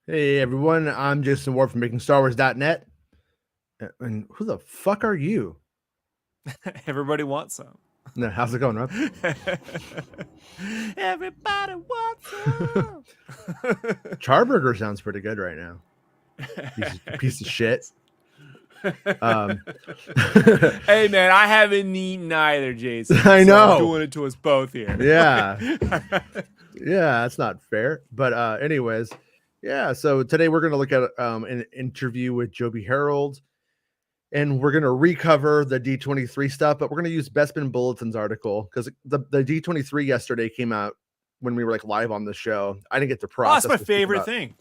Hey everyone, I'm Jason Ward from MakingStarWars.net. And who the fuck are you? Everybody wants some. No, how's it going, Rob? Everybody wants some. Charburger sounds pretty good right now. Piece of shit. Um, Hey man, I haven't eaten either, Jason. I So I'm know. doing it to us both here. Yeah, that's not fair. But anyways, yeah. So today we're gonna look at an interview with Joby Harold, and we're gonna recover the D23 stuff. But we're gonna use Bespin Bulletin's article because the D23 yesterday came out when we were like live on the show. I didn't get to Oh, process. that's my favorite thing.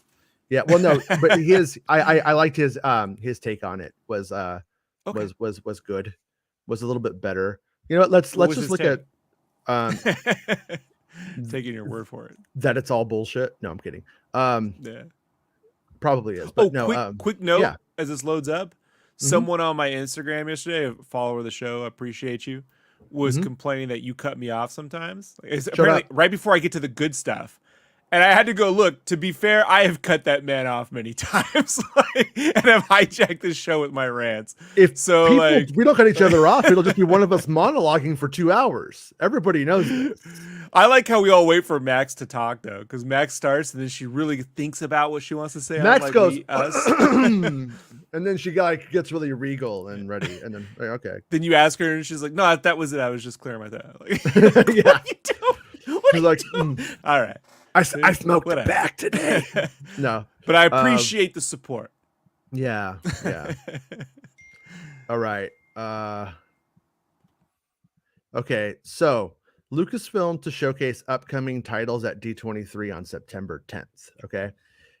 Yeah, well, no, but I liked his take on it was Okay. was good, was a little bit better. You know what? Let's What was just his look take? at um Taking your word for it. that it's all bullshit. No, I'm kidding. Yeah. Probably is, Oh, but no, quick note yeah. as this loads up. Mm-hmm, Someone on my Instagram yesterday, a follower of the show, appreciate you, was mm-hmm. complaining that you cut me off sometimes. It's Shut apparently up. right before I get to the good stuff. And I had to go look. To be fair, I have cut that man off many times, and have hijacked this show with my rants. If So people like, we don't cut each other off, it'll just be one of us monologuing for 2 hours. Everybody knows this. I like how we all wait for Max to talk though, because Max starts and then she really thinks about what she wants to say. Max Unlike goes, we us. and then she like gets really regal and ready, and then okay, Then you ask her and she's like, "No, that was it. I was just clearing my throat." Like, what yeah. are you doing? What She's are you like, doing? All right, I smoked a whatever. back today. No, But I appreciate the support. yeah. All right. Okay. So Lucasfilm to showcase upcoming titles at D23 on September 10th. Okay,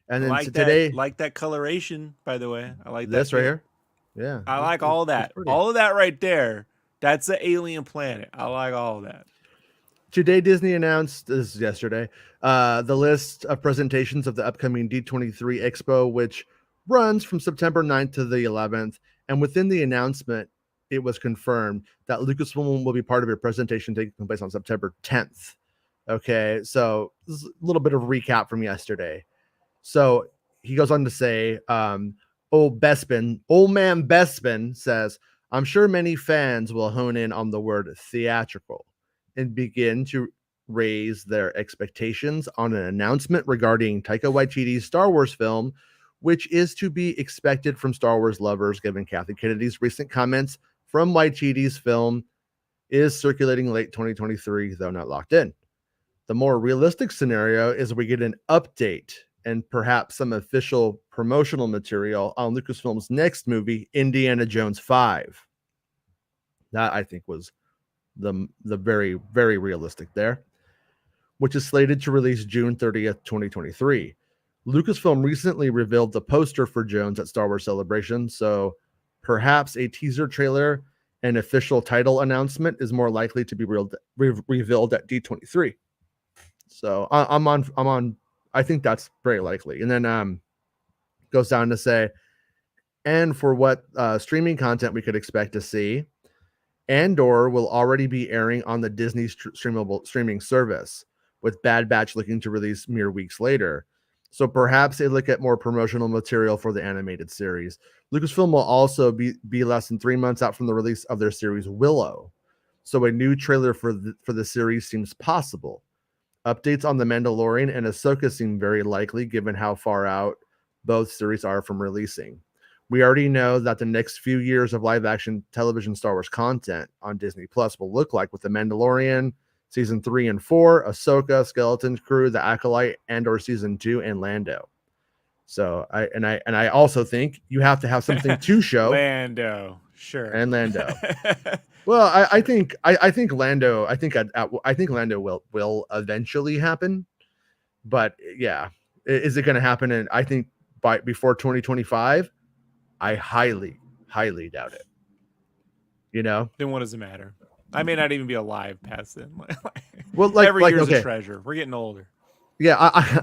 and I then like that. today, Like that coloration, by the way. I like that this right too. here. Yeah, I like all it's that. pretty. All of that right there. That's an alien planet. I like all of that. Today, Disney announced, this is yesterday, the list of presentations of the upcoming D23 Expo, which runs from September 9th to the 11th. And within the announcement, it was confirmed that Lucasfilm will be part of a presentation taking place on September 10th. Okay, so this is a little bit of recap from yesterday. So he goes on to say, old man Bespin says, I'm sure many fans will hone in on the word theatrical and begin to raise their expectations on an announcement regarding Taika Waititi's Star Wars film, which is to be expected from Star Wars lovers, given Kathy Kennedy's recent comments from Waititi's film is circulating late 2023, though not locked in. The more realistic scenario is we get an update and perhaps some official promotional material on Lucasfilm's next movie, Indiana Jones 5. That I think was the very, very realistic there, which is slated to release June 30th, 2023. Lucasfilm recently revealed the poster for Jones at Star Wars Celebration, so perhaps a teaser trailer and official title announcement is more likely to be revealed at D23. So I'm on. I think that's very likely. And then goes down to say, and for what streaming content we could expect to see, Andor will already be airing on the Disney streaming service, with Bad Batch looking to release mere weeks later. So perhaps they look at more promotional material for the animated series. Lucasfilm will also be less than 3 months out from the release of their series Willow. So a new trailer for the series seems possible. Updates on The Mandalorian and Ahsoka seem very likely given how far out both series are from releasing. We already know that the next few years of live action television Star Wars content on Disney Plus will look like with The Mandalorian, season 3 and 4, Ahsoka, Skeleton Crew, The Acolyte, and/or season 2, and Lando. So I also think you have to have something to show. Lando, sure. And Lando. Well, I think Lando. I think Lando will eventually happen, but yeah, is it going to happen? And I think before 2025, I highly doubt it. You know, Then what does it matter? I may not even be alive past then. well, Every year is a okay, treasure. We're getting older. yeah,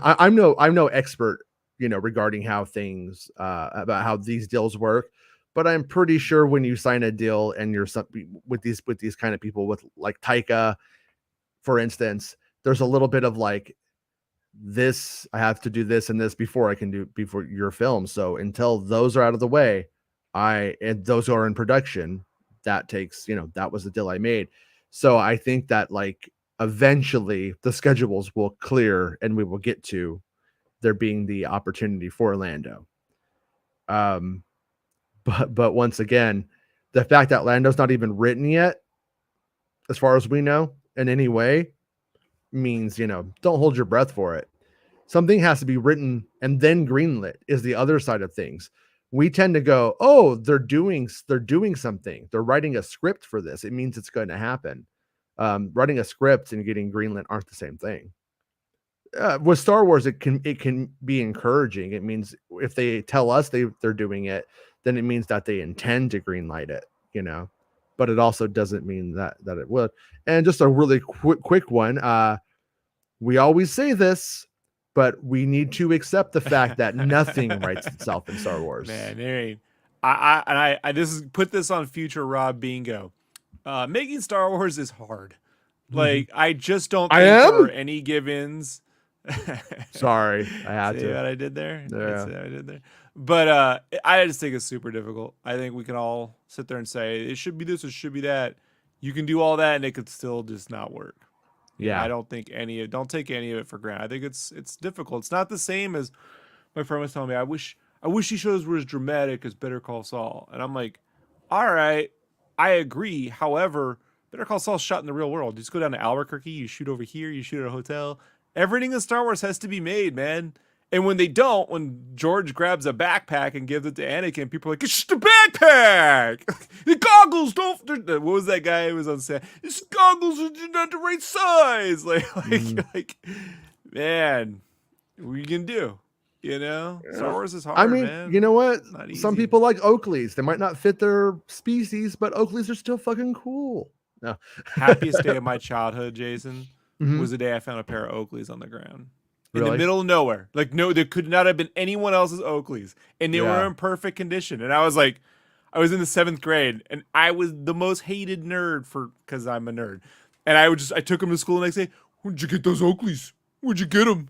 I'm no expert, regarding how things about how these deals work, but I'm pretty sure when you sign a deal and you're with these kind of people with like Taika, for instance, there's a little bit of like this, I have to do this and this before your film. So until those are out of the way, and those are in production, that takes, that was the deal I made. So I think that like eventually the schedules will clear and we will get to there being the opportunity for Orlando. But once again, the fact that Lando's not even written yet, as far as we know, in any way, means, don't hold your breath for it. Something has to be written and then greenlit is the other side of things. We tend to go, oh, they're doing something. They're writing a script for this. It means it's going to happen. Writing a script and getting greenlit aren't the same thing. With Star Wars, it can be encouraging. It means if they tell us they're doing it, then it means that they intend to greenlight it, but it also doesn't mean that it would. And just a really quick one. We always say this, but we need to accept the fact that nothing writes itself in Star Wars. Man, there ain't. I this is put this on future Rob Bingo. Making Star Wars is hard. Like, I just don't think there are any give-ins. Sorry, I had See to. what I did there? Yeah. See what I did there? But I just think it's super difficult. I think we can all sit there and say it should be this, it should be that. You can do all that, and it could still just not work. Yeah, I don't take any of it for granted. I think it's difficult. It's not the same as my friend was telling me. I wish these shows were as dramatic as Better Call Saul, and I'm like, all right, I agree. However, Better Call Saul's shot in the real world. You just go down to Albuquerque, you shoot over here, you shoot at a hotel. Everything in Star Wars has to be made, man. And when they don't, when George grabs a backpack and gives it to Anakin, people are like, it's just a backpack. The goggles don't. What was that guy who was on set? His goggles are not the right size. Like, man, what you can do? Star Wars is hard. I mean, man. you know what? Not Some easy. people like Oakleys. They might not fit their species, but Oakleys are still fucking cool. No. Happiest day of my childhood, Jason, was the day I found a pair of Oakleys on the ground. In the middle of nowhere. Like, no, there could not have been anyone else's Oakleys. And they were in perfect condition. And I was like, I was in the 7th grade, and I was the most hated nerd because I'm a nerd. And I took them to school the next day. Where'd you get those Oakleys? Where'd you get them?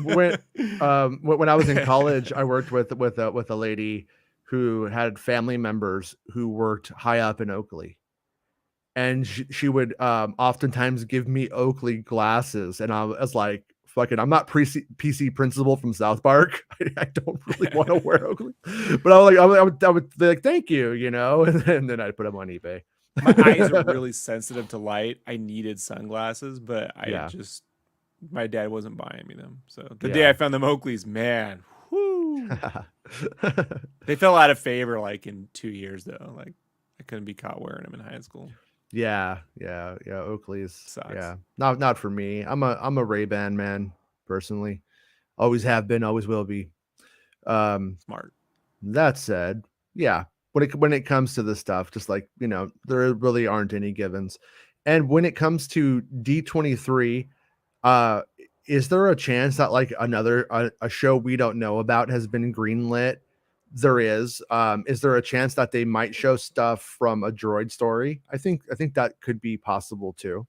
When I was in college, I worked with a lady who had family members who worked high up in Oakley. And she would oftentimes give me Oakley glasses. And I was like, fucking, I'm not PC principal from South Park. I don't really want to wear Oakley, but I would be like, thank you, and then I'd put them on eBay. My eyes are really sensitive to light. I needed sunglasses, but my dad wasn't buying me them. So the day I found them Oakleys, man, whoo, they fell out of favor like in 2 years though. Like, I couldn't be caught wearing them in high school. Yeah. Oakley's sucks. Yeah, not for me. I'm a Ray-Ban man personally. Always have been, always will be. Smart. That said, yeah, when it comes to this stuff, just like, there really aren't any givens. And when it comes to D23, is there a chance that like a show we don't know about has been greenlit? There is. Is there a chance that they might show stuff from a droid story? I think that could be possible too.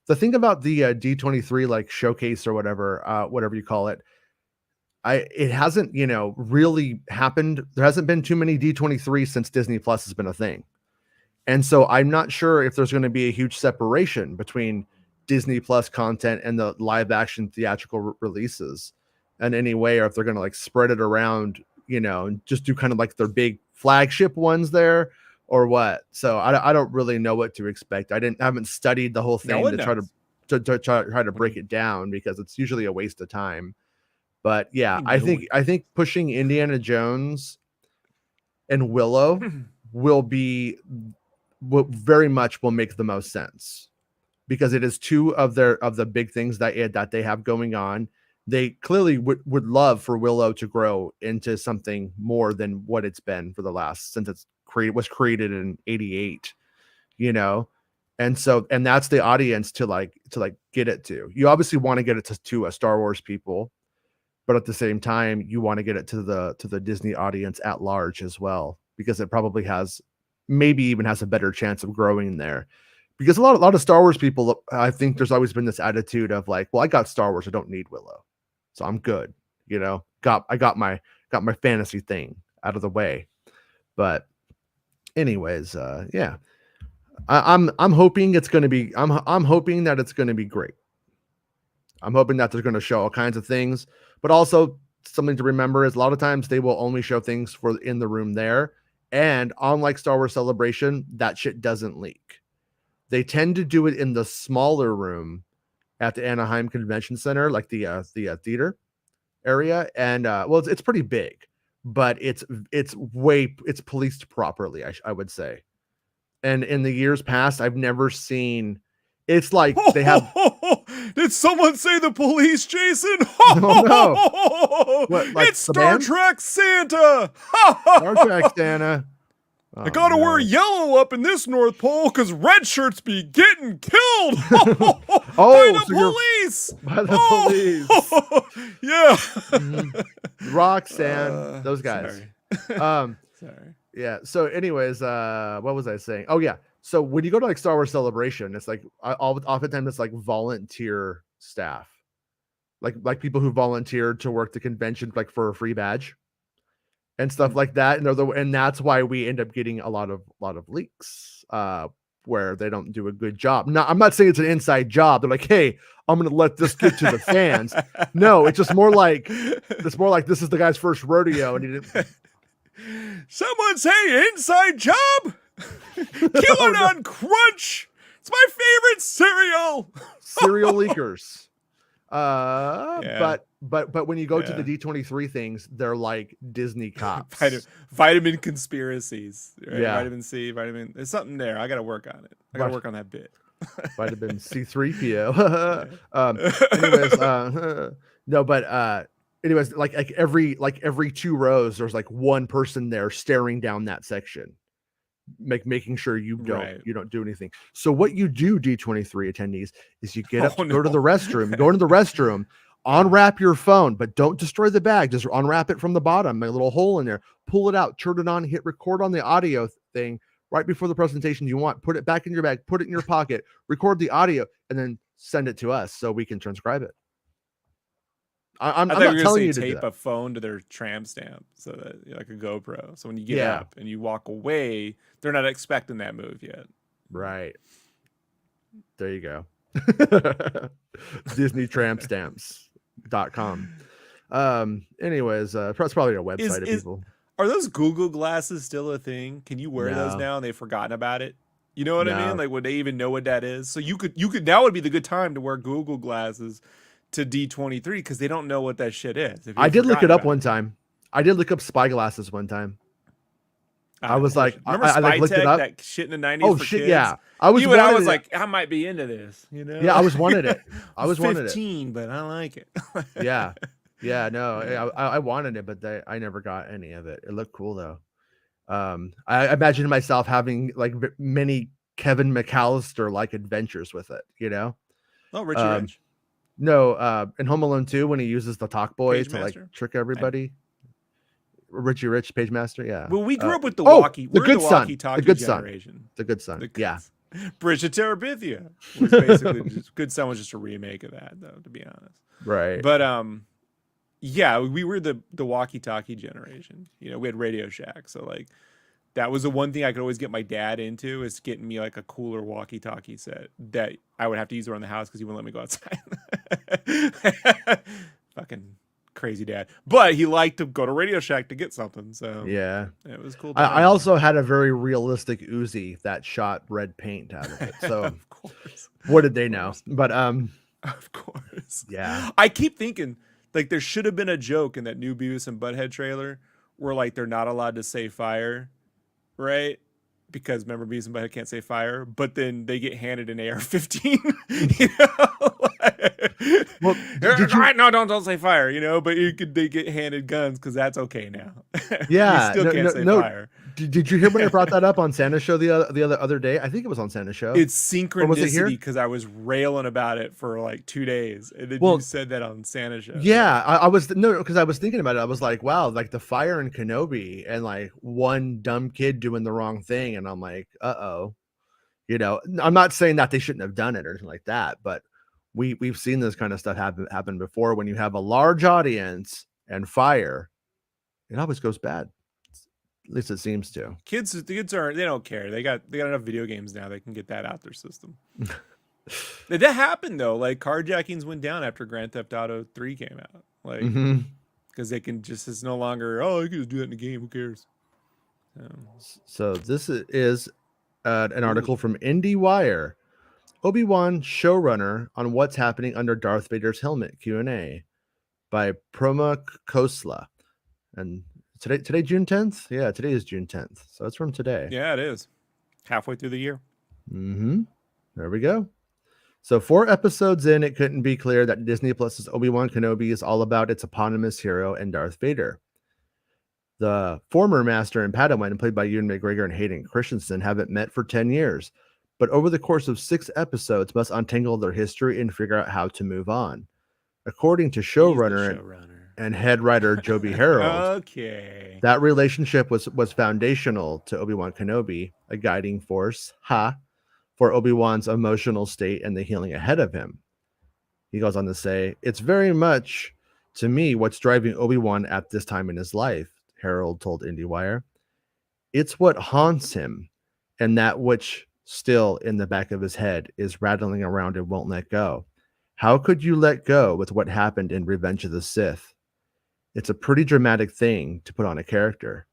The thing about the D23 like showcase or whatever you call it, it hasn't, really happened. There hasn't been too many D23 since Disney Plus has been a thing. And so I'm not sure if there's going to be a huge separation between Disney Plus content and the live action theatrical releases in any way, or if they're going to like spread it around, and just do kind of like their big flagship ones there or what. So I don't really know what to expect. I haven't studied the whole thing to try to break it down, because it's usually a waste of time. But yeah, I think pushing Indiana Jones and Willow will very much make the most sense, because it is two of the big things that they have going on. They clearly would love for Willow to grow into something more than what it's been for the last, since was created in 88, and that's the audience to get it to. You obviously want to get it to a Star Wars people, but at the same time you want to get it to the Disney audience at large as well, because it probably maybe even has a better chance of growing there. because a lot of Star Wars people, I think there's always been this attitude of like, well, I got Star Wars, I don't need Willow, so I'm good. You know, I got my fantasy thing out of the way. But anyways, yeah, I'm hoping it's going to be. I'm hoping that it's going to be great. I'm hoping that they're going to show all kinds of things, but also something to remember is a lot of times they will only show things for in the room there. And unlike Star Wars Celebration, that shit doesn't leak. They tend to do it in the smaller room at the Anaheim Convention Center, like the theater area. And well, it's pretty big, but it's policed properly, I would say. And in the years past, I've never seen. It's like they have. Did someone say the police, Jason? No. What, like it's Star Trek Santa. Star Trek Santa. Oh, I gotta wear yellow up in this North Pole because red shirts be getting killed. By the police. By the police. Yeah. Mm-hmm. Roxanne, those guys. Sorry. Yeah. So, anyways, what was I saying? Oh, yeah. So when you go to like Star Wars Celebration, it's like oftentimes it's like volunteer staff, like people who volunteered to work the convention, like for a free badge and stuff like that. And that's why we end up getting a lot of leaks where they don't do a good job. Now, I'm not saying it's an inside job. They're like, hey, I'm going to let this get to the fans. No, it's just more like this is the guy's first rodeo, and he didn't. Someone say inside job. Killing on Crunch. It's my favorite cereal. Cereal leakers. But when you go to the D23 things, they're like Disney cops. Vitamin conspiracies. Right? Yeah. Vitamin C, vitamin. There's something there. I got to work on it. I got to work on that bit. Vitamin C3PO. No, but anyways, like every 2 rows, there's like one person there staring down that section, making sure you don't do anything. So what you do, D23 attendees, is you get up, go to the restroom, go into the restroom, unwrap your phone, but don't destroy the bag. Just unwrap it from the bottom, a little hole in there, pull it out, turn it on, hit record on the audio thing right before the presentation you want, put it back in your bag, put it in your pocket, record the audio, and then send it to us so we can transcribe it. I'm not telling you to tape a phone to their tram stamp, so that like a GoPro. So when you get up and you walk away, they're not expecting that move yet. Right. There you go. DisneyTrampStamps.com. Anyways, that's probably a website of people. Are those Google glasses still a thing? Can you wear those now and they've forgotten about it? You know what I mean? Like, would they even know what that is? So you could now would be the good time to wear Google glasses to D23 because they don't know what that shit is. I did look it up one time. I did look up spy glasses one time. I was like, remember I Spy looked Tech, it up. that shit in the 90s Oh for shit, kids? yeah. I was like, I might be into this, you know? Yeah, I was wanted it. I was 15, but I like it. Yeah. No, I wanted it, but I never got any of it. It looked cool though. I imagined myself having like many Kevin McAllister like adventures with it, you know? Oh, Richie Rich. No, in Home Alone 2 when he uses the talk boy to like trick everybody. Richie Rich, Page Master, yeah. Well, we grew up with the walkie. The good son, the good generation. The good son, yeah. Bridge of Terabithia was basically Good Son was just a remake of that, though, to be honest. Right. But yeah, we were the walkie-talkie generation. You know, we had Radio Shack, so like that was the one thing I could always get my dad into is getting me like a cooler walkie-talkie set that I would have to use around the house because he wouldn't let me go outside. Fucking crazy dad, but he liked to go to Radio Shack to get something. So yeah, it was cool. I also had a very realistic Uzi that shot red paint out of it. So of course, what did they know? But of course, yeah. I keep thinking like there should have been a joke in that new Beavis and Butthead trailer where like they're not allowed to say fire, right? Because remember, Beavis and Butthead can't say fire, but then they get handed an AR-15. You know, well, no, don't say fire. You know, but they get handed guns because that's okay now. Yeah, you still can't say fire. Did you hear when I brought that up on Santa's show the other day? I think it was on Santa's show. It's synchronicity because I was railing about it for like 2 days, and then you said that on Santa's show. Yeah, I was because I was thinking about it. I was like, wow, like the fire in Kenobi, and like one dumb kid doing the wrong thing, and I'm like, You know, I'm not saying that they shouldn't have done it or anything like that, but we've seen this kind of stuff happen before. When you have a large audience and fire, it always goes bad. At least it seems to. The kids aren't. They don't care. They got enough video games now. They can get that out their system. That happened though. Like carjackings went down after Grand Theft Auto 3 came out. Like because they can just it's no longer you can just do that in the game. Who cares? So this is an article from IndieWire. Obi-Wan showrunner on what's happening under Darth Vader's helmet Q&A by Proma Khosla. And today June 10th? Yeah, today is June 10th. So it's from today. Yeah, it is. Halfway through the year. There we go. So 4 episodes in, it couldn't be clear that Disney Plus's Obi-Wan Kenobi is all about its eponymous hero and Darth Vader. The former Master and Padawan, played by Ewan McGregor and Hayden Christensen, haven't met for 10 years, but over the course of 6 episodes must untangle their history and figure out how to move on. According to showrunner and head writer Joby Harold, that relationship was foundational to Obi-Wan Kenobi, a guiding force, for Obi-Wan's emotional state and the healing ahead of him. He goes on to say, "It's very much, to me, what's driving Obi-Wan at this time in his life," Harold told IndieWire. "It's what haunts him, and that which still in the back of his head is rattling around and won't let go. How could you let go with what happened in Revenge of the Sith? It's a pretty dramatic thing to put on a character.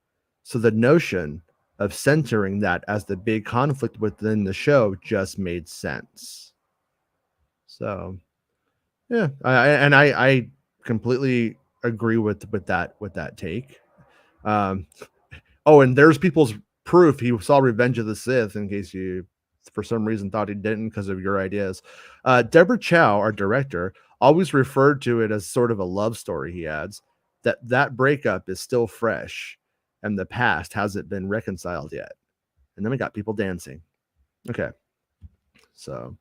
So the notion of centering that as the big conflict within the show just made sense." So, yeah, I completely agree with that take. And there's people's proof he saw Revenge of the Sith, in case you for some reason thought he didn't because of your ideas. Deborah Chow, our director, always referred to it as sort of a love story. He adds that breakup is still fresh and the past hasn't been reconciled yet. And then we got people dancing. Okay. So,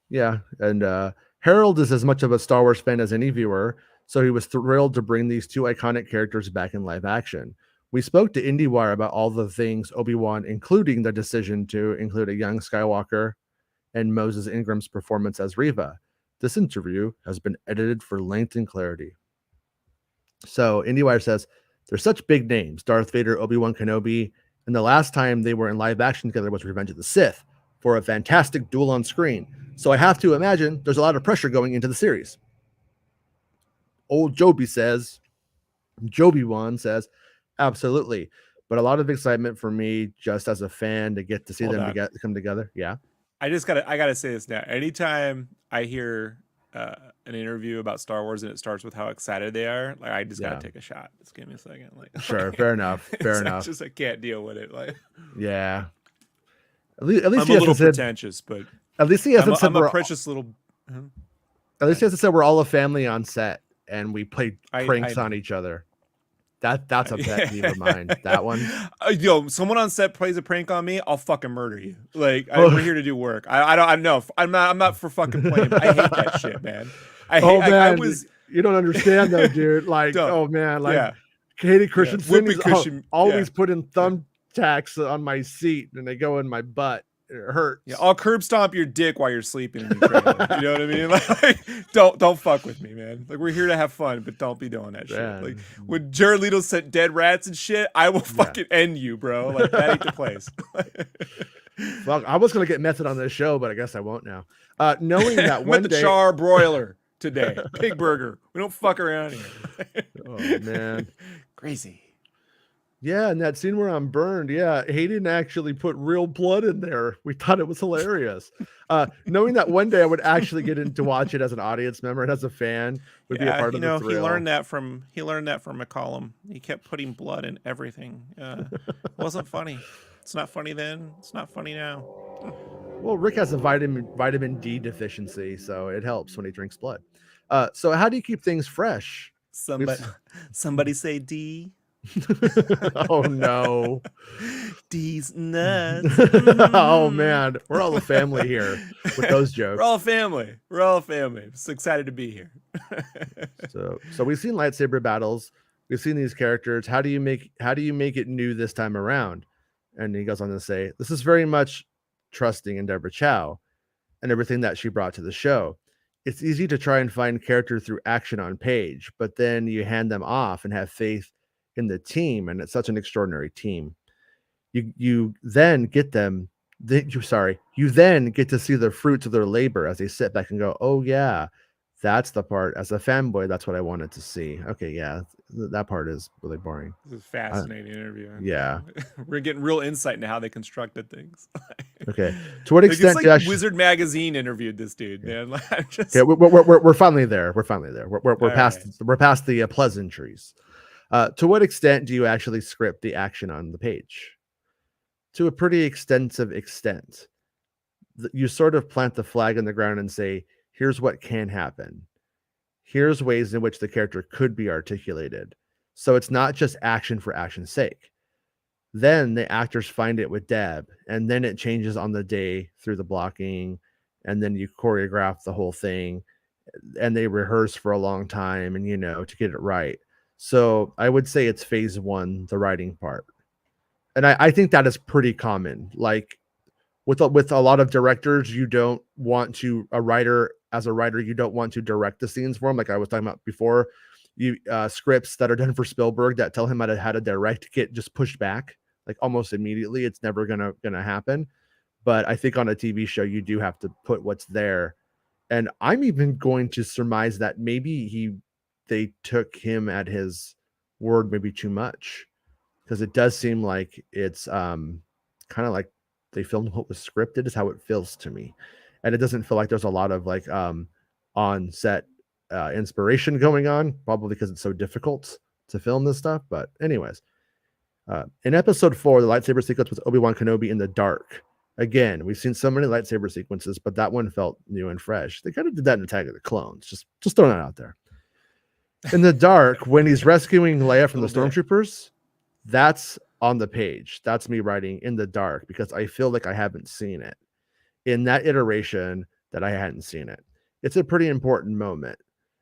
yeah. And Harold is as much of a Star Wars fan as any viewer, so he was thrilled to bring these 2 iconic characters back in live action. We spoke to IndieWire about all the things Obi-Wan, including the decision to include a young Skywalker and Moses Ingram's performance as Reva. This interview has been edited for length and clarity. So IndieWire says, "They're such big names, Darth Vader, Obi-Wan Kenobi, and the last time they were in live action together was Revenge of the Sith for a fantastic duel on screen. So I have to imagine there's a lot of pressure going into the series." Old Joby Wan says, "Absolutely. But a lot of excitement for me just as a fan to get to see them come together." Yeah. I gotta say this now. Anytime I hear an interview about Star Wars and it starts with how excited they are, like I just gotta take a shot. Just give me a second. Like sure, fair enough. Fair enough. Just I can't deal with it. Like yeah. At least I'm a little pretentious, but at least he hasn't said I'm a precious little. At least he hasn't said we're all a family on set and we play pranks on each other. That's a pet peeve of mine. That one. Someone on set plays a prank on me, I'll fucking murder you. Like we're here to do work. I'm not for fucking playing. I hate that shit, man. You don't understand though, dude. Like, oh man, like Katie Christensen is always putting thumbtacks on my seat and they go in my butt. It hurts. Yeah, I'll curb stomp your dick while you're sleeping in your trailer. You know what I mean? Like, don't fuck with me, man. Like, we're here to have fun, but don't be doing that shit. Like, when Jared Leto sent dead rats and shit, I will fucking end you, bro. Like, that ain't the place. Well, I was gonna get method on this show, but I guess I won't now. Knowing that one day, the char broiler today, pig burger. We don't fuck around here. Oh man, crazy. Yeah, and that scene where I'm burned, Hayden actually put real blood in there. We thought it was hilarious. Knowing that one day I would actually get in to watch it as an audience member and as a fan would be a part of the thrill. He learned that from McCollum. He kept putting blood in everything. It wasn't funny. It's not funny then. It's not funny now. Well, Rick has a vitamin D deficiency, so it helps when he drinks blood. So how do you keep things fresh? Somebody say D. Oh no. D's nuts. Oh man, we're all a family here with those jokes. We're all a family. Just excited to be here. So we've seen lightsaber battles. We've seen these characters. How do you make it new this time around? And he goes on to say, this is very much trusting in Deborah Chow and everything that she brought to the show. It's easy to try and find character through action on page, but then you hand them off and have faith in the team, and it's such an extraordinary team. You then get them. You then get to see the fruits of their labor as they sit back and go, "Oh yeah, that's the part." As a fanboy, that's what I wanted to see. Okay, yeah, that part is really boring. This is a Uh, fascinating interview. yeah. We're getting real insight into how they constructed things. Okay. To what Like it's extent like did Wizard Magazine interviewed this dude, Yeah. man. Like, I'm Okay, just we're finally there. We're finally there. all right. We're past the pleasantries. To what extent do you actually script the action on the page? To a pretty extensive extent. You sort of plant the flag in the ground and say, "Here's what can happen. Here's ways in which the character could be articulated." So it's not just action for action's sake. Then the actors find it with Deb, and then it changes on the day through the blocking, and then you choreograph the whole thing, and they rehearse for a long time, and to get it right. So I would say it's phase one, the writing part, and I think that is pretty common. Like with a lot of directors, you don't want to a writer as a writer, you don't want to direct the scenes for him. Like I was talking about before, you scripts that are done for Spielberg that tell him how to direct get just pushed back like almost immediately. It's never gonna happen. But I think on a TV show, you do have to put what's there. And I'm even going to surmise that maybe they took him at his word maybe too much, because it does seem like it's kind of like they filmed what was scripted is how it feels to me. And it doesn't feel like there's a lot of like on set inspiration going on, probably because it's so difficult to film this stuff. But anyways, in episode 4, the lightsaber sequence with Obi-Wan Kenobi in the dark. Again, we've seen so many lightsaber sequences, but that one felt new and fresh. They kind of did that in Attack of the Clones. Just throwing that out there. In the dark, when he's rescuing Leia from the Little bit. stormtroopers, that's on the page. That's me writing in the dark because I feel like I haven't seen it. In that iteration that I hadn't seen it. It's a pretty important moment.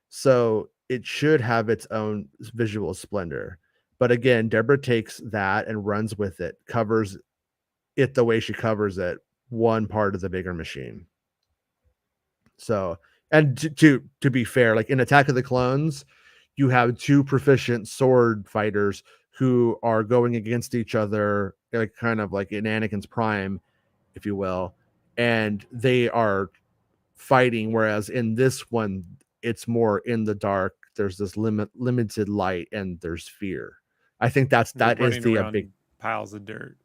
So it should have its own visual splendor. But again, Deborah takes that and runs with it, covers it the way she covers it, one part of the bigger machine. So, and to be fair, like in Attack of the Clones, you have two proficient sword fighters who are going against each other, like kind of like in Anakin's prime, if you will, and they are fighting. Whereas in this one, it's more in the dark. There's this limited light, and there's fear. I think They're that is running the big around piles of dirt.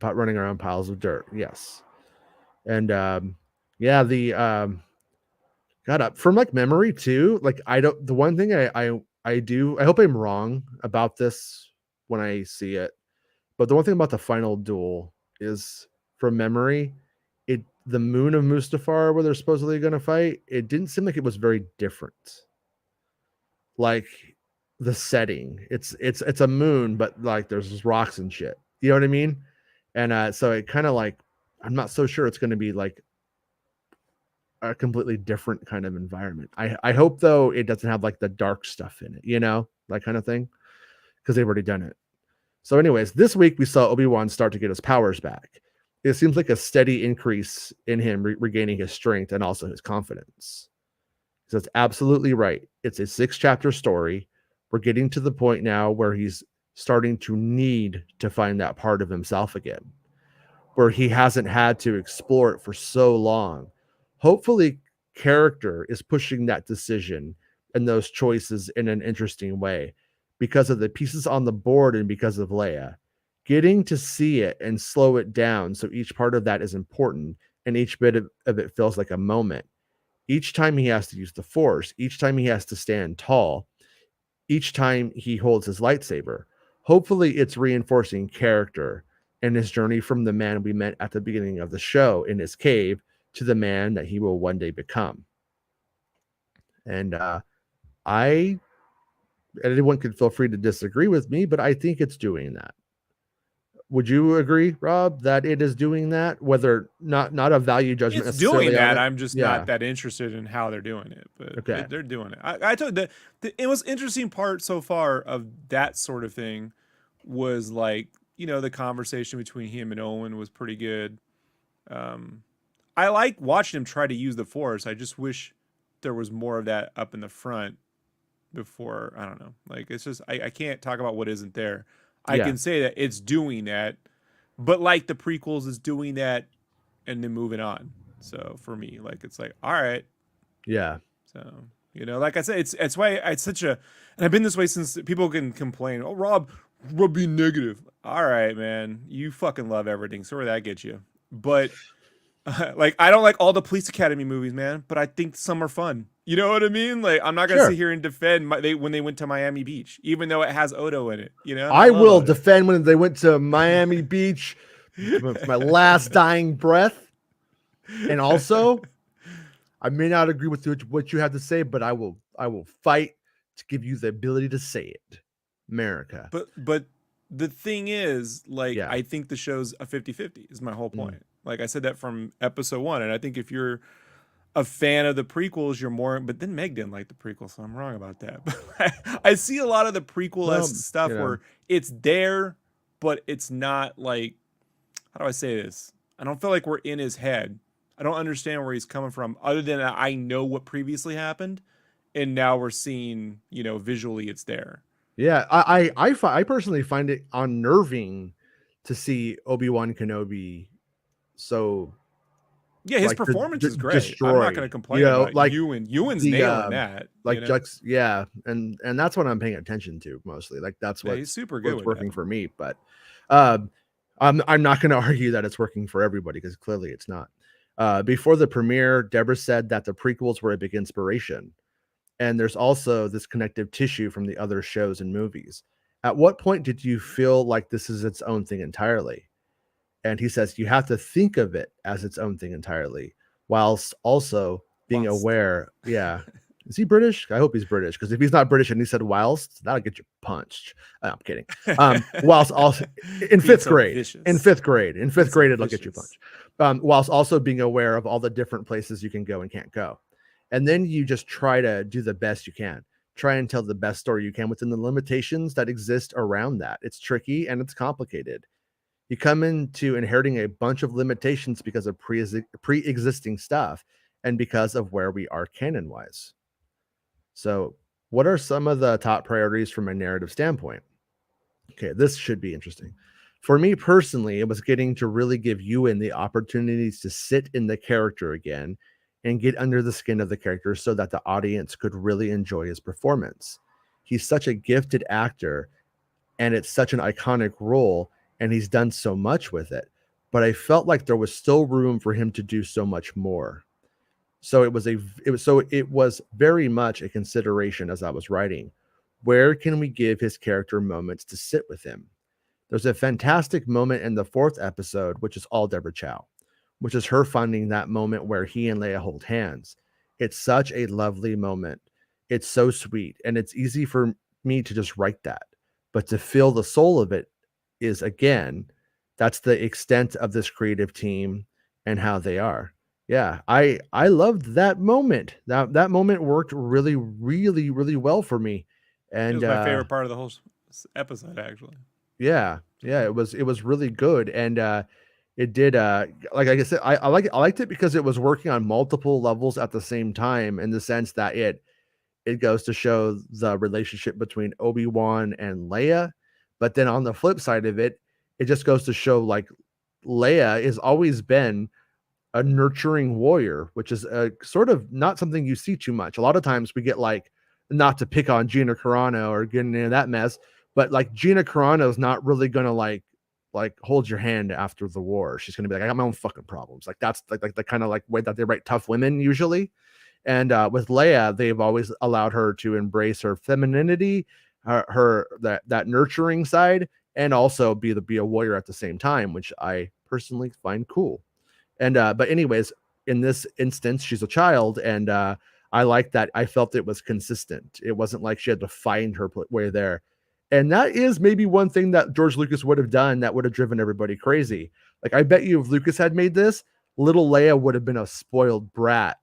pot running around piles of dirt. Yes, and yeah, the God, from like memory too. Like I don't. The one thing I do. I hope I'm wrong about this when I see it. But the one thing about the final duel is, from memory, the moon of Mustafar where they're supposedly going to fight. It didn't seem like it was very different. Like the setting, it's a moon, but like there's rocks and shit. You know what I mean? And so it kind of like I'm not so sure it's going to be like a completely different kind of environment. I hope though it doesn't have like the dark stuff in it, that kind of thing, because they've already done it. So, anyways, this week we saw Obi-Wan start to get his powers back. It seems like a steady increase in him regaining his strength and also his confidence. So that's absolutely right. It's a 6-chapter story. We're getting to the point now where he's starting to need to find that part of himself again, where he hasn't had to explore it for so long. Hopefully, character is pushing that decision and those choices in an interesting way because of the pieces on the board and because of Leia. Getting to see it and slow it down so each part of that is important and each bit of it feels like a moment. Each time he has to use the Force, each time he has to stand tall, each time he holds his lightsaber. Hopefully, it's reinforcing character and his journey from the man we met at the beginning of the show in his cave to the man that he will one day become. And I, anyone could feel free to disagree with me, but I think it's doing that. Would you agree, Rob, that it is doing that? Whether not a value judgment It's doing necessarily on that. it. I'm just not Yeah. that interested in how they're doing it, but Okay. they're doing it. I told it was interesting part so far of that sort of thing was like the conversation between him and Owen was pretty good. I like watching him try to use the Force. I just wish there was more of that up in the front before. I don't know. Like it's just I can't talk about what isn't there. I Yeah. can say that it's doing that, but like the prequels is doing that and then moving on. So for me, like it's like, all right. Yeah. So like I said, it's why it's such a, and I've been this way since people can complain. Oh, Rob being negative. All right, man, you fucking love everything. So where that gets you? But like I don't like all the Police Academy movies, man. But I think some are fun. You know what I mean? Like I'm not gonna sit Sure. here and defend when they went to Miami Beach, even though it has Odo in it. And I I love will Odo. defend when they went to Miami Beach for my last dying breath. And also, I may not agree with what you have to say, but I will fight to give you the ability to say it. America. But the thing is, like, Yeah. I think the show's a 50-50 is my whole Mm. point. Like I said that from episode 1, and I think if you're a fan of the prequels, you're more. But then Meg didn't like the prequel, so I'm wrong about that. But I see a lot of the prequel-esque Well, stuff where it's there, but it's not like, how do I say this? I don't feel like we're in his head. I don't understand where he's coming from, other than I know what previously happened, and now we're seeing, visually it's there. yeah, I personally find it unnerving to see Obi-Wan Kenobi so Yeah, his like performance is great. I'm not going to destroyed. complain about Like Ewan. Ewan's the nailing that. like Jux, yeah, and that's what I'm paying attention to mostly. Like that's Yeah, he's super good what's with working that. for me. But um, I'm not going to argue that it's working for everybody because clearly it's not. Before the premiere, Deborah said that the prequels were a big inspiration, and there's also this connective tissue from the other shows and movies. At what point did you feel like this is its own thing entirely? And he says you have to think of it as its own thing entirely, whilst also being Whilst. aware. Yeah. Is he British? I hope he's British, because if he's not British and he said whilst, that'll get you punched. I'm kidding. Whilst also in Being fifth so grade, vicious. in fifth So grade, it'll get you vicious. punched. Whilst also being aware of all the different places you can go and can't go. And then you just try to do the best you can. Try and tell the best story you can within the limitations that exist around that. It's tricky and it's complicated. You come into inheriting a bunch of limitations because of pre-existing stuff and because of where we are canon wise. So, what are some of the top priorities from a narrative standpoint? Okay, this should be interesting. For me personally, it was getting to really give Ewan the opportunities to sit in the character again and get under the skin of the character so that the audience could really enjoy his performance. He's such a gifted actor and it's such an iconic role and he's done so much with it, but I felt like there was still room for him to do so much more. So it was very much a consideration as I was writing. Where can we give his character moments to sit with him? There's a fantastic moment in the 4th episode, which is all Deborah Chow, which is her finding that moment where he and Leia hold hands. It's such a lovely moment. It's so sweet, and it's easy for me to just write that. But to feel the soul of it is, again, that's the extent of this creative team and how they are. Yeah, I loved that moment. That moment worked really, really, really well for me. It And was my favorite part of the whole episode, actually. yeah, it was really good. And it did like I said, I liked it because it was working on multiple levels at the same time, in the sense that it goes to show the relationship between Obi-Wan and Leia, but then on the flip side of it, it just goes to show like Leia has always been a nurturing warrior, which is a sort of not something you see too much. A lot of times we get like, not to pick on Gina Carano or getting into that mess, but like Gina Carano is not really gonna like hold your hand after the war. She's gonna be like, I got my own fucking problems. Like that's like the kind of like way that they write tough women usually. And with Leia, they've always allowed her to embrace her femininity, her that nurturing side, and also be a warrior at the same time, which I personally find cool. And but anyways, in this instance, she's a child, and I like that. I felt it was consistent. It wasn't like she had to find her way there. And that is maybe one thing that George Lucas would have done that would have driven everybody crazy. Like, I bet you if Lucas had made this, little Leia would have been a spoiled brat.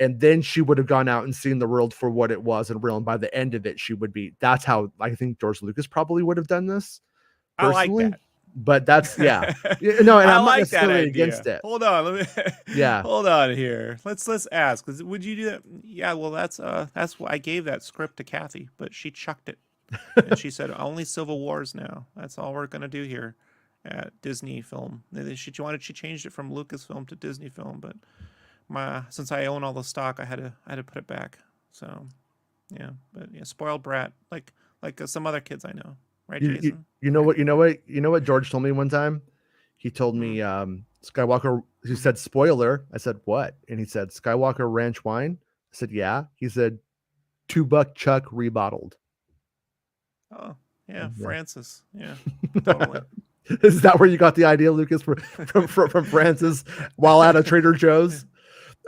And then she would have gone out and seen the world for what it was and real. And by the end of it, she would be. That's how I think George Lucas probably would have done this I like personally. that. but that's no, and I I'm not like that necessarily against idea. it. Hold on, let me Yeah. hold on here. Let's ask. Would you do that? Yeah, well, that's why I gave that script to Kathy, but she chucked it, and she said only Civil Wars now. That's all we're gonna do here at Disney Film. She changed it from Lucasfilm to Disney Film, but since I own all the stock, I had to put it back. So yeah, but yeah, spoiled brat, like some other kids I know, right, Jason? You know what George told me one time. He told Hmm. me Skywalker. He said spoiler. I said what? And he said Skywalker Ranch wine. I said yeah. He said $2 Chuck rebottled. Oh yeah, Yeah. Francis. Yeah, totally. Is that where you got the idea, Lucas, from Francis while at a Trader Joe's?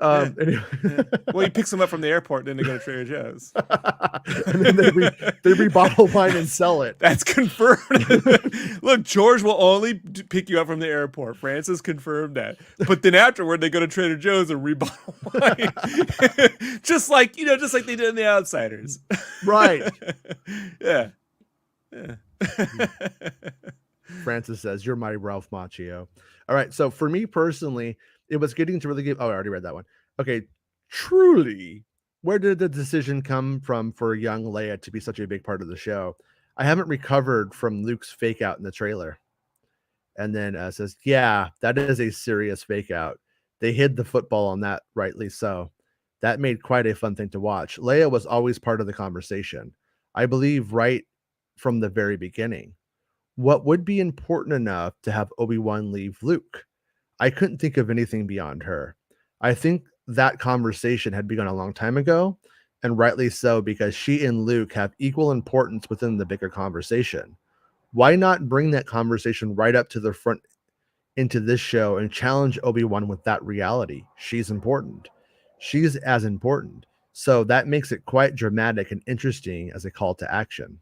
Yeah, Anyway. yeah. Well, he picks them up from the airport, then they go to Trader Joe's. And then they rebottle wine and sell it. That's confirmed. Look, George will only pick you up from the airport. Francis confirmed that. But then afterward, they go to Trader Joe's and rebottle wine, just like they did in The Outsiders. Right. Yeah. Yeah. Francis says, "You're my Ralph Macchio." All right. So for me personally, it was getting to really give. Oh, I already read that one. Okay. Truly, where did the decision come from for young Leia to be such a big part of the show? I haven't recovered from Luke's fake out in the trailer. And then says, "Yeah, that is a serious fake out. They hid the football on that, rightly so. That made quite a fun thing to watch. Leia was always part of the conversation. I believe right from the very beginning. What would be important enough to have Obi-Wan leave Luke? I couldn't think of anything beyond her. I think that conversation had begun a long time ago, and rightly so, because she and Luke have equal importance within the bigger conversation. Why not bring that conversation right up to the front into this show and challenge Obi-Wan with that reality? She's important. She's as important. So that makes it quite dramatic and interesting as a call to action.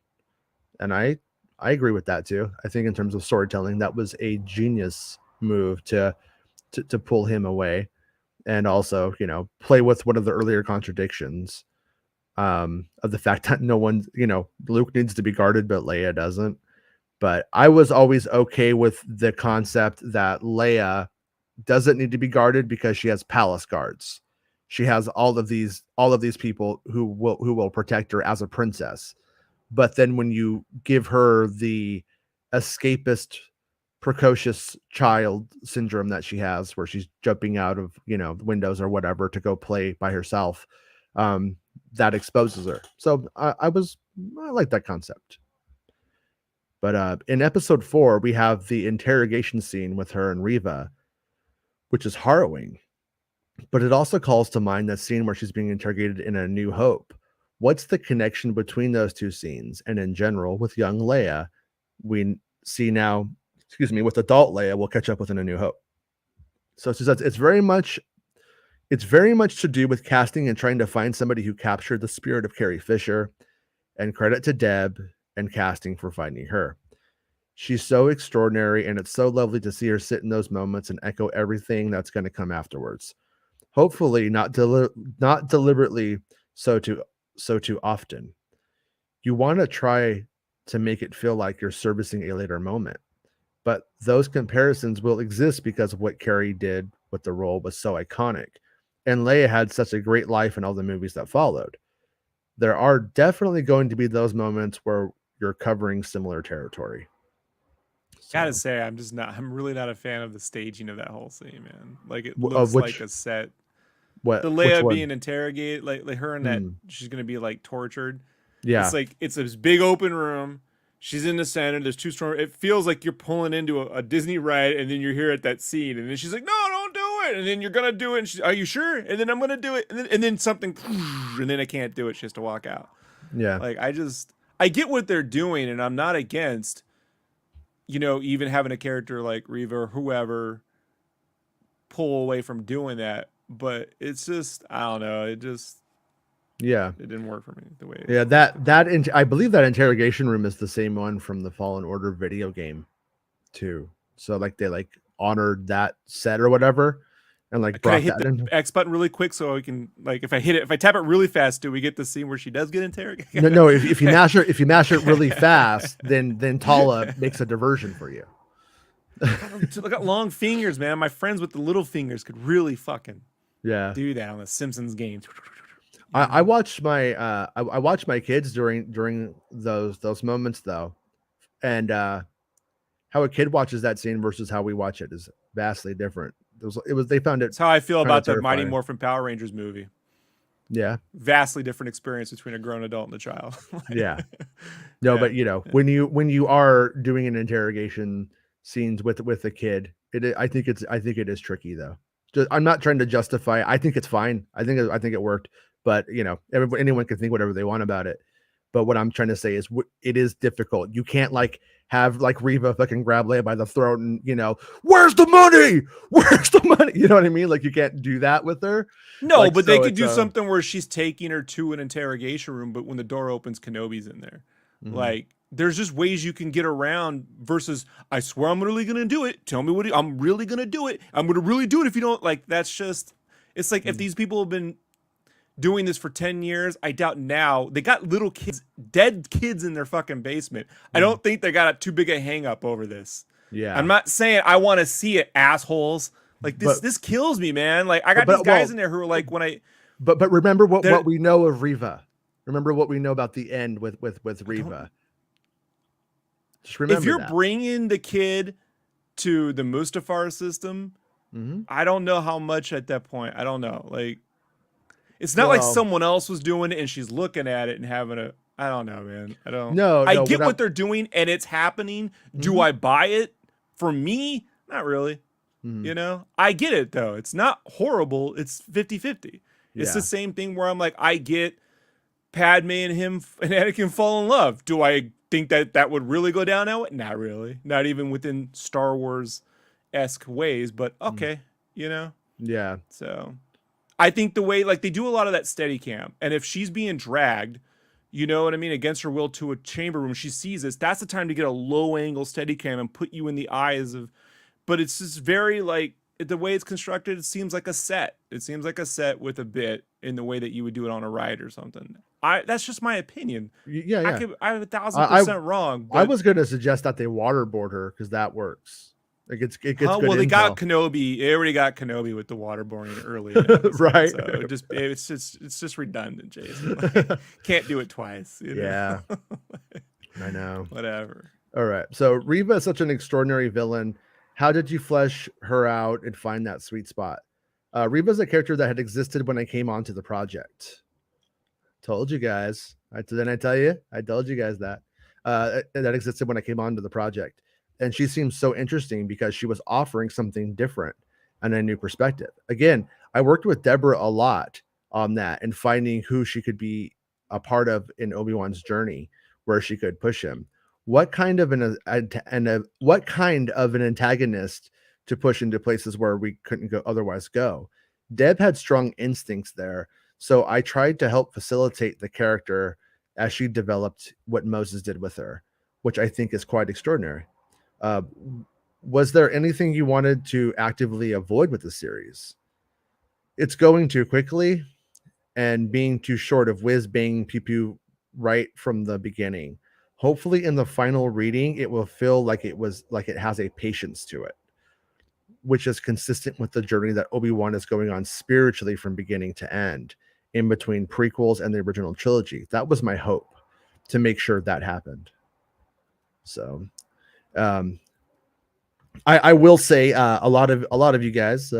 And I agree with that too. I think in terms of storytelling, that was a genius move to pull him away, and also, play with one of the earlier contradictions of the fact that no one, Luke needs to be guarded, but Leia doesn't. But I was always okay with the concept that Leia doesn't need to be guarded because she has palace guards. She has all of these people who will protect her as a princess. But then when you give her the escapist precocious child syndrome that she has, where she's jumping out of windows or whatever to go play by herself, um, that exposes her. So I like that concept. But in episode 4, we have the interrogation scene with her and Riva, which is harrowing. But it also calls to mind that scene where she's being interrogated in A New Hope. What's the connection between those two scenes? And in general, with young Leia, we see now, with adult Leia, we'll catch up with in A New Hope. So it's very much to do with casting and trying to find somebody who captured the spirit of Carrie Fisher, and credit to Deb and casting for finding her. She's so extraordinary, and it's so lovely to see her sit in those moments and echo everything that's going to come afterwards. Hopefully, not deliberately so too often. You want to try to make it feel like you're servicing a later moment, but those comparisons will exist because of what Carrie did with the role was so iconic, and Leia had such a great life in all the movies that followed. There are definitely going to be those moments where you're covering similar territory. Gotta So, say, I'm really not a fan of the staging of that whole scene, man. Like, it looks like which a set. The which Leia one? being interrogated, like her and that Hmm. she's gonna be like tortured. It's Yeah, like it's this big open room. She's in the center. There's two storm. It feels like you're pulling into a Disney ride, and then you're here at that scene, and then she's like, "No, don't do it." And then you're gonna do it. And she's, "Are you sure?" And then I'm gonna do it. And then something, and then I can't do it. She has to walk out. yeah. Like, I get what they're doing, and I'm not against, even having a character like Reva or whoever pull away from doing that. But it's just, I don't know. Yeah. It didn't work for me the way. Yeah, I believe that interrogation room is the same one from the Fallen Order video game too. So like they honored that set or whatever, and Could I brought hit that the in. X button really quick so I can, like, if I tap it really fast, do we get the scene where she does get interrogated? No, if you mash it really fast, then Tala makes a diversion for you. I got long fingers, man. My friends with the little fingers could really fucking Yeah. do that on the Simpsons games. I watched my I watched my kids during those moments though, and how a kid watches that scene versus how we watch it is vastly different. It was they found it That's how I feel kind of about the Mighty terrifying. Morphin Power Rangers movie. Yeah, Vastly different experience between a grown adult and a child. yeah. No, Yeah. but when you are doing an interrogation scenes with a kid, I think it is tricky though. I'm not trying to justify. I think it's fine. I think it worked, but anyone can think whatever they want about it. But what I'm trying to say is it is difficult. You can't like have like Reva fucking grab Leia by the throat and where's the money? Where's the money? You know what I mean? Like you can't do that with her. No, Like but they so could it's do something where she's taking her to an interrogation room, but when the door opens, Kenobi's in there. mhm. Like, there's just ways you can get around versus, I swear I'm really going to do it. Tell me I'm really going to do it. I'm going to really do it if you don't. Like, that's just, it's like if Mhm. these people have been doing this for 10 years, I doubt now they got little kids, dead kids in their fucking basement. I Mhm. don't think they got too big a hang up over this. I'm Yeah, not saying I want to see it, assholes. Like but this kills me, man. Like I but got these but guys well, in there who are like when I but remember what they're we know of Reva. Remember what we know about the end with I don't Reva. Just if remember you're that. bringing the kid to the Mustafar system, Hmm. I don't know how much at that point. I don't know. Like it's not like Well, someone else was doing it and she's looking at it and having a I don't know, man. I don't no, I no. get what they're doing and it's happening. Do Hmm. I buy it? For me, not really. Hmm. I get it though. It's not horrible. It's 50-50. It's the Yeah, same thing where I'm like, I get Padme and him and Anakin fall in love. Do I think that that would really go down that way? Not really. Not even within Star Wars esque ways, but mm, okay, you know? yeah, So I think the way, like, they do a lot of that steady cam. And if she's being dragged, you know what I mean, against her will to a chamber room, she sees this, that's the time to get a low angle steady cam and put you in the eyes of, but it's just very like, the way it's constructed, it seems like a set. It seems like a set with a bit in the way that you would do it on a ride or something. That's just my opinion. yeah, yeah. I'm a thousand I I, percent wrong, I but was going to suggest that they waterboard her because that works. Like it gets huh? good Well, they got intel, Kenobi. They already got Kenobi with the waterboarding early in the episode, right? so it's just redundant, Jason. Like, can't do it twice, Yeah, I know. Whatever. All right. So Reva is such an extraordinary villain. How did you flesh her out and find that sweet spot? Reva's a character that had existed when I came onto the project. Told you guys. Didn't I tell you? I told you guys that. That existed when I came onto the project. And she seems so interesting because she was offering something different and a new perspective. Again, I worked with Deborah a lot on that and finding who she could be a part of in Obi-Wan's journey where she could push him. What kind of an antagonist to push into places where we couldn't go otherwise go. Deb had strong instincts there, so I tried to help facilitate the character as she developed what Moses did with her, which I think is quite extraordinary. Uh, was there anything you wanted to actively avoid with the series? It's going too quickly and being too short of whiz bang pew pew right from the beginning. Hopefully, in the final reading, it will feel like it has a patience to it, which is consistent with the journey that Obi-Wan is going on spiritually from beginning to end, in between prequels and the original trilogy. That was my hope to make sure that happened. So, um, I will say a lot of you guys.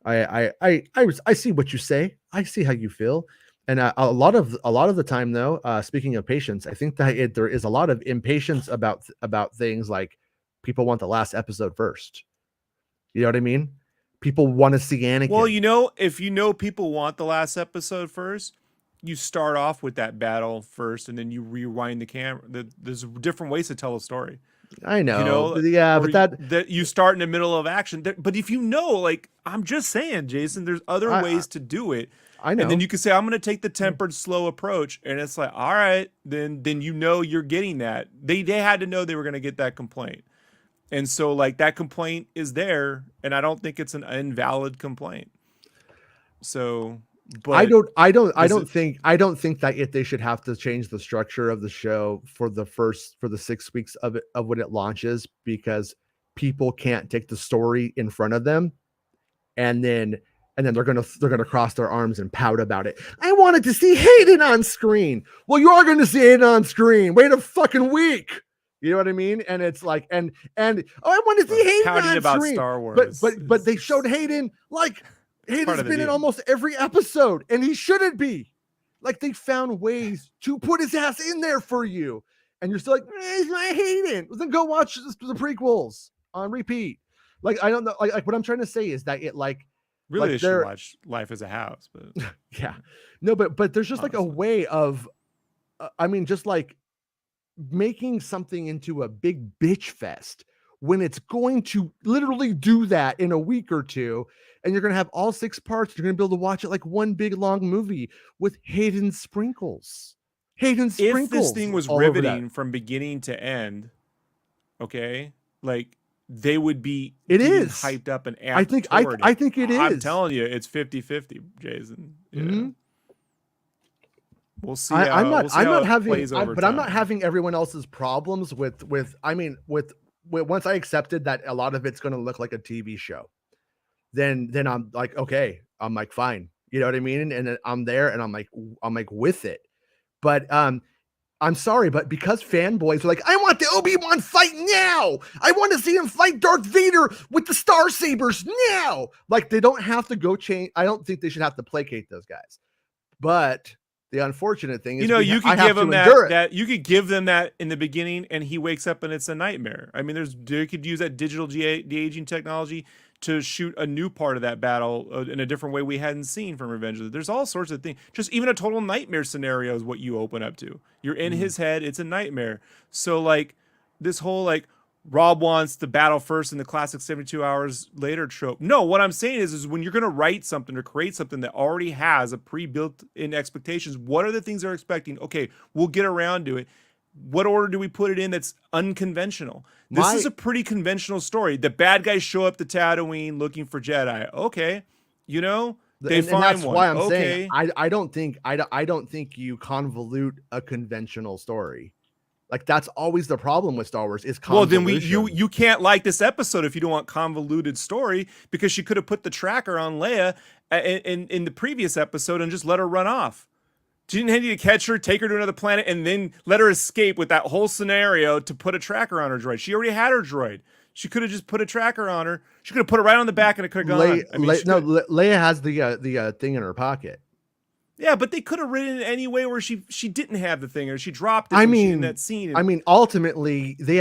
I see what you say. I see how you feel. And a lot of the time, though, speaking of patience, I think that there is a lot of impatience about things like people want the last episode first. You know what I mean? People want to see Well, Anakin. if people want the last episode first, you start off with that battle first, and then you rewind the camera. There's different ways to tell a story, I know, but yeah, or but that that you start in the middle of action. But if you know, like I'm just saying, Jason, there's other I ways to do it, I and then know. you can say I'm going to take the tempered, slow approach, and it's like, all right, then you're getting that. They had to know they were going to get that complaint. And so like that complaint is there, and I don't think it's an invalid complaint. So, I but don't I don't I does don't it think I don't think that if they should have to change the structure of the show for the 6 weeks of it of when it launches because people can't take the story in front of them, and then they're gonna cross their arms and pout about it. I wanted to see Hayden on screen. Well, you are going to see Hayden on screen. Wait a fucking week. You know what I mean? And it's like, and I want to see Hayden pouting on about screen. Star Wars, but they showed Hayden like Hayden's been in almost every episode, and he shouldn't be. Like, they found ways to put his ass in there for you, and you're still like, he's not Hayden. Well, then go watch the prequels on repeat. Like, I don't know. Like what I'm trying to say is that it like really like they should watch Life as a House, but yeah, no, but there's just honestly, like a way of, I mean, just like making something into a big bitch fest when it's going to literally do that in a week or two, and you're going to have all 6 parts. You're going to be able to watch it like one big long movie with Hayden sprinkles. If this thing was riveting from beginning to end, okay, like they would be hyped up and amped. I think it is. I'm telling you, it's 50-50, Jason. Mm-hmm. We'll see. I'm not having everyone else's problems with once I accepted that a lot of it's going to look like a TV show, then I'm like, okay, I'm like, fine. You know what I mean? And I'm there and I'm like with it. But I'm sorry, but because fanboys are like, I want the Obi-Wan fight now. I want to see him fight Darth Vader with the Star Sabers now. Like, they don't have to go change. I don't think they should have to placate those guys. But the unfortunate thing is, you could give them that you could give them that in the beginning, and he wakes up and it's a nightmare. I mean, they could use that digital de-aging technology to shoot a new part of that battle in a different way we hadn't seen from Revenge of the. There's all sorts of things. Just even a total nightmare scenario is what you open up to. You're in his head. It's a nightmare. So like this whole like Rob wants to battle first in the classic 72 hours later trope. No, what I'm saying is when you're going to write something or create something that already has a pre-built in expectations, what are the things they're expecting? Okay, we'll get around to it. What order do we put it in that's unconventional? This is a pretty conventional story. The bad guys show up to Tatooine looking for Jedi. Okay, they find that's one. Why I'm saying I don't think you convolute a conventional story. Like, that's always the problem with Star Wars is convolution. Well, then you can't like this episode if you don't want convoluted story, because she could have put the tracker on Leia in the previous episode and just let her run off. She didn't need to catch her, take her to another planet, and then let her escape with that whole scenario to put a tracker on her droid. She already had her droid. She could have just put a tracker on her. She could have put it right on the back and it could have gone. Leia has the thing in her pocket. Yeah, but they could have written it any way where she didn't have the thing, or she dropped it in that scene. I mean, ultimately, they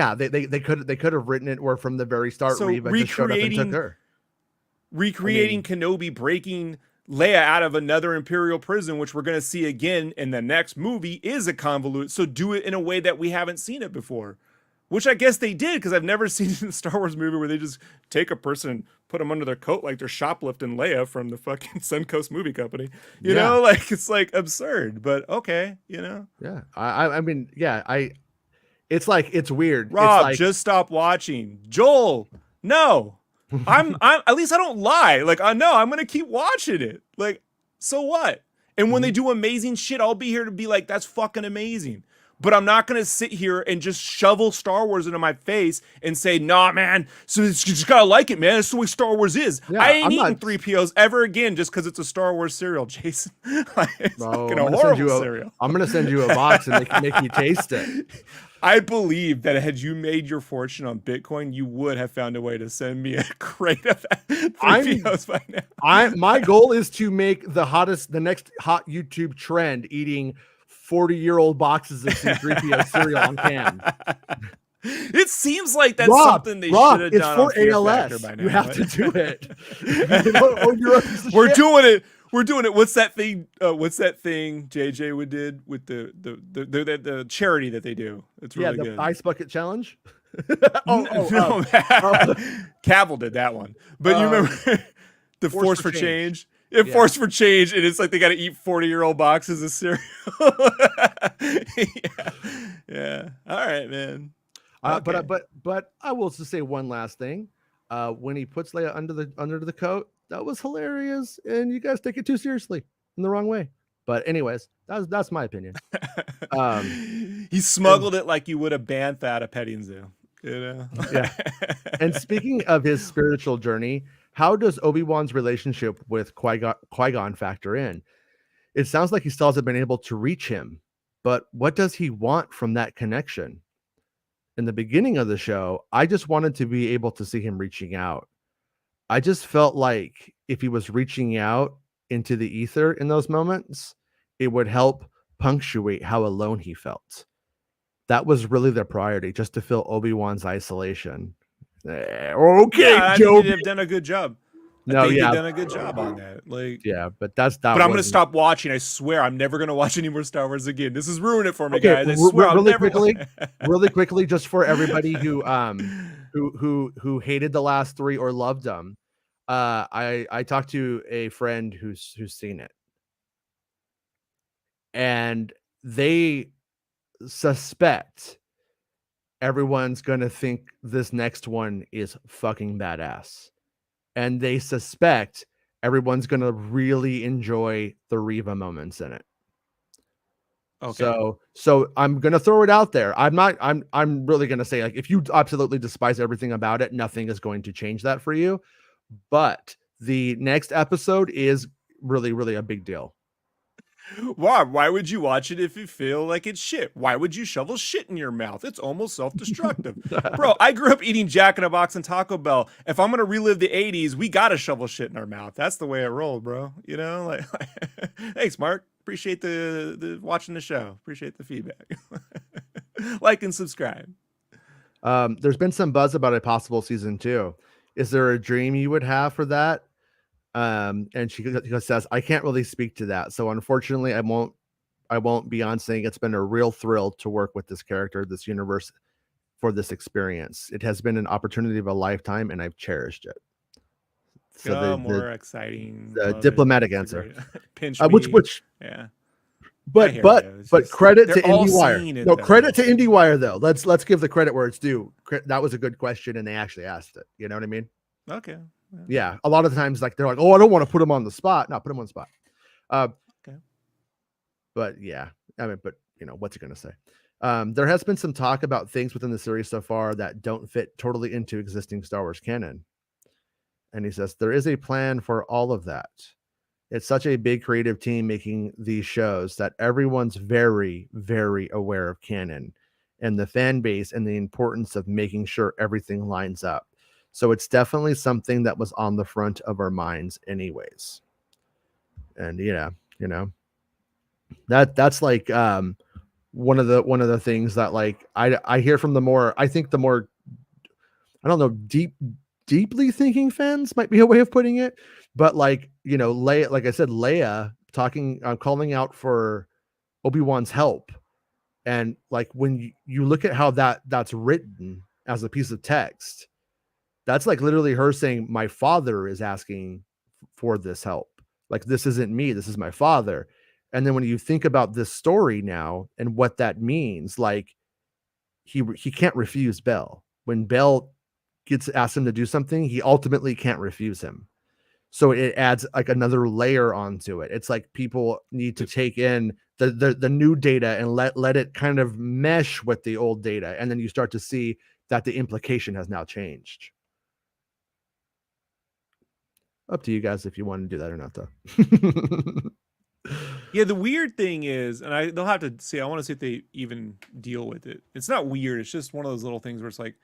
could have written it where from the very start, Reva just showed up and took her. Recreating Kenobi breaking Leia out of another Imperial prison, which we're going to see again in the next movie, is a convolute. So do it in a way that we haven't seen it before, which I guess they did, because I've never seen a Star Wars movie where they just take a person and put them under their coat like they're shoplifting Leia from the fucking Suncoast Movie Company. You know, like, it's like absurd, but okay, Yeah, I mean, it's like, it's weird. Rob, it's just stop watching. Joel, no. I'm at least I don't lie. Like, I know I'm gonna keep watching it. Like, so what? And when they do amazing shit, I'll be here to be like, that's fucking amazing. But I'm not gonna sit here and just shovel Star Wars into my face and say, nah, man, so you just gotta like it, man. That's the way Star Wars is. Yeah, I ain't eating 3POs ever again just because it's a Star Wars cereal, Jason. Like, it's fucking a horrible cereal. I'm gonna send you a box and make you taste it. I believe that had you made your fortune on Bitcoin, you would have found a way to send me a crate of 3POs by now. My goal is to make the next hot YouTube trend eating 40-year-old boxes of C-3PO cereal on can. It seems like that's something they should have done. It's for ALS. By now, you have to do it. We're doing it. What's that thing? JJ did with the charity that they do? It's really good. Ice bucket challenge. Cavill did that one, but you remember the Force for Change. Force for Change, and it's like they got to eat 40-year-old boxes of cereal. Yeah. All right, man. Okay. But I will just say one last thing. When he puts Leia under the coat, that was hilarious, and you guys take it too seriously in the wrong way. But anyways, that's my opinion. He smuggled it like you would a bantha out of petting zoo. You know? Yeah. And speaking of his spiritual journey, how does Obi-Wan's relationship with Qui-Gon factor in? It sounds like he still hasn't been able to reach him, but what does he want from that connection? In the beginning of the show, I just wanted to be able to see him reaching out. I just felt like if he was reaching out into the ether in those moments, it would help punctuate how alone he felt. That was really the priority, just to fill Obi-Wan's isolation. Okay, Yeah, I think Joby. they've done a good job. I No, think they've yeah, done a good job on that. Like, yeah, but that but I'm gonna wasn't stop watching. I swear, I'm never gonna watch any more Star Wars again. This is ruining it for me, okay. guys. I swear, I'll Really never. quickly, just for everybody who hated the last three or loved them. I talked to a friend who's seen it, and they suspect everyone's gonna think this next one is fucking badass, and they suspect everyone's gonna really enjoy the Reva moments in it. Okay. So I'm gonna throw it out there. I'm really gonna say, like, if you absolutely despise everything about it, nothing is going to change that for you. But the next episode is really, really a big deal. Why? Why would you watch it if you feel like it's shit? Why would you shovel shit in your mouth? It's almost self-destructive. Bro, I grew up eating Jack in a Box and Taco Bell. If I'm gonna relive the 80s, we gotta shovel shit in our mouth. That's the way it rolled, bro. You know, like thanks, Mark. Appreciate the watching the show. Appreciate the feedback. Like and subscribe. There's been some buzz about a possible season 2. Is there a dream you would have for that? And she says, I can't really speak to that. So unfortunately, I won't be on saying it's been a real thrill to work with this character, this universe, for this experience. It has been an opportunity of a lifetime, and I've cherished it. So Oh, more exciting. the Love it. diplomatic It's a answer, great pinch me. which Yeah. I but hear you. It's but just credit to they're all IndieWire. seeing it No, though. credit to IndieWire though. Let's give the credit where it's due. That was a good question, and they actually asked it. You know what I mean? Okay. Yeah. A lot of the times, like, they're like, "Oh, I don't want to put them on the spot." No, put them on the spot. Okay. But yeah, I mean, but you know, what's he gonna say? There has been some talk about things within the series so far that don't fit totally into existing Star Wars canon. And he says there is a plan for all of that. It's such a big creative team making these shows that everyone's very, very aware of canon and the fan base and the importance of making sure everything lines up. So it's definitely something that was on the front of our minds anyways. And yeah, you know, that's like one of the things that, like, I hear from the more, I think the more, I don't know, deeply thinking fans might be a way of putting it, but like, you know, Leia, like I said, Leia talking, calling out for Obi-Wan's help, and like when you look at how that's written as a piece of text, that's like literally her saying, "My father is asking for this help. Like, this isn't me, this is my father." And then when you think about this story now and what that means, like, he can't refuse Bell. When Bell gets asked him to do something, he ultimately can't refuse him. So it adds like another layer onto it. It's like people need to take in the new data and let it kind of mesh with the old data, and then you start to see that the implication has now changed. Up to you guys if you want to do that or not, though. Yeah, the weird thing is, and they'll have to see. I want to see if they even deal with it. It's not weird. It's just one of those little things where it's like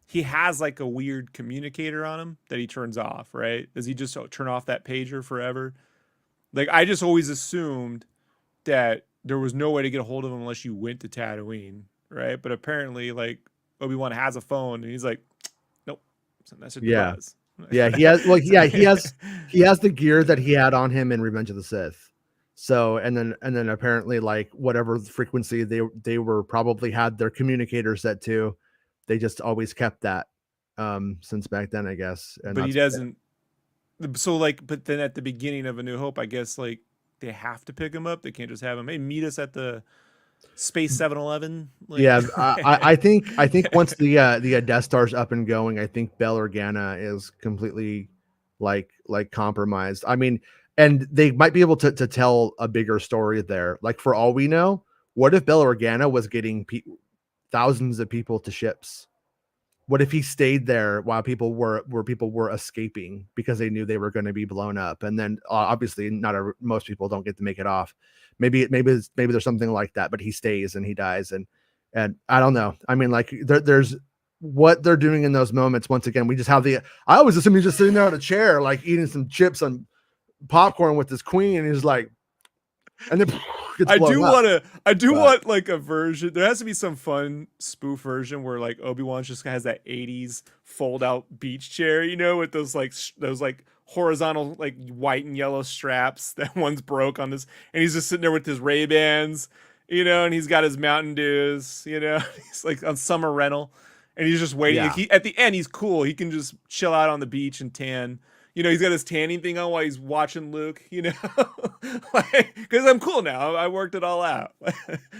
he has like a weird communicator on him that he turns off. Right? Does he just turn off that pager forever? Like I just always assumed that there was no way to get a hold of him unless you went to Tatooine, right? But apparently, like Obi-Wan has a phone, and he's like, nope, send that shit to Yeah. Buzz. Yeah, he has. Well, yeah, he has the gear that he had on him in Revenge of the Sith. So, and then apparently, like, whatever frequency they were probably had their communicator set to, they just always kept that since back then, I guess. And But he that's doesn't. So like, but then at the beginning of A New Hope, I guess like they have to pick him up. They can't just have him. Hey, meet us at the Space 7-Eleven. Like, yeah. I think once the Death Star's up and going, I think Bell Organa is completely like compromised. I mean, and they might be able to tell a bigger story there. Like, for all we know, what if Bell Organa was getting thousands of people to ships? What if he stayed there while people were escaping because they knew they were going to be blown up, and then obviously most people don't get to make it off. Maybe there's something like that, but he stays and he dies, and I don't know. I mean, like there's what they're doing in those moments. Once again, we just have I always assume he's just sitting there on a chair, like eating some chips and popcorn with his queen, and he's like, and then gets blown up. I do want like a version. There has to be some fun spoof version where like Obi-Wan just has that 80s fold out beach chair, you know, with those like horizontal like white and yellow straps that one's broke on this, and he's just sitting there with his Ray-Bans, you know, and he's got his Mountain Dews, you know, he's like on summer rental, and he's just waiting. Yeah. At the end, he's cool. He can just chill out on the beach and tan. You know, he's got his tanning thing on while he's watching Luke, you know, because I'm cool now. I worked it all out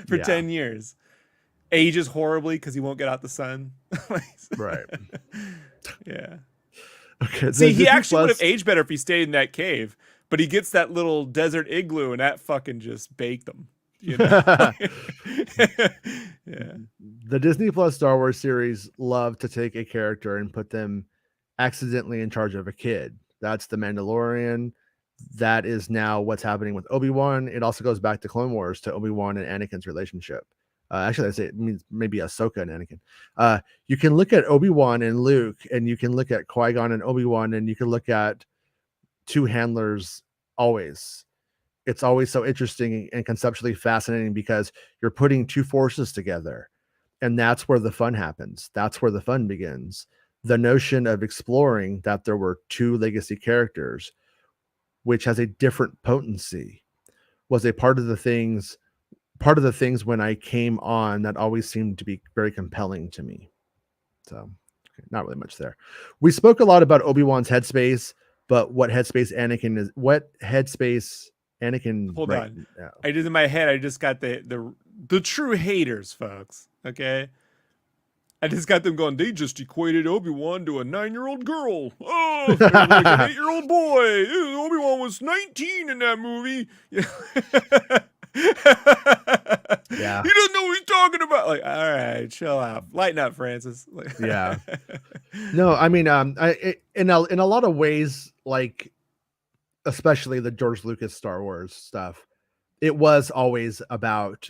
for 10 years. Ages horribly because he won't get out the sun. Right. Yeah. Okay. See, he actually would have aged better if he stayed in that cave, but he gets that little desert igloo and that fucking just baked him. You know? Yeah. The Disney Plus Star Wars series love to take a character and put them accidentally in charge of a kid. That's the Mandalorian. That is now what's happening with Obi-Wan. It also goes back to Clone Wars, to Obi-Wan and Anakin's relationship. Actually, I say it means maybe Ahsoka and Anakin. You can look at Obi-Wan and Luke, and you can look at Qui-Gon and Obi-Wan, and you can look at two handlers always. It's always so interesting and conceptually fascinating because you're putting two forces together, and that's where the fun happens. That's where the fun begins. The notion of exploring that there were two legacy characters, which has a different potency, was a part of the things when I came on that always seemed to be very compelling to me. So okay, not really much there. We spoke a lot about Obi-Wan's headspace, but what headspace Anakin Hold on. Yeah. I just in my head, I just got the true haters, folks. Okay. I just got them going, they just equated Obi-Wan to a 9-year-old girl. Oh, like an 8-year-old boy. Obi-Wan was 19 in that movie. Yeah. He doesn't know what he's talking about. Like, all right, chill out. Lighten up, Francis. Yeah. No, I mean, in a lot of ways, like, especially the George Lucas Star Wars stuff, it was always about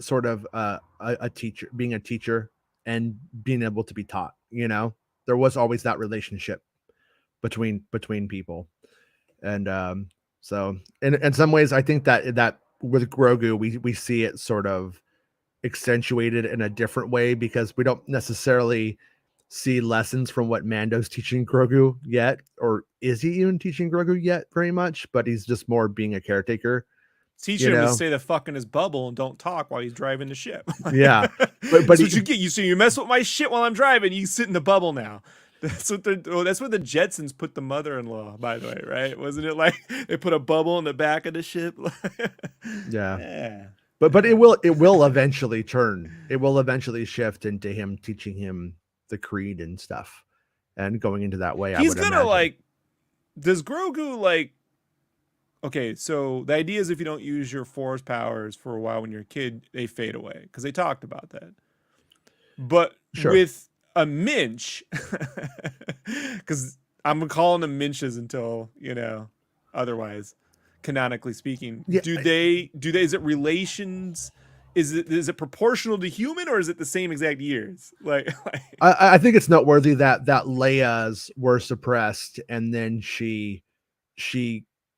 sort of a teacher, being a teacher and being able to be taught. You know, there was always that relationship between people, and so in some ways, I think that with Grogu, we see it sort of accentuated in a different way because we don't necessarily see lessons from what Mando's teaching Grogu yet, or is he even teaching Grogu yet very much, but he's just more being a caretaker. Teaching him to stay the fuck in his bubble and don't talk while he's driving the ship. Yeah. But what you get. You mess with my shit while I'm driving, you sit in the bubble now. That's what the Jetsons put the mother-in-law, by the way, right? Wasn't it like they put a bubble in the back of the ship? Yeah. But it will eventually turn. It will eventually shift into him teaching him the creed and stuff, and going into that way. He's gonna like. Does Grogu like? Okay, so the idea is if you don't use your force powers for a while when you're a kid, they fade away because they talked about that. But with a Minch, because I'm calling them Minches until otherwise, canonically speaking, do they? Is it relations? Is it proportional to human, or is it the same exact years? I think it's noteworthy that Leia's were suppressed, and then she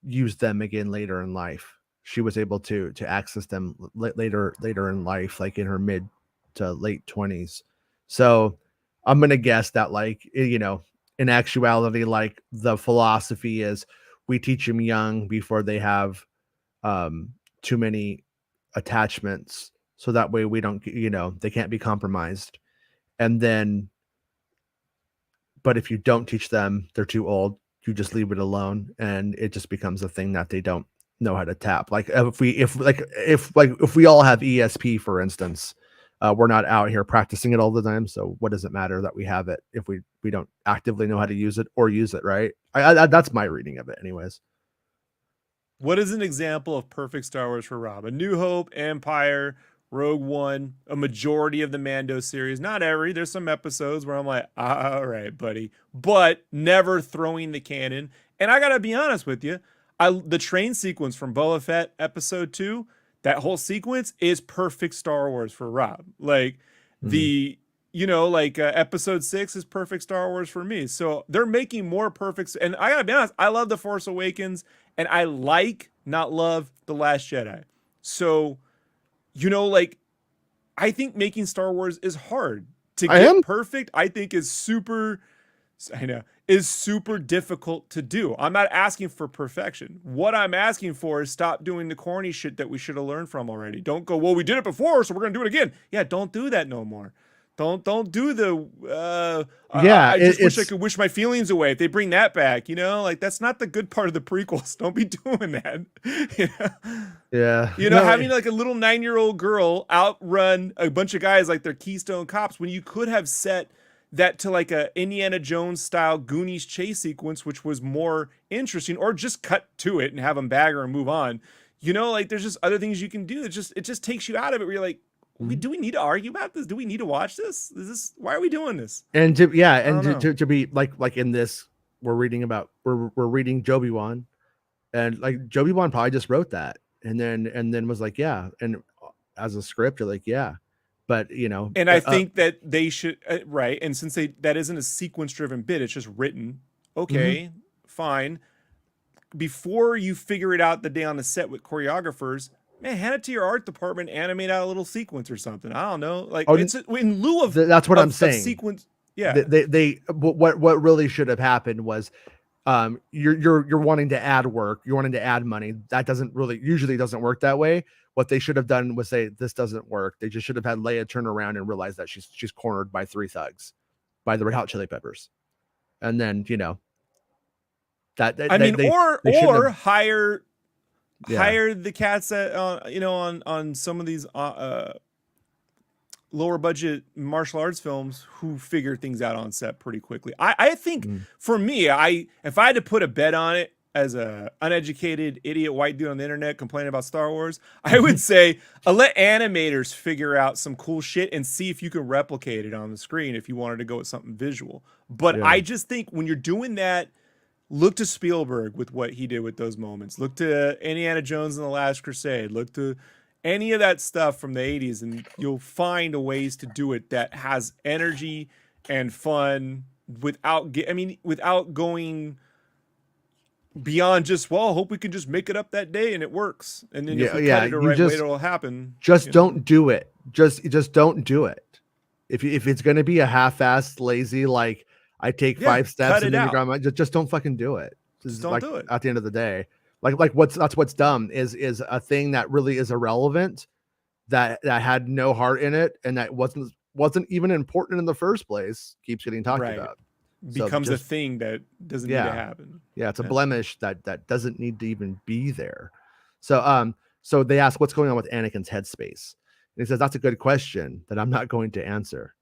used them again later in life. She was able to access them later in life, like in her mid to late 20s. So I'm gonna guess that, like, in actuality, like, the philosophy is we teach them young before they have too many attachments, so that way we don't, they can't be compromised. And then, but if you don't teach them, they're too old, you just leave it alone, and it just becomes a thing that they don't know how to tap. Like if we all have ESP, for instance, we're not out here practicing it all the time. So what does it matter that we have it if we don't actively know how to use it or use it, right? That's my reading of it, anyways. What is an example of perfect Star Wars for Rob? A New Hope, Empire, Rogue One, a majority of the Mando series. Not every. There's some episodes where I'm like, all right, buddy, but never throwing the canon. And I gotta be honest with you, the train sequence from Boba Fett episode 2, that whole sequence is perfect Star Wars for Rob. Like Mhm. the episode 6 is perfect Star Wars for me. So they're making more perfect. And I gotta be honest, I love The Force Awakens, and I like, not love, The Last Jedi. So, like, I think making Star Wars is hard. To I get am. perfect, I think is super difficult to do. I'm not asking for perfection. What I'm asking for is stop doing the corny shit that we should have learned from already. Don't go, well, we did it before, so we're gonna do it again. Yeah, don't do that no more. Don't do the Yeah, I just wish I it's could wish my feelings away. If they bring that back, like, that's not the good part of the prequels. Don't be doing that. you know? yeah. No, Having like a little 9-year-old girl outrun a bunch of guys like they're Keystone Cops, when you could have set that to like a Indiana Jones style Goonies chase sequence, which was more interesting, or just cut to it and have them bag her and move on. Like, there's just other things you can do. It just takes you out of it where you're like, Mhm. do we need to argue about this? Do we need to watch this? Why are we doing this? And to yeah, I and don't know. to be like in this, we're reading Joby Wan, and like Joby Wan probably just wrote that, and then was like, yeah, and as a script, you're like, yeah, but And I think that they should, right. And since that isn't a sequence driven bit, it's just written. mhm. Okay, fine. Before you figure it out the day on the set with choreographers, man, hand it to your art department, animate out a little sequence or something. I don't know. Like, Oh, it's in lieu of that's what I'm saying. sequence. They, Yeah, they what really should have happened was, you're wanting to add work, you're wanting to add money. That doesn't really usually doesn't work that way. What they should have done was say this doesn't work. They just should have had Leia turn around and realize that she's cornered by 3 thugs, by the Red Hot Chili Peppers, and then that I mean, they shouldn't have. Yeah. hire the cats that on some of these lower budget martial arts films who figure things out on set pretty quickly. I think Mm. for me, if I had to put a bet on it as a uneducated idiot white dude on the internet complaining about Star Wars, I would say let animators figure out some cool shit and see if you can replicate it on the screen if you wanted to go with something visual. But Yeah. I just think when you're doing that, look to Spielberg with what he did with those moments. Look to Indiana Jones and the Last Crusade. Look to any of that stuff from the 80s, and you'll find ways to do it that has energy and fun without going beyond just, well, hope we can just make it up that day and it works. And then if Yeah. we cut Yeah. it the You right way, it'll happen. just don't do it. Just don't do it. If it's going to be a half-assed, lazy, like I take Yeah, 5 steps cut and it then you're out. gone, just don't fucking do it. Just Just don't like do it. at the end of the day, what's dumb is a thing that really is irrelevant, that had no heart in it, and that wasn't even important in the first place, keeps getting talked Right. about. So Becomes a just thing that doesn't need to yeah, happen. yeah, it's a Yeah. blemish that doesn't need to even be there. So they ask what's going on with Anakin's headspace. And he says that's a good question that I'm not going to answer.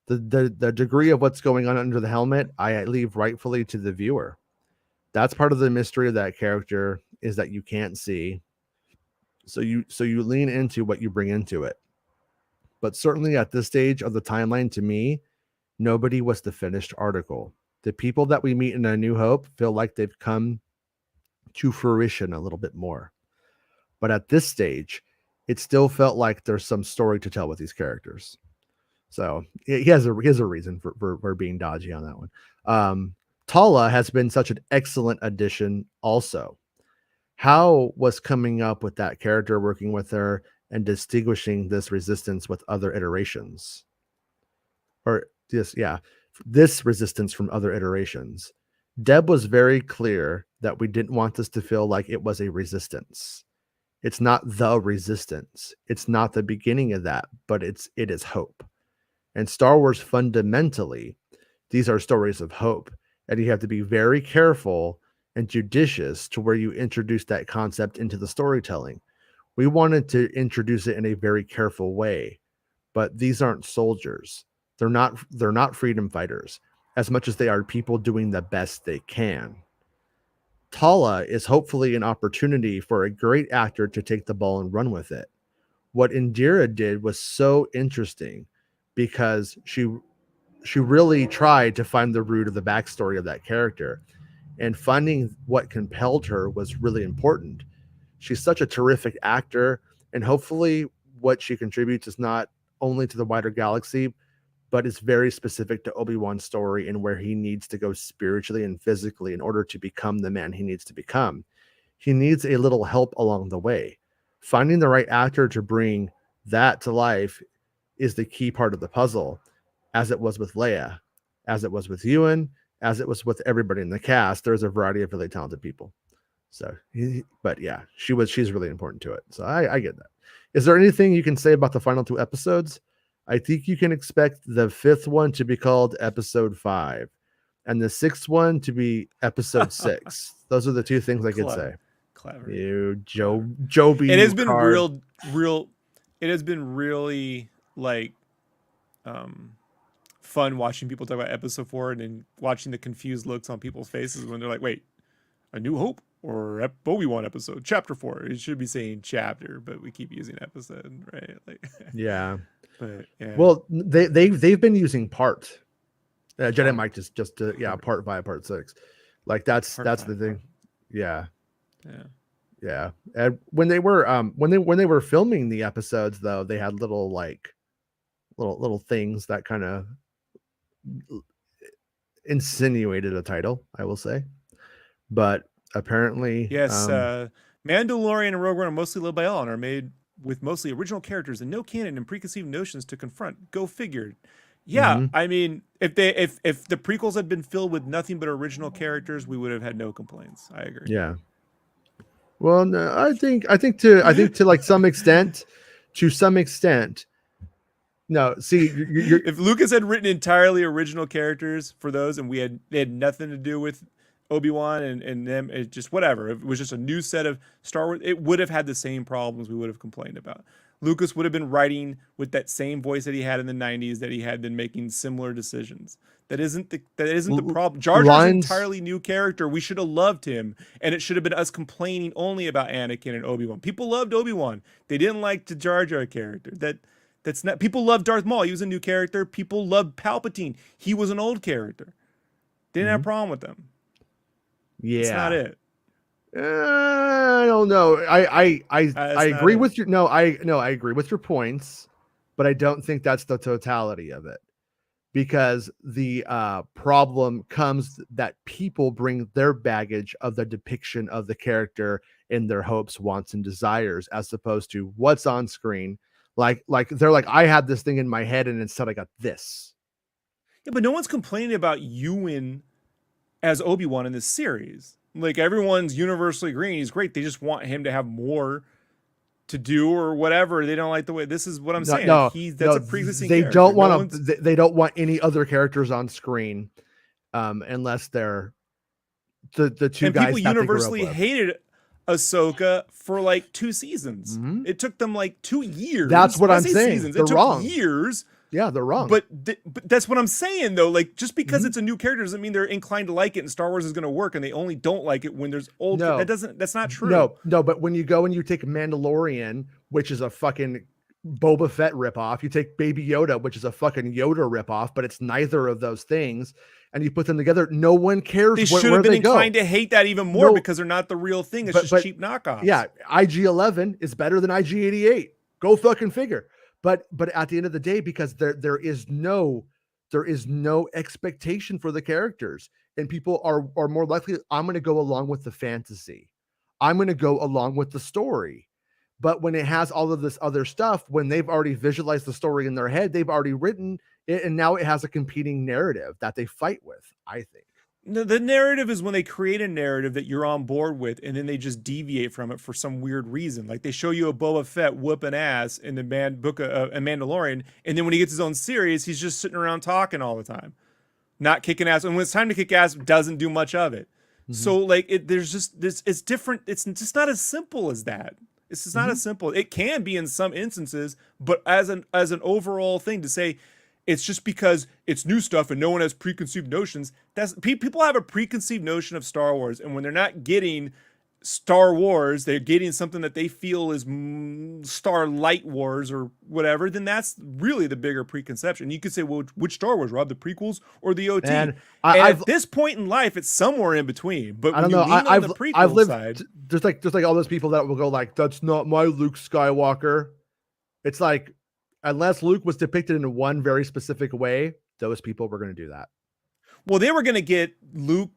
The degree of what's going on under the helmet, I leave rightfully to the viewer. That's part of the mystery of that character, is that you can't see. So you lean into what you bring into it. But certainly at this stage of the timeline, to me, nobody was the finished article. The people that we meet in A New Hope feel like they've come to fruition a little bit more. But at this stage, it still felt like there's some story to tell with these characters. So he has a reason for being dodgy on that one. Tala has been such an excellent addition also. How was coming up with that character, working with her, and distinguishing this resistance with other iterations? Or this resistance from other iterations. Deb was very clear that we didn't want this to feel like it was a resistance. It's not the resistance. It's not the beginning of that, but it is hope. And Star Wars, fundamentally, these are stories of hope. And you have to be very careful and judicious to where you introduce that concept into the storytelling. We wanted to introduce it in a very careful way, but these aren't soldiers. They're not freedom fighters as much as they are people doing the best they can. Tala is hopefully an opportunity for a great actor to take the ball and run with it. what Indira did was so interesting because she really tried to find the root of the backstory of that character, and finding what compelled her was really important. She's such a terrific actor, and hopefully what she contributes is not only to the wider galaxy, but it's very specific to Obi-Wan's story and where he needs to go spiritually and physically in order to become the man he needs to become. He needs a little help along the way. Finding the right actor to bring that to life is the key part of the puzzle, as it was with Leia, as it was with Ewan, as it was with everybody in the cast. There's a variety of really talented people. So, but yeah, she's really important to it. So I get that. Is there anything you can say about the final 2 episodes? I think you can expect the 5th one to be called episode 5 and the 6th one to be episode 6. Those are the 2 things I could say. Clever. You Joby. It has been real. It has been really like fun watching people talk about episode 4 and then watching the confused looks on people's faces when they're like, wait, A New Hope or Obi-Wan episode, chapter 4. It should be saying chapter, but we keep using episode, right? Like, yeah. But, yeah. Well, they've been using part. Jedi Mike just part 5, part 6. Like that's the thing. Yeah. And when they were filming the episodes, though, they had little things that kind of insinuated a title, I will say. But apparently, yes, Mandalorian and Rogue One are mostly led by all and are made with mostly original characters and no canon and preconceived notions to confront. Go figure. Yeah, I mean, if the prequels had been filled with nothing but original characters, we would have had no complaints. I agree. Yeah. Well, no, I think to like some extent, no. See, if Lucas had written entirely original characters for those, and they had nothing to do with Obi-Wan and them, it just whatever. If it was just a new set of Star Wars, it would have had the same problems we would have complained about. Lucas would have been writing with that same voice that he had in the 90s, that he had been making similar decisions. That isn't the problem. Jar Jar's an entirely new character. We should have loved him, and it should have been us complaining only about Anakin and Obi-Wan. People loved Obi-Wan. They didn't like the Jar Jar character. That's not. People loved Darth Maul. He was a new character. People loved Palpatine. He was an old character. Didn't have a problem with them. Yeah, that's not it. I don't know. I agree with your I agree with your points, but I don't think that's the totality of it, because the problem comes that people bring their baggage of the depiction of the character in their hopes, wants, and desires, as opposed to what's on screen. Like they're like, I had this thing in my head and instead I got this. Yeah, but no one's complaining about Ewan as Obi-Wan in this series. Like, everyone's universally agreeing he's great. They just want him to have more to do or whatever. They don't like the way, this is what I'm saying. That's a pre-existing they character. They don't want any other characters on screen, unless they're the 2 and guys. People universally hated Ahsoka for like 2 seasons. It took them like 2 years. That's what I'm saying. Seasons. It took years. Yeah, they're wrong. But that's what I'm saying, though. Like, just because it's a new character doesn't mean they're inclined to like it and Star Wars is going to work, and they only don't like it when there's old. No. That's not true. No. But when you go and you take Mandalorian, which is a fucking Boba Fett ripoff, you take Baby Yoda, which is a fucking Yoda ripoff, but it's neither of those things, and you put them together, no one cares. They should have been inclined to hate that even more because they're not the real thing. It's just cheap knockoffs. Yeah, IG-11 is better than IG-88. Go fucking figure. But at the end of the day, because there is no expectation for the characters, and people are more likely, I'm going to go along with the fantasy, I'm going to go along with the story. But when it has all of this other stuff, when they've already visualized the story in their head, they've already written it, and now it has a competing narrative that they fight with, I think. The narrative is when they create a narrative that you're on board with, and then they just deviate from it for some weird reason. Like, they show you a Boba Fett whooping ass in the book of Mandalorian, and then when he gets his own series, he's just sitting around talking all the time, not kicking ass. And when it's time to kick ass, doesn't do much of it. So, like, there's just this. It's different. It's just not as simple as that. It's just not as simple. It can be in some instances, but as an overall thing to say, it's just because it's new stuff and no one has preconceived notions. People have a preconceived notion of Star Wars, and when they're not getting Star Wars, they're getting something that they feel is Star Light Wars or whatever, then that's really the bigger preconception. You could say, well, which Star Wars, Rob, the prequels or the OT? And And I've at this point in life, it's somewhere in between. But I when don't you know. lean on the I've prequel lived side, there's like all those people that will go like, that's not my Luke Skywalker. It's like, unless Luke was depicted in one very specific way, those people were going to do that. well, they were going to get Luke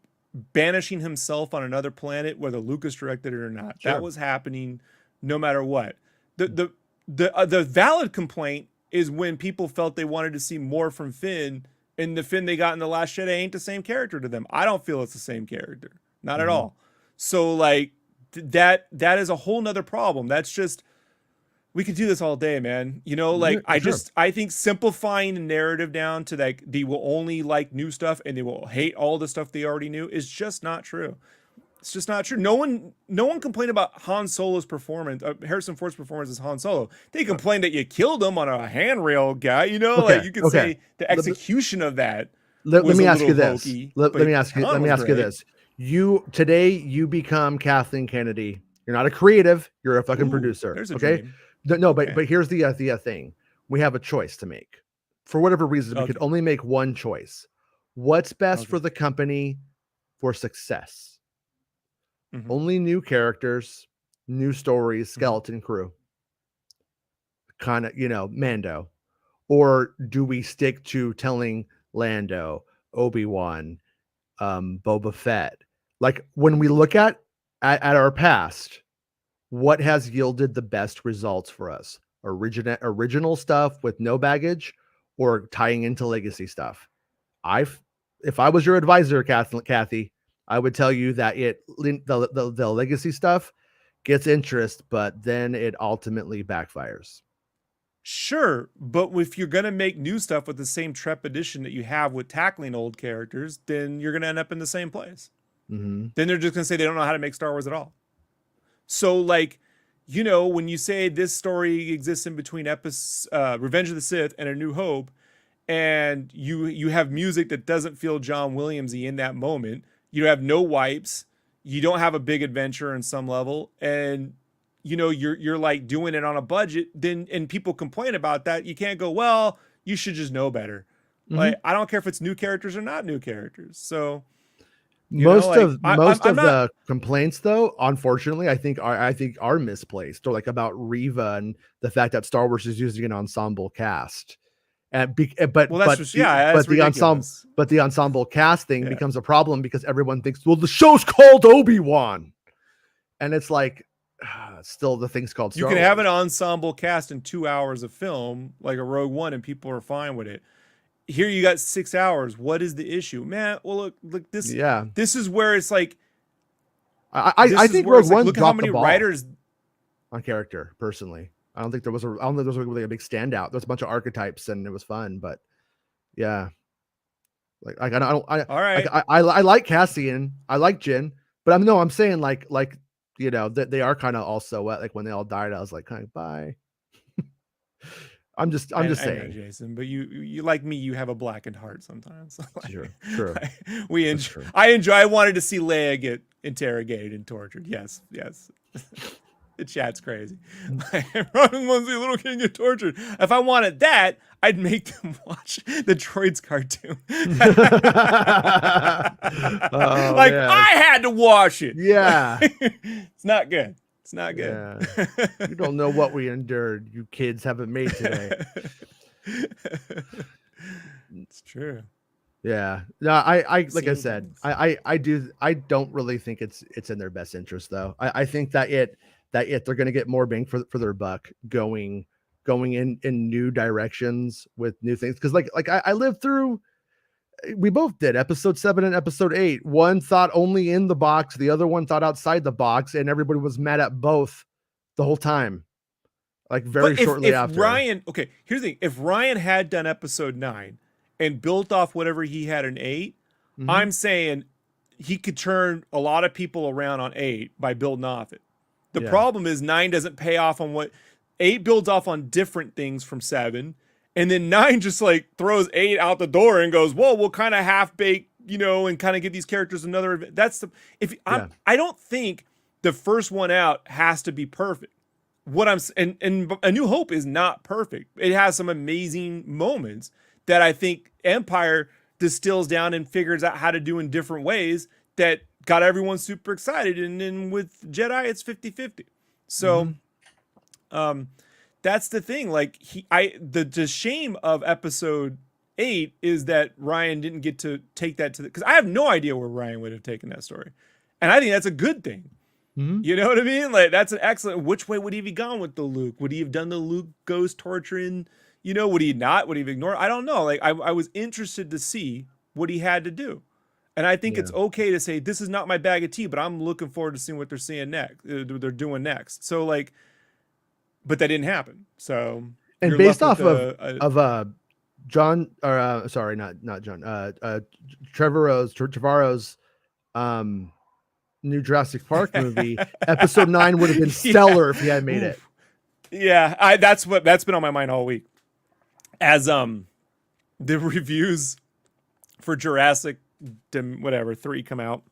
banishing himself on another planet, whether Lucas directed it or not. Sure. That was happening no matter what. The valid complaint is when people felt they wanted to see more from Finn, and the Finn they got in The Last Jedi ain't the same character to them. I don't feel it's the same character. Not at all. So like that is a whole nother problem. That's just, we could do this all day, man. You know, like I think simplifying the narrative down to like they will only like new stuff and they will hate all the stuff they already knew is just not true. It's just not true. No one complained about Han Solo's performance, Harrison Ford's performance as Han Solo. They complained that you killed him on a handrail guy. You know, like you could say the execution of that. Let me ask you this. Hokey, let me ask you this. You become Kathleen Kennedy. You're not a creative. You're a fucking producer. There's a okay. dream. No, but here's the thing. We have a choice to make. For whatever reason, we could only make one choice. What's best for the company for success? Only new characters, new stories, skeleton crew. Kind of, Mando. Or do we stick to telling Lando, Obi-Wan, Boba Fett? Like when we look at our past, what has yielded the best results for us? Original stuff with no baggage, or tying into legacy stuff? If I was your advisor, Kathy, I would tell you that the legacy stuff gets interest, but then it ultimately backfires. Sure, but if you're going to make new stuff with the same trepidation that you have with tackling old characters, then you're going to end up in the same place. Then they're just going to say they don't know how to make Star Wars at all. So, like, when you say this story exists in between Revenge of the Sith and A New Hope, and you have music that doesn't feel John Williamsy in that moment, you have no wipes, you don't have a big adventure in some level, and you're like doing it on a budget, then and people complain about that, you can't go, well, you should just know better. Like, I don't care if it's new characters or not new characters. So most of the complaints, though, unfortunately, I think are misplaced, or like about Riva and the fact that Star Wars is using an ensemble cast. But the ensemble cast thing becomes a problem because everyone thinks, well, the show's called Obi-Wan, and it's like, still the thing's called Star Wars. You can have an ensemble cast in 2 hours of film, like a Rogue One, and people are fine with it. Here you got 6 hours. What is the issue, man? Well, look this. Yeah, this is where it's like. I think Rogue One look at how many writers on character. Personally, I don't think there was really a big standout. There's a bunch of archetypes, and it was fun. But yeah, like I don't. All right. I like Cassian. I like Jin. But I'm saying like that they are kind of also like when they all died. I was like, kind of bye. I'm just saying, know, Jason. But you like me, you have a blackened heart sometimes. Like, sure. I wanted to see Leia get interrogated and tortured. Yes. The chat's crazy. Ron wants to see little kid get tortured. If I wanted that, I'd make them watch the Droids cartoon. I had to watch it. Yeah. It's not good. It's not good. Yeah. You don't know what we endured. You kids haven't made today. It's true. Yeah. No, I like I said, I don't really think it's in their best interest, though. I think that they're going to get more bang for their buck going in new directions with new things. Because like I lived through, we both did episode 7 and episode 8. One thought only in the box, the other one thought outside the box, and everybody was mad at both the whole time. Like shortly after. Here's the thing: if Ryan had done episode 9 and built off whatever he had in 8, I'm saying he could turn a lot of people around on 8 by building off it. The problem is 9 doesn't pay off on what 8 builds off on different things from 7. And then 9 just like throws 8 out the door and goes, well, we'll kind of half bake, and kind of give these characters another. That's I don't think the first one out has to be perfect. And A New Hope is not perfect. It has some amazing moments that I think Empire distills down and figures out how to do in different ways that got everyone super excited. And then with Jedi, it's 50-50. So that's the thing. Like the shame of episode 8 is that Ryan didn't get to take that to because I have no idea where Ryan would have taken that story. And I think that's a good thing. You know what I mean? Like that's an excellent. Which way would he have gone with the Luke? Would he have done the Luke goes torturing? You know, would he not? Would he have ignored? I don't know. Like I was interested to see what he had to do, and I think it's okay to say this is not my bag of tea, but I'm looking forward to seeing what they're seeing next. They're doing next. So like, but that didn't happen. So and based off of John or sorry, not John, Trevorrow's new Jurassic Park movie, episode 9 would have been stellar if he had made it. Yeah, that's been on my mind all week. As the reviews for Jurassic 3 come out.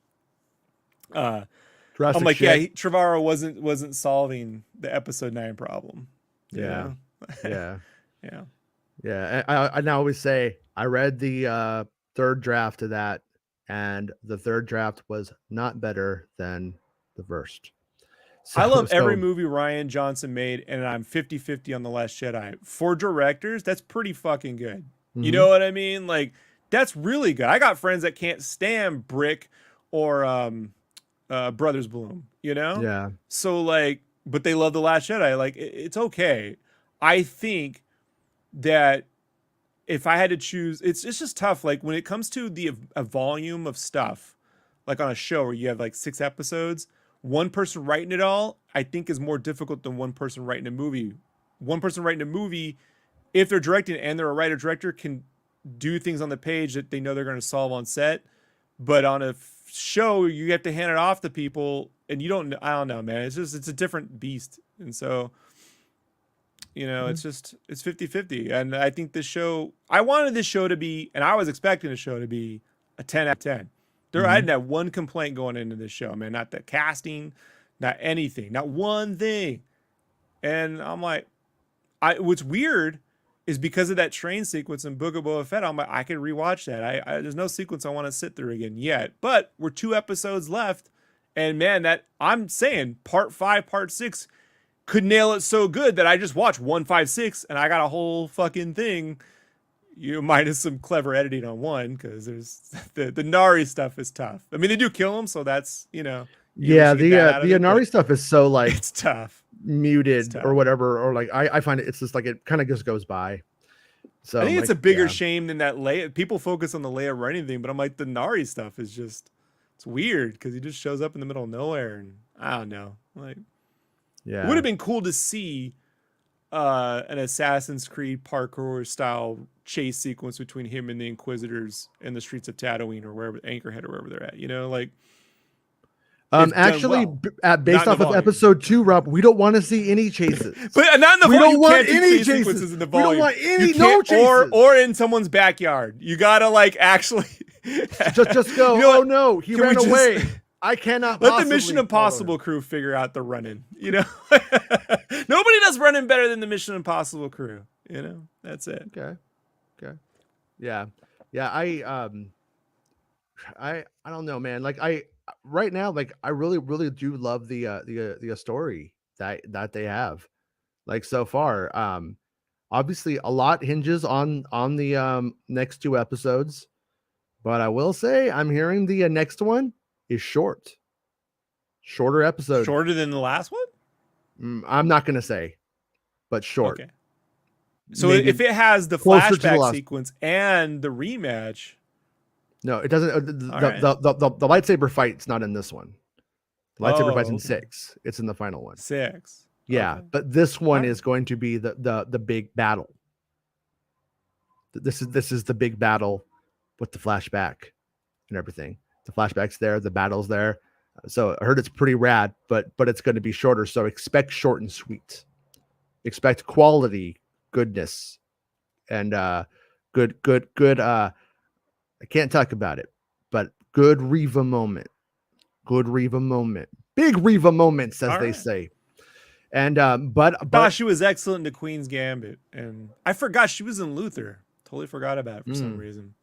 I'm like, shit. Trevorrow wasn't solving the episode 9 problem. Yeah. Yeah. Yeah. Yeah. I now always say I read the third draft of that, and the third draft was not better than the first. So, I love every movie Rian Johnson made, and I'm 50-50 on The Last Jedi. For directors, that's pretty fucking good. You know what I mean? Like, that's really good. I got friends that can't stand Brick or Brothers Bloom, you know? Yeah. So, like, but they love The Last Jedi. Like, it's okay. I think that if I had to choose, it's just tough. Like when it comes to a volume of stuff, like on a show where you have like 6 episodes, one person writing it all, I think is more difficult than one person writing a movie. One person writing a movie, if they're directing and they're a writer director, can do things on the page that they know they're going to solve on set. But on a show, you have to hand it off to people, and I don't know, man. It's a different beast, and so. You know, it's 50-50. And I think I wanted this show to be, and I was expecting the show to be a 10 out of 10. I didn't have one complaint going into this show, man. Not the casting, not anything, not one thing. And I'm like, what's weird is because of that train sequence in Book of Boba Fett, I'm like, I could rewatch that. There's no sequence I want to sit through again yet. But we're 2 episodes left. And man, I'm saying part 5, part 6, could nail it so good that I just watched 1, 5, 6 and I got a whole fucking thing. Minus some clever editing on 1, because there's the Nari stuff is tough. I mean, they do kill him, so that's yeah. The Nari stuff is so like it's tough, muted or whatever, or like I find it's just like it kind of just goes by. So I think it's a bigger shame than that Leia. People focus on the Leia writing thing, but I'm like the Nari stuff is just it's weird because he just shows up in the middle of nowhere, and I don't know, like. Yeah, it would have been cool to see an Assassin's Creed parkour style chase sequence between him and the Inquisitors in the streets of Tatooine or wherever, Anchorhead or wherever they're at. You know, like. Actually, based off of episode 2, Rob, we don't want to see any chases. But not in the volume. We don't want any chases. Sequences in the volume. We don't want any chases. Or in someone's backyard. You gotta like actually just go. Oh no, he ran away. I cannot let the Mission Impossible crew figure out the running. You know, nobody does running better than the Mission Impossible crew. You know, that's it. Okay. Yeah. I don't know, man. Like right now, like I really do love the story that they have, like so far. Obviously, a lot hinges on the next 2 episodes, but I will say I'm hearing the next one is shorter episode, shorter than the last one. I'm not gonna say, but short. Okay. So maybe if it has the flashback sequence and the rematch, no, it doesn't. The lightsaber fight's not in this one. The lightsaber fight's in 6. It's in the final one. 6. Yeah, okay. But this one is going to be the big battle. This is the big battle with the flashback and everything. The flashback's there, the battle's there. So I heard it's pretty rad, but it's going to be shorter. So expect short and sweet. Expect quality, goodness, and good. I can't talk about it, but good Reva moment. Good Reva moment. big Reva moments, as All they right. say. And but She was excellent in the Queen's Gambit, and I forgot she was in Luther. Totally forgot about it for some reason.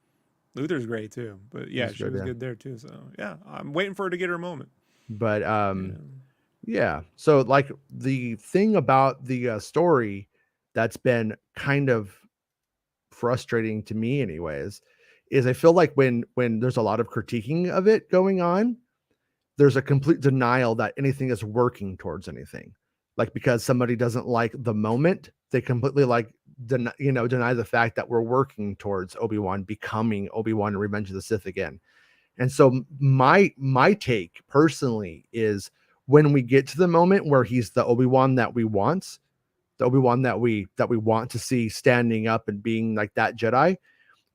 Luther's great too, but yeah, she was good there too. So yeah, I'm waiting for her to get her moment. But Yeah. yeah. So like the thing about the story that's been kind of frustrating to me, anyways, is I feel like when there's a lot of critiquing of it going on, there's a complete denial that anything is working towards anything. Like because somebody doesn't like the moment, they completely like deny the fact that we're working towards Obi-Wan becoming Obi-Wan and Revenge of the Sith again. And so my take personally is when we get to the moment where he's the Obi-Wan that we want, the Obi-Wan that we want to see standing up and being like that Jedi,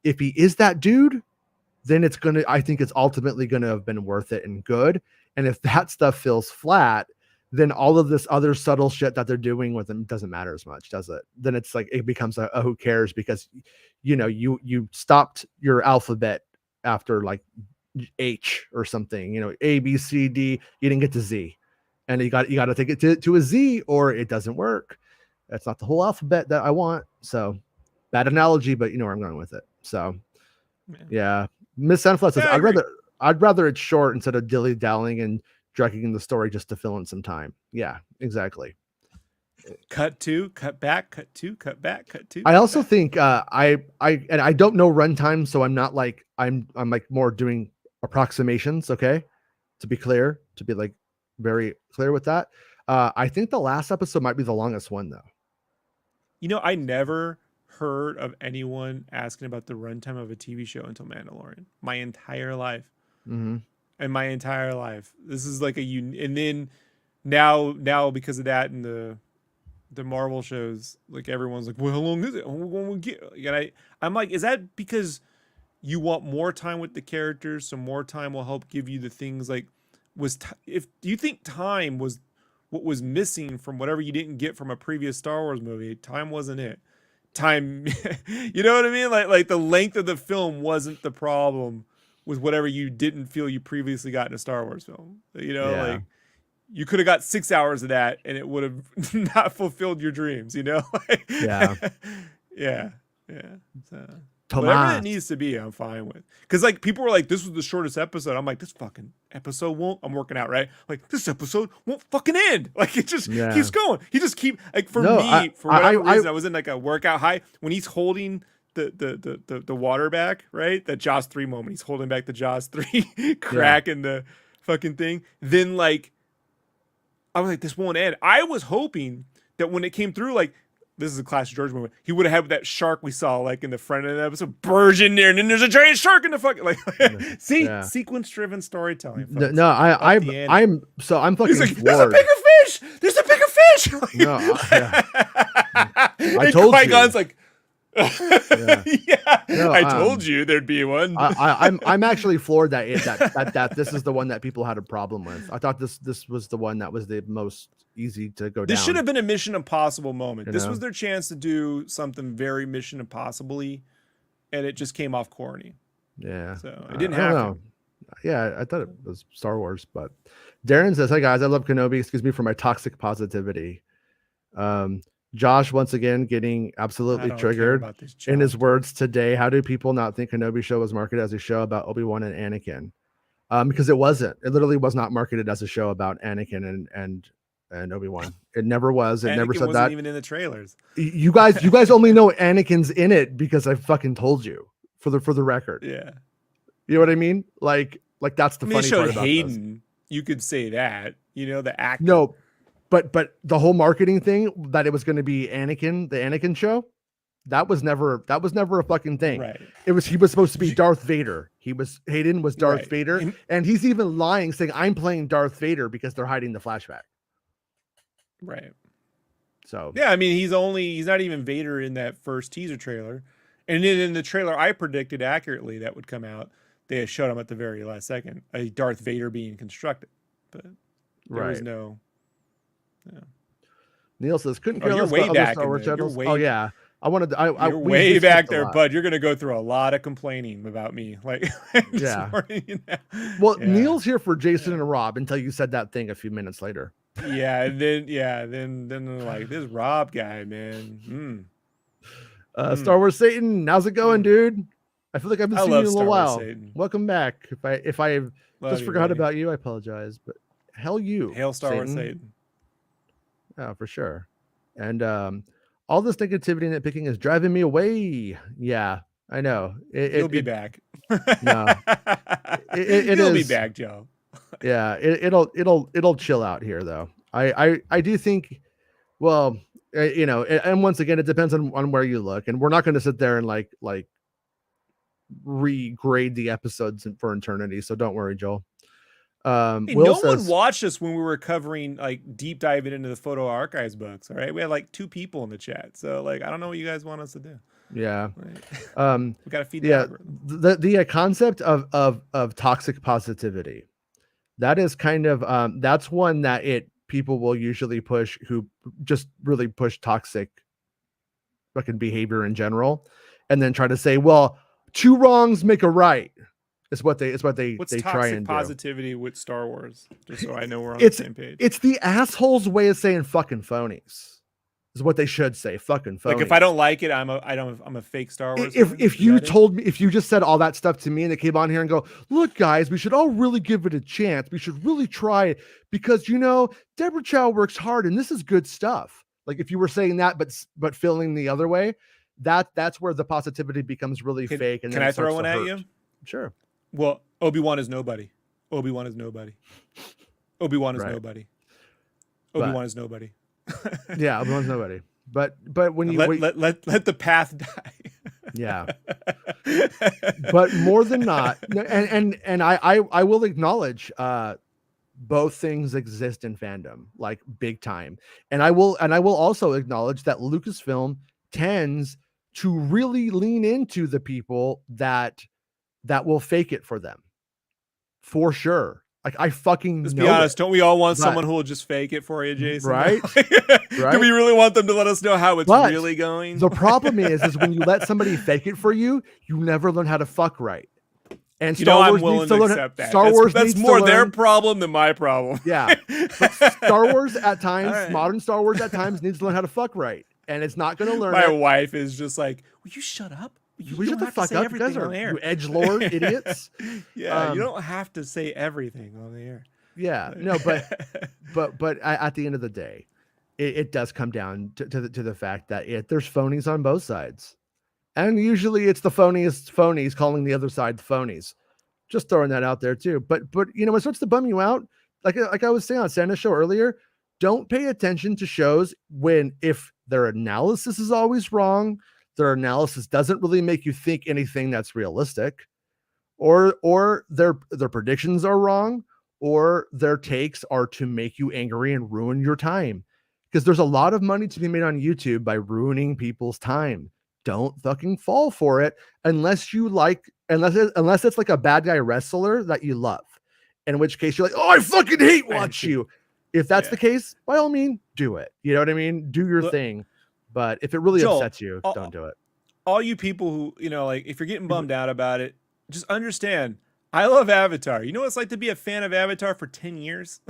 if he is that dude, then I think it's ultimately gonna have been worth it and good. And if that stuff feels flat, then all of this other subtle shit that they're doing with him doesn't matter as much, does it? Then it's like it becomes a who cares, because you stopped your alphabet after like H or something, A, B, C, D, you didn't get to Z. And you got to take it to a Z or it doesn't work. That's not the whole alphabet that I want. So bad analogy, but you know where I'm going with it. So yeah. Miss Sunflower says, Yeah, I agree. I'd rather it's short instead of dilly dallying and dragging the story just to fill in some time. Yeah, exactly. Cut to, cut back, cut to, cut back, cut to. I cut also back. think I don't know runtime, so I'm not like I'm like more doing approximations. Okay, to be clear, to be like very clear with that. I think the last episode might be the longest one though. I never heard of anyone asking about the runtime of a TV show until Mandalorian. My entire life. Mm-hmm. And my entire life. This is like and then now because of that and the Marvel shows, like everyone's like, well, how long is it? And I'm like, is that because you want more time with the characters, so more time will help give you the things like if do you think time was what was missing from whatever you didn't get from a previous Star Wars movie? Time wasn't it. Time, you know what I mean? Like the length of the film wasn't the problem with whatever you didn't feel you previously got in a Star Wars film. Yeah. Like you could have got 6 hours of that and it would have not fulfilled your dreams, Yeah. Yeah. Yeah. So whatever it Tomas. needs to be, I'm fine with. Because like people were like, this was the shortest episode. I'm like, this fucking episode won't. I'm working out, right? Like this episode won't fucking end. Like it just keeps going. He just keep like for me, for whatever reason, I was in like a workout high when he's holding the water back, right? That Jaws 3 moment. He's holding back the Jaws 3 crack in the fucking thing. Then like I was like, this won't end. I was hoping that when it came through, like, this is a classic George moment, he would have had that shark we saw, like, in the front of the episode, burge in there, and then there's a giant shark in the fucking, like, see, sequence-driven storytelling, folks. I'm fucking like, floored. there's a bigger fish! There's a bigger fish! No, I told Qui-Gon's you. like, I told you there'd be one. I'm actually floored that this is the one that people had a problem with. I thought this was the one that was the most easy to go down. This should have been a Mission Impossible moment. This was their chance to do something very Mission Impossible-y, and it just came off corny. Yeah. So it didn't happen. Yeah, I thought it was Star Wars, but Darren says, "Hi guys, I love Kenobi. Excuse me for my toxic positivity." Josh once again getting absolutely triggered in his words today. How do people not think Kenobi show was marketed as a show about Obi-Wan and Anakin? Because it wasn't. It literally was not marketed as a show about Anakin and Obi-Wan. It never was. It Anakin never said wasn't that. Even in the trailers. You guys only know Anakin's in it because I fucking told you for the record. Yeah. You know what I mean? Like that's the funny part about Hayden. This. You could say that. The actor. No. But the whole marketing thing that it was going to be Anakin, the Anakin show, that was never a fucking thing. Right. He was supposed to be Darth Vader. Hayden was Darth Vader, and he's even lying, saying I'm playing Darth Vader because they're hiding the flashback. Right. So yeah, I mean he's not even Vader in that first teaser trailer, and then in the trailer I predicted accurately that would come out. They showed him at the very last second, a Darth Vader being constructed, but there was no. Yeah. Neil says couldn't care less about other Star Wars channels. Oh yeah, I wanted to, You're we way back discussed a there, lot. bud. You're gonna go through a lot of complaining about me. Like, just Yeah. warning you now. Well, Yeah. Neil's here for Jason and Rob until you said that thing a few minutes later. And then they're like, this Rob guy, man. Star Wars Satan, how's it going, dude? I feel like I haven't I seen you love in a Star little Wars while. Satan. Welcome back. If I Love just you, forgot buddy. about you, I apologize. But hell you, Hail Star Wars Satan. Satan. Oh, for sure. And all this negativity and nitpicking is driving me away. Yeah, I know. You'll be back. No, it You'll is. be back, Joe. Yeah, it'll chill out here though. I do think. Well, you know, and once again, it depends on where you look, and we're not going to sit there and like regrade the episodes for eternity. So don't worry, Joel. Hey, Will no says, one watched us when we were covering like deep diving into the photo archives books. All right, we had like 2 people in the chat, so like I don't know what you guys want us to do. yeah, Like, we gotta feed the yeah, algorithm. the concept of toxic positivity, that is kind of that's one that people will usually push, who just really push toxic fucking behavior in general, and then try to say, well, 2 wrongs make a right. Is what they What's try toxic and do. positivity with Star Wars? Just so I know we're on the same page. It's the asshole's way of saying fucking phonies. Is what they should say. Fucking phonies. Like if I don't like it, I'm a fake Star Wars. If you told me, if you just said all that stuff to me and they came on here and go, look, guys, we should all really give it a chance. We should really try it because, you know, Deborah Chow works hard and this is good stuff. Like if you were saying that, but feeling the other way, that's where the positivity becomes really fake. And can I throw one at you? Sure. Well, Obi-Wan is nobody. Obi-Wan is nobody. Obi-Wan is Right. nobody. Obi-Wan is nobody. Yeah, Obi-Wan's nobody. But when you let the path die. Yeah. But more than not, and I will acknowledge both things exist in fandom, like big time. And I will also acknowledge that Lucasfilm tends to really lean into the people that will fake it for them. For sure. Like I fucking Let's know be honest, don't we all want but, someone who will just fake it for you, Jason? Right? Right? Do we really want them to let us know how it's really going? The problem is when you let somebody fake it for you, you never learn how to fuck right. And Star Wars needs to learn. That. Star Wars that's more their problem than my problem. Yeah. But Star Wars at times, modern Star Wars at times needs to learn how to fuck right. And it's not going to learn My wife is just like, will you shut up? You shut the fuck up. You guys are you edgelord idiots. Yeah, you don't have to say everything on the air. Yeah, no, but at the end of the day, it does come down to the fact that there's phonies on both sides, and usually it's the phonies calling the other side the phonies. Just throwing that out there too. But you know, when it starts to bum you out, like I was saying on Santa's show earlier, don't pay attention to shows if their analysis is always wrong. Their analysis doesn't really make you think anything that's realistic, or their predictions are wrong, or their takes are to make you angry and ruin your time. Because there's a lot of money to be made on YouTube by ruining people's time. Don't fucking fall for it unless it's like a bad guy wrestler that you love. In which case you're like, oh, I fucking hate watch you. If that's the case, by all means, do it. You know what I mean? Do your thing. But if it really upsets you, don't do it. All you people who, you know, like if you're getting bummed out about it, just understand, I love Avatar. You know what it's like to be a fan of Avatar for 10 years?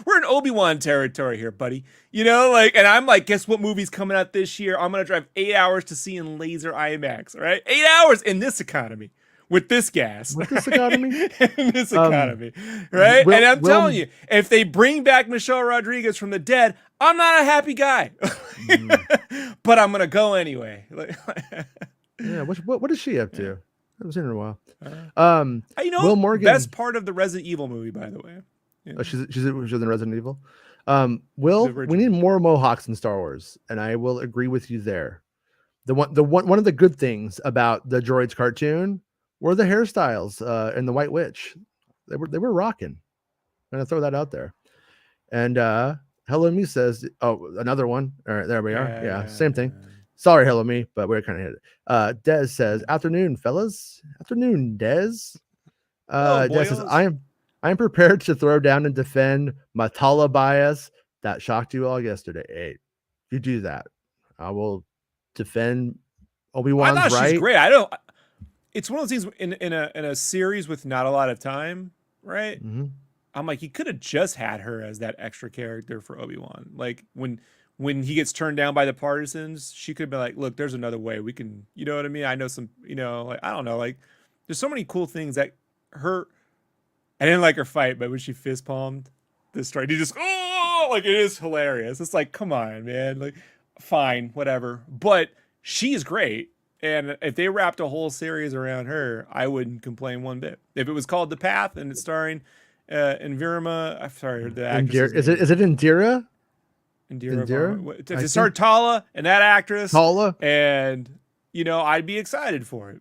We're in Obi-Wan territory here, buddy. You know, like, and I'm like, guess what movie's coming out this year? I'm going to drive 8 hours to see in laser IMAX, all right? 8 hours in this economy. With this gas. With this economy? In this economy. Right? And I'm telling you, if they bring back Michelle Rodriguez from the dead, I'm not a happy guy. But I'm going to go anyway. Yeah, what is she up to? I haven't seen her in a while. You know, Will Morgan, best part of the Resident Evil movie, by the way. Yeah. Oh, she's in Resident Evil. We need more Mohawks in Star Wars, and I will agree with you there. One of the good things about the Droids cartoon were the hairstyles and the White Witch. They were rocking. I'm gonna throw that out there. And Hello Me says, oh, another one. All right, there we are. Yeah, same thing. Sorry, Hello Me, but we're kind of hit it. Dez says, afternoon, fellas. Afternoon, Dez. Dez says, I am prepared to throw down and defend Matala bias that shocked you all yesterday. Hey, if you do that, I will defend I Obi-Wan's thought she's right. great. I don't. It's one of those things in a series with not a lot of time, right? Mm-hmm. I'm like, he could have just had her as that extra character for Obi-Wan. Like when he gets turned down by the partisans, she could be like, look, there's another way we can, you know what I mean? I know some, like I don't know, like there's so many cool things that her. I didn't like her fight, but when she fist palmed this strike, he just like it is hilarious. It's like, come on, man, like fine, whatever. But she's great. And if they wrapped a whole series around her, I wouldn't complain one bit. If it was called The Path and it's starring Invirma, I'm sorry, the actress's Is it name. Indira? Indira Indira? Varma. If I it think started Tala and that actress, Tala. and I'd be excited for it.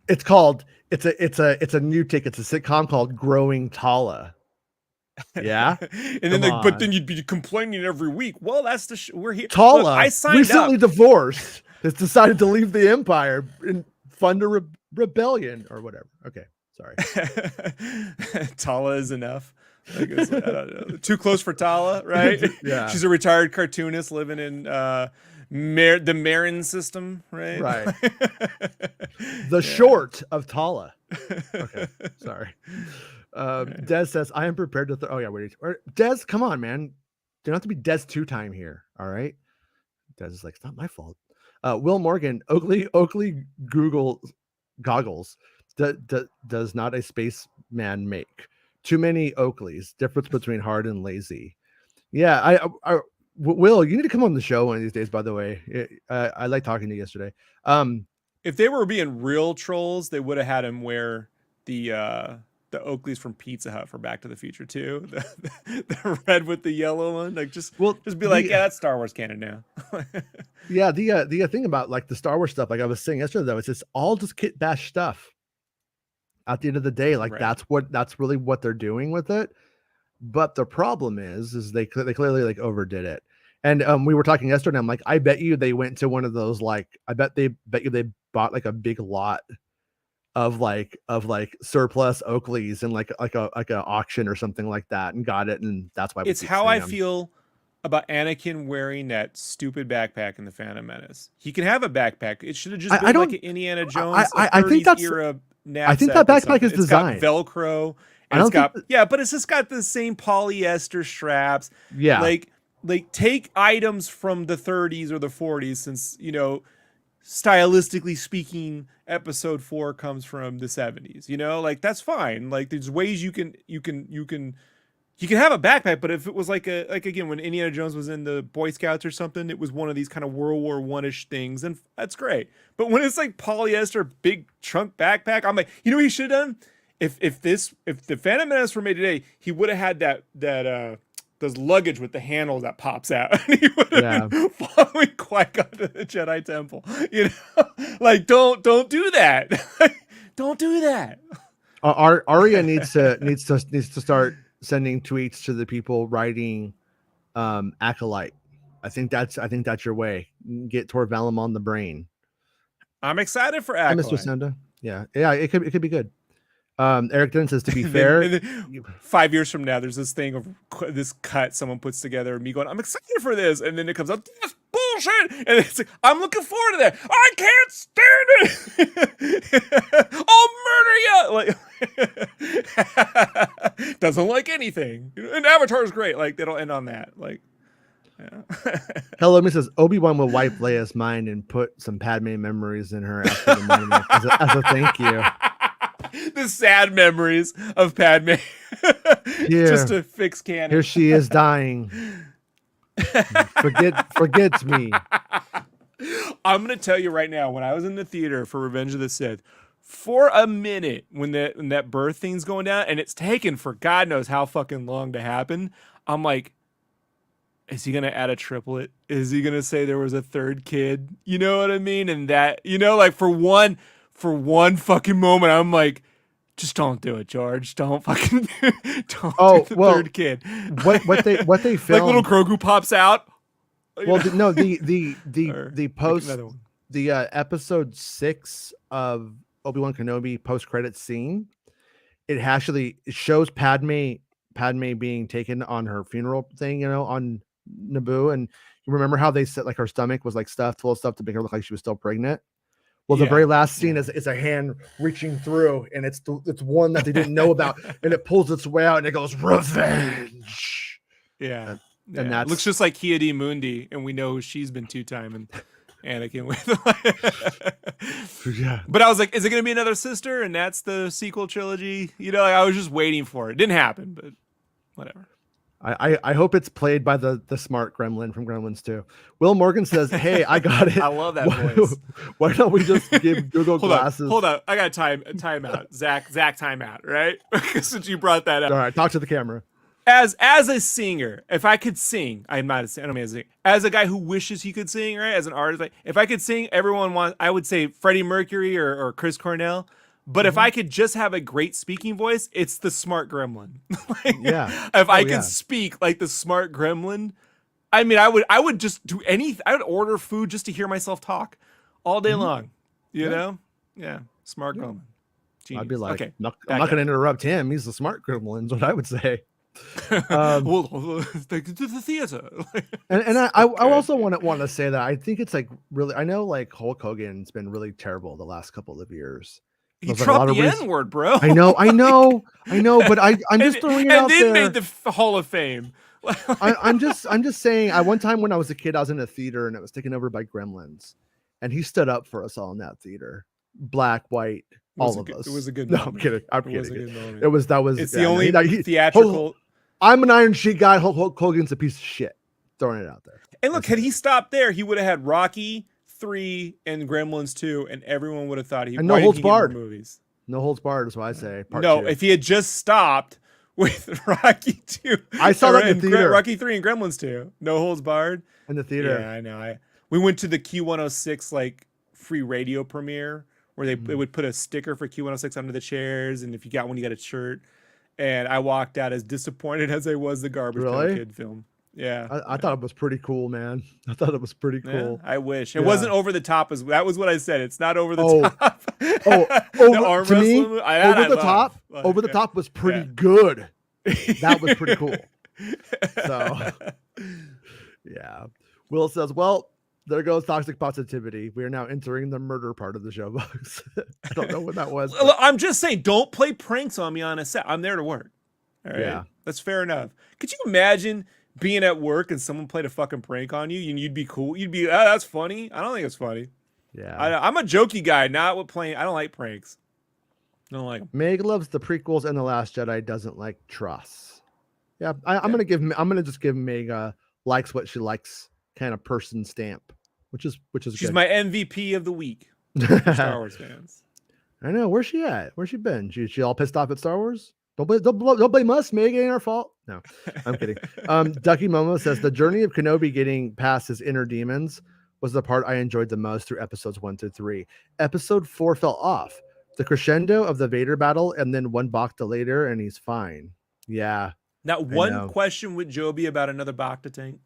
It's called it's a new take. It's a sitcom called Growing Tala. Yeah. And Come then but then on. you'd be complaining every week. Well, that's we're here. Look, I Tala, signed recently up. divorced, has decided to leave the empire and fund a rebellion or whatever. Okay, sorry. Tala is enough. I guess I don't know. Too close for Tala, right? Yeah. She's a retired cartoonist living in the Marin system, right? Right. The short of Tala. Okay, sorry. Des says, I am prepared to. Oh, yeah, wait. Des, come on, man. You don't have to be Des 2-time here. All right. Des is like, it's not my fault. Will Morgan, Oakley Google goggles does not a spaceman make. Too many Oakleys. Difference between hard and lazy. Yeah, Will, you need to come on the show one of these days. By the way, I like talking to you yesterday. If they were being real trolls, they would have had him wear the Oakleys from Pizza Hut for Back to the Future too. The red with the yellow one. Like just be like, yeah, that's Star Wars canon now. Yeah, the thing about like the Star Wars stuff, like I was saying yesterday, though, is it's all just kit bash stuff. At the end of the day, like Right. that's really what they're doing with it. But the problem is they clearly like overdid it. And we were talking yesterday. I'm like, I bet you they went to one of those like I bet you they bought like a big lot of like surplus Oakleys and like a auction or something like that and got it, and that's why we It's keep how seeing I them. feel about Anakin wearing that stupid backpack in the Phantom Menace. He can have a backpack. It should have just been like an Indiana Jones I think 30s that's era I think knapsack that or backpack something. is It's got designed. Velcro I and it's don't think got but it's just got the same polyester straps. yeah. Like take items from the 30s or the 40s since, stylistically speaking, episode 4 comes from the 70s. Like that's fine. Like there's ways you can have a backpack, but if it was like again when Indiana Jones was in the Boy Scouts or something, it was one of these kind of World War One-ish things, and that's great. But when it's like polyester big trunk backpack, I'm like, what he should have done? If the Phantom Menace were made today, he would have had that those luggage with the handle that pops out, and he would have been following Qui-Gon to the Jedi Temple. Like don't do that. Don't do that. Arya needs to start sending tweets to the people writing Acolyte. I think that's your way. Get Tor Valum on the brain. I'm excited for Hi, Mr. Acolyte. Senda. Yeah, it could be good. Eric Dunn says, to be And fair, then 5 years from now, there's this thing of this cut someone puts together, and me going, "I'm excited for this," and then it comes up, "This bullshit," and it's like, "I'm looking forward to that. I can't stand it. I'll murder you." Like, doesn't like anything. And Avatar's great. Like they don't end on that. Like, yeah. Hello, Mrs. Obi-Wan will wipe Leia's mind and put some Padme memories in her after the monument as a thank you. The sad memories of Padme. Just to fix canon. Here she is dying. Forget me. I'm gonna tell you right now, when I was in the theater for Revenge of the Sith, for a minute, when that birth thing's going down, and it's taken for God knows how fucking long to happen, I'm like, is he gonna add a triplet? Is he gonna say there was a third kid? You know what I mean? And that, like for one fucking moment, I'm like, just don't do it, George. Don't fucking do the third kid. What they filmed, like little Grogu pops out. Well, no, the post the episode 6 of Obi-Wan Kenobi post-credit scene, it shows Padme being taken on her funeral thing, on Naboo, and remember how they said like her stomach was like stuffed full of stuff to make her look like she was still pregnant. Well, the Yeah. very last scene is a hand reaching through, and it's one that they didn't know about, and it pulls its way out, and it goes revenge. Yeah. And that looks just like Kia D. Mundi, and we know she's been 2-timing Anakin with. Yeah. But I was like, is it going to be another sister? And that's the sequel trilogy. You know, like, I was just waiting for it. It didn't happen, but whatever. I hope it's played by the smart gremlin from Gremlins 2. Will Morgan says, "Hey, I got it." I love that voice. Why don't we just give Google glasses? Hold on. I got time out. Zach, time out, right? Since you brought that up. All right, talk to the camera. As a singer, if I could sing, I'm not a singer. I don't mean as a singer. As a guy who wishes he could sing, right? As an artist, like if I could sing, I would say Freddie Mercury or Chris Cornell. But if I could just have a great speaking voice, it's the smart gremlin. If I could speak like the smart gremlin, I mean, I would just do anything. I would order food just to hear myself talk all day long. You know? Yeah. Smart gremlin. Genius. I'd be like, okay, I'm not going to interrupt him. He's the smart gremlin, is what I would say. Well, take it to the theater. and I also want to say that I think it's like really, I know like Hulk Hogan's been really terrible the last couple of years. He dropped the N-word, bro. I know, but I'm just throwing it out there. And then made the Hall of Fame. I'm just saying. One time when I was a kid, I was in a theater and it was taken over by gremlins, and he stood up for us all in that theater, black, white, all of us. It was a good. No, moment. I'm kidding. I'm kidding. Was a good moment. It was that was. It's the only theatrical. I'm an Iron Sheik guy. Hulk Hogan's a piece of shit. Throwing it out there. And look, had he stopped there, he would have had Rocky 3 and Gremlins 2, and everyone would have thought he. And no holds barred. Movies. No holds barred is what I say. Part no, 2. If he had just stopped with Rocky 2, I saw that in the theater. Rocky 3 and Gremlins 2, no holds barred in the theater. Yeah, I know. We went to the Q106 like free radio premiere where they would put a sticker for Q106 under the chairs, and if you got one, you got a shirt. And I walked out as disappointed as I was the Garbage Pail Kid film. Yeah, I thought it was pretty cool, man. I thought it was pretty cool. Yeah, I wish it wasn't over the top. That was what I said. It's not over the top. To me, over the top was pretty good. That was pretty cool. So, yeah. Will says, "Well, there goes toxic positivity. We are now entering the murder part of the show, folks." I don't know what that was. But... I'm just saying, don't play pranks on me on a set. I'm there to work. All right? Yeah, that's fair enough. Could you imagine being at work and someone played a fucking prank on you and you'd be cool? You'd be, that's funny. I don't think it's funny. Yeah, I'm a jokey guy, not with playing. I don't like pranks. I don't like them. Meg loves the prequels and The Last Jedi. Doesn't like Truss. Yeah, I'm gonna just give Meg likes what she likes kind of person stamp, which is she's good. My MVP of the week for Star Wars fans. I know. Where's she at? Where's she been? She all pissed off at Star Wars? Don't blame us, Meg. It ain't our fault. No, I'm kidding. Ducky Momo says the journey of Kenobi getting past his inner demons was the part I enjoyed the most through episodes 1 through 3. Episode 4 fell off. The crescendo of the Vader battle, and then one Bacta later, and he's fine. Yeah. Not one question with Joby about another Bacta tank.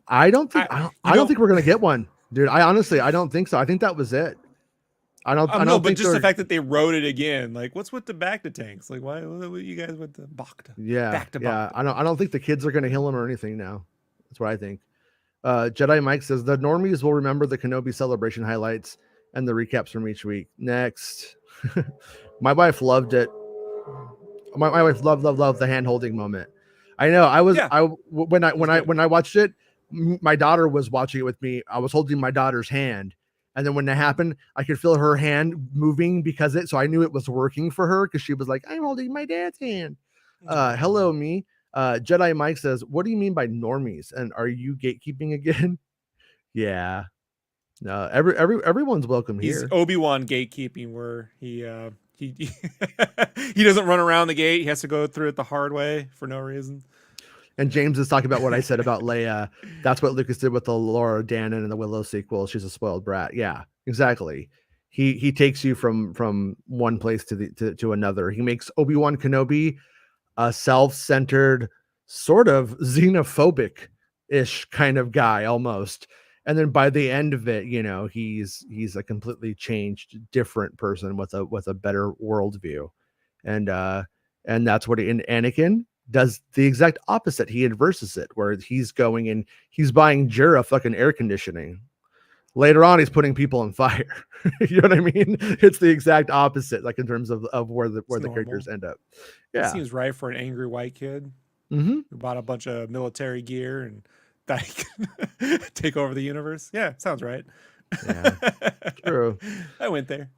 I don't think we're gonna get one, dude. I don't think so. I think that was it. I don't but just the fact that they wrote it again, like, what's with the Bacta tanks? Like, why you guys with the Bacta? Yeah, Bacta. I don't think the kids are gonna heal him or anything now. That's what I think. Jedi Mike says the normies will remember the Kenobi celebration highlights and the recaps from each week. Next, my wife loved it. My wife loved the hand holding moment. I know. When I watched it, my daughter was watching it with me. I was holding my daughter's hand. And then when that happened, I could feel her hand moving so I knew it was working for her because she was like, I'm holding my dad's hand. Hello, me. Jedi Mike says, what do you mean by normies? And are you gatekeeping again? Yeah. No, everyone's welcome here. He's Obi-Wan gatekeeping where he he doesn't run around the gate. He has to go through it the hard way for no reason. And James is talking about what I said about Leia. That's what Lucas did with the Laura Dannon and the Willow sequel. She's a spoiled brat. Yeah, exactly. He takes you from one place to another. He makes Obi-Wan Kenobi a self-centered, sort of xenophobic-ish kind of guy almost. And then by the end of it, he's a completely changed, different person with a better worldview. And that's what Anakin does the exact opposite. He inverses it, where he's going and he's buying Jira fucking air conditioning. Later on, he's putting people on fire. You know what I mean? It's the exact opposite, like in terms of where the characters end up. Yeah, seems right for an angry white kid who bought a bunch of military gear and like take over the universe. Yeah, sounds right. Yeah, true. I went there.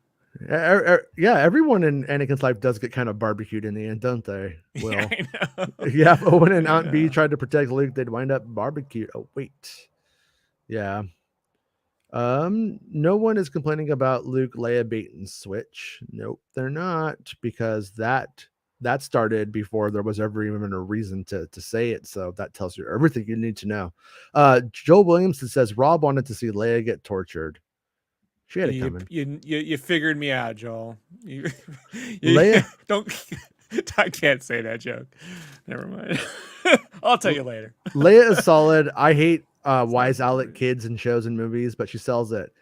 Yeah, everyone in Anakin's life does get kind of barbecued in the end, don't they? Will. Yeah, I know. Yeah, but when an Aunt B tried to protect Luke, they'd wind up barbecued. Oh, wait. Yeah. No one is complaining about Luke Leia bait and switch. Nope, they're not, because that started before there was ever even a reason to say it. So that tells you everything you need to know. Joel Williamson says Rob wanted to see Leia get tortured. She had it coming. You figured me out, Joel. You Leia don't. I can't say that joke. Never mind. I'll tell you later. Leia is solid. I hate wise Alec kids in shows and movies, but she sells it.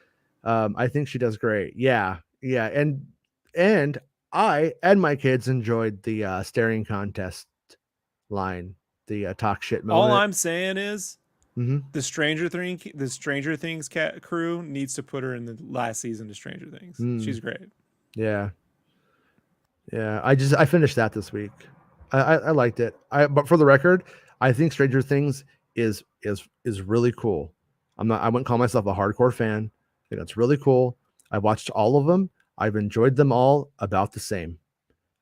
I think she does great. Yeah, and I and my kids enjoyed the staring contest line, the talk shit moment. All I'm saying is the Stranger Things crew needs to put her in the last season of Stranger Things. She's great. Yeah. I finished that this week. I liked it. But for the record, I think Stranger Things is really cool. I wouldn't call myself a hardcore fan. I think that's really cool. I watched all of them. I've enjoyed them all about the same.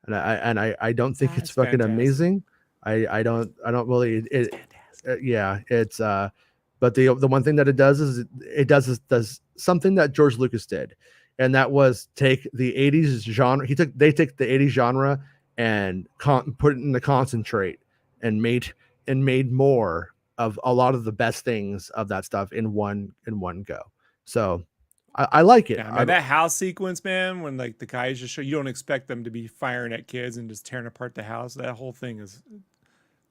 And I don't think it's fucking fantastic. Amazing. I don't really it's but the one thing that it does is it does something that George Lucas did, and that was take the 80s genre. They take the 80s genre and put it in the concentrate and made more of a lot of the best things of that stuff in one go. So I like it. Yeah, man, that house sequence, man, when like the guys just show, you don't expect them to be firing at kids and just tearing apart the house. That whole thing is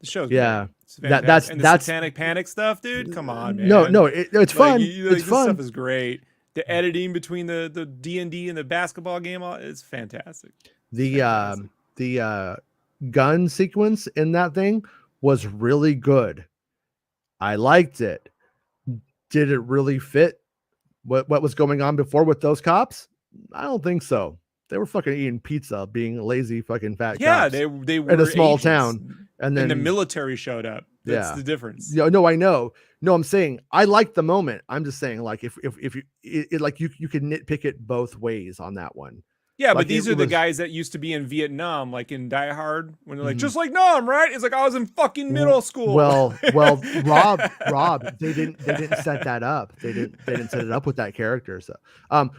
the show's great. That's Satanic Panic stuff, dude. Come on, man. No, it's fun. It's this fun. Stuff is great. The editing between the D&D and the basketball game is fantastic. The gun sequence in that thing was really good. I liked it. Did it really fit what was going on before with those cops? I don't think so. They were fucking eating pizza, being lazy fucking fat cops. They were in a small town, and then the military showed up. That's the difference. No, I know. No, I'm saying I like the moment. I'm just saying, like, if you like you can nitpick it both ways on that one. Yeah, like, but these are the guys that used to be in Vietnam, like in Die Hard, when they're like, just like Nam, right? It's like I was in fucking middle school. Well, Rob, they didn't set that up. They didn't set it up with that character. So,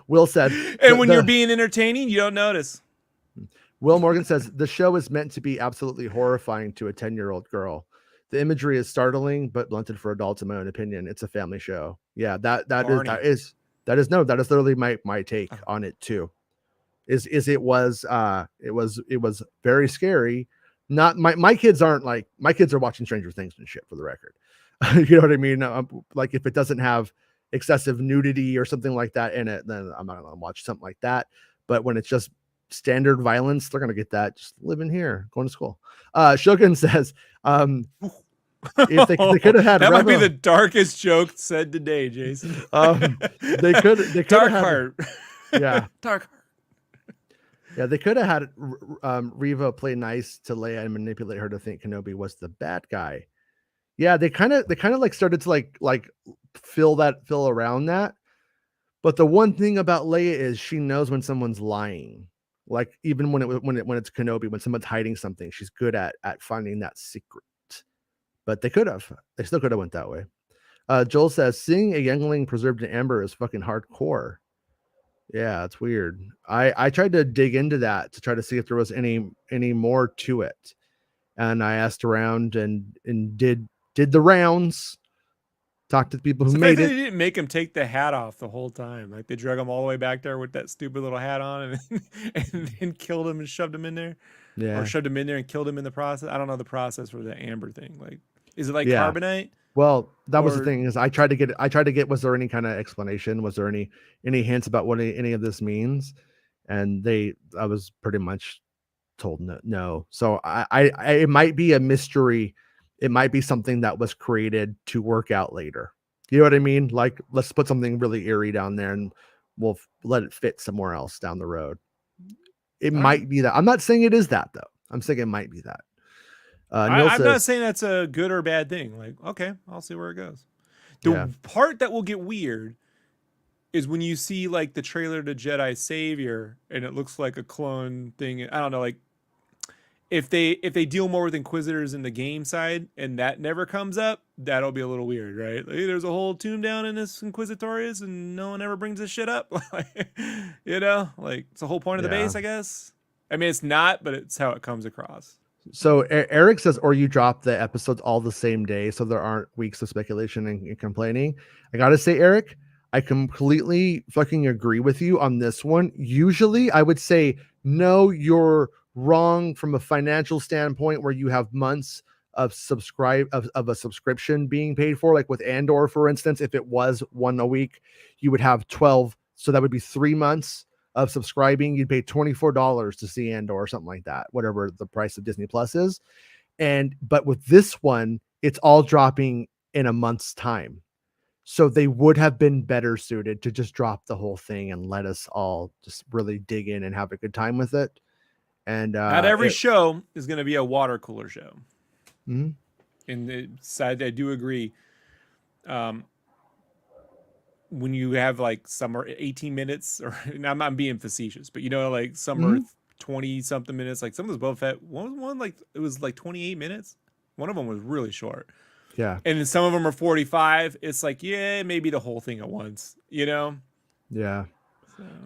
Will said, and when you're being entertaining, you don't notice. Will Morgan says the show is meant to be absolutely horrifying to a 10-year-old girl. The imagery is startling but blunted for adults, in my own opinion. It's a family show. Yeah, that is literally my take on it too. It was very scary. Not my kids aren't like, my kids are watching Stranger Things and shit, for the record. You know what I mean? Like if it doesn't have excessive nudity or something like that in it, then I'm not gonna watch something like that. But when it's just standard violence, they're gonna get that. Just living here, going to school. Shogun says, if they could have had that might be the darkest joke said today, Jason. They could dark have heart. Yeah, dark heart. Yeah, they could have had Reva play nice to Leia and manipulate her to think Kenobi was the bad guy. Yeah, they kind of like started to like fill around that. But the one thing about Leia is she knows when someone's lying. Like even when it's Kenobi, when someone's hiding something, she's good at finding that secret. But they still could have went that way. Joel says seeing a youngling preserved in amber is fucking hardcore. Yeah, it's weird. I tried to dig into that to try to see if there was any more to it, and I asked around and did the rounds, talked to the people who made it. They didn't make him take the hat off the whole time. Like they drug him all the way back there with that stupid little hat on, and then killed him and shoved him in there. Yeah, or shoved him in there and killed him in the process. I don't know the process for the amber thing. Like, is it like carbonite? Well, that was the thing, is I tried to get, was there any kind of explanation? Was there any hints about what any of this means? And I was pretty much told no. So it might be a mystery. It might be something that was created to work out later. You know what I mean? Like, let's put something really eerie down there and we'll let it fit somewhere else down the road. It All might right. be that. I'm not saying it is that though. I'm saying it might be that. Neil I'm not says, saying that's a good or bad thing. Like, okay, I'll see where it goes. yeah. The part that will get weird is when you see like the trailer to Jedi Savior and it looks like a clone thing. I don't know, like if they deal more with Inquisitors in the game side and that never comes up, that'll be a little weird, right? Like, there's a whole tomb down in this Inquisitorius and no one ever brings this shit up. You know, like it's the whole point of the Yeah. base, I guess. I mean, it's not, but it's how it comes across. So Eric says, or you drop the episodes all the same day, so there aren't weeks of speculation and complaining. I gotta say, Eric, I completely fucking agree with you on this one. Usually, I would say no, you're wrong from a financial standpoint, where you have months of of a subscription being paid for. Like with Andor, for instance, if it was one a week, you would have 12, so that would be 3 months of subscribing. You'd pay $24 to see Andor or something like that, whatever the price of Disney Plus is. But with this one, it's all dropping in a month's time. So they would have been better suited to just drop the whole thing and let us all just really dig in and have a good time with it. And Not every show is going to be a water cooler show. Mm-hmm. And I do agree. When you have like some are 18 minutes, or I'm being facetious, but you know, like some are 20 something minutes. Like some of those Boba Fett, one like it was like 28 minutes. One of them was really short. Yeah. And then some of them are 45. It's like, yeah, maybe the whole thing at once, you know? Yeah.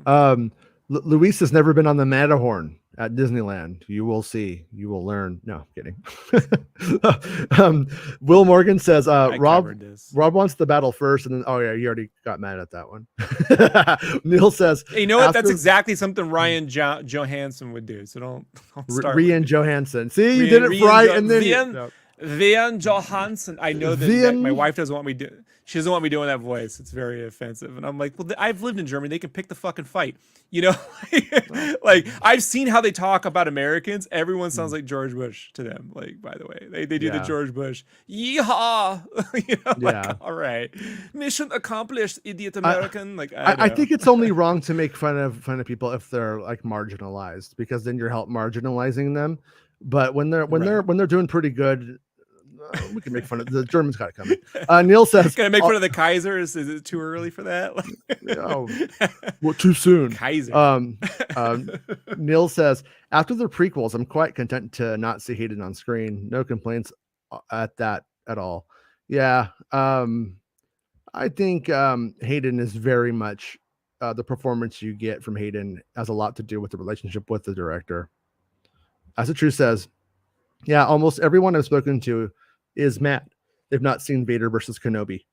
So. Luis has never been on the Matterhorn at Disneyland. You will see. You will learn. No, kidding. Will Morgan says, Rob wants the battle first, and then yeah, you already got mad at that one. Neil says, hey, you know what? That's exactly something Ryan Johansson would do. So don't start. Rian Johansson. See, you did it right, and then Rian Johansson. I know that my wife doesn't want me to. She doesn't want me doing that voice. It's very offensive. And I'm like, well, I've lived in Germany. They can pick the fucking fight. You know, like I've seen how they talk about Americans. Everyone sounds like George Bush to them. Like, by the way, they do the George Bush. Yeehaw! You know, like, all right, mission accomplished, idiot American. I think it's only wrong to make fun of people if they're like marginalized, because then you're help marginalizing them. But when they're doing pretty good, we can make fun of the Germans. Got it coming. Neil says, "Can I make fun of the Kaiser? Is it too early for that? Well, too soon." Kaiser. Neil says, after the prequels, I'm quite content to not see Hayden on screen. No complaints at that at all. Yeah. I think Hayden is very much the performance you get from Hayden has a lot to do with the relationship with the director. As the truth says, yeah, almost everyone I've spoken to is mad. They've not seen Vader versus Kenobi.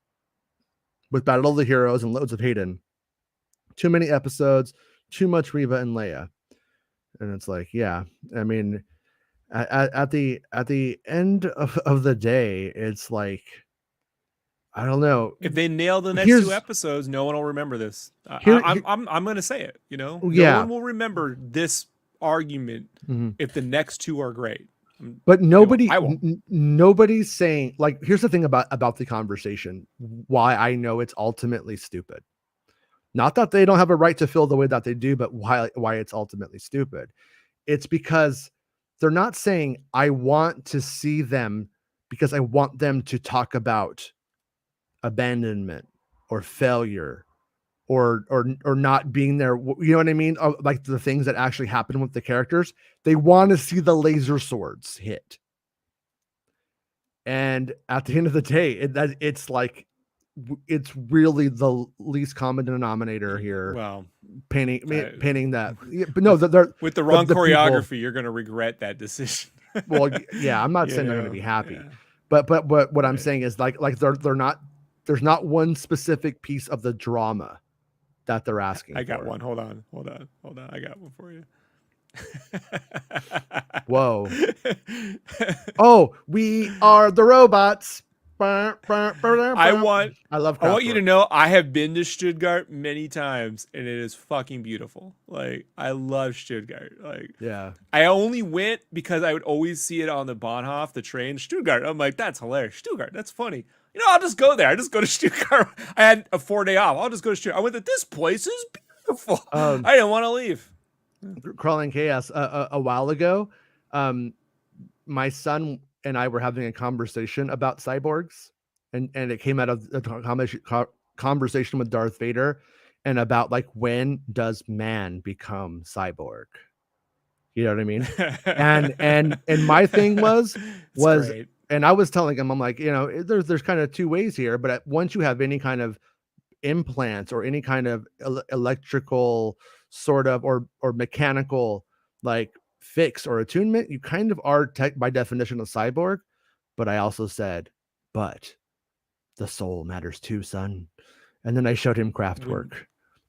With Battle of the Heroes and loads of Hayden. Too many episodes, too much Reva and Leia. And it's like, yeah, I mean, at the end of the day, it's like, I don't know. If they nail the next 2 episodes, no one will remember this. I'm going to say it. You know, no one will remember this argument if the next 2 are great. But nobody's saying, like, here's the thing about the conversation, why I know it's ultimately stupid. Not that they don't have a right to feel the way that they do, but why it's ultimately stupid. It's because they're not saying, I want to see them because I want them to talk about abandonment or failure or not being there. You know what I mean? Like the things that actually happen with the characters. They want to see the laser swords hit. And at the end of the day, it's like, it's really the least common denominator here. Well, painting that, but no, they're with the wrong choreography, people, you're going to regret that decision. Well, yeah, I'm not saying they're going to be happy, but what I'm saying is like they're not. There's not one specific piece of the drama that they're asking. I got one. Hold on. I got one for you. Whoa. Oh, we are the robots. I want I love I want you to Kraftwerk. know I have been to Stuttgart many times and it is fucking beautiful. Like I love Stuttgart. Like Yeah. I only went because I would always see it on the Bahnhof, the train, Stuttgart. I'm like, that's hilarious. Stuttgart, that's funny. You know, I'll just go there. I just go to Stuttgart. I had a 4-day off. I'll just go to Stuttgart. I went to this place is beautiful. Um, I didn't want to leave. Crawling Chaos. A while ago, my son and I were having a conversation about cyborgs, and it came out of a conversation with Darth Vader, and about like when does man become cyborg? You know what I mean? And my thing was, It's great. and I was telling him, I'm like, you know, there's kind of two ways here, but once you have any kind of implants or any kind of electrical sort of or mechanical like fix or attunement, you kind of are by definition a cyborg. But I also said, but the soul matters too, son. And then I showed him Kraftwerk.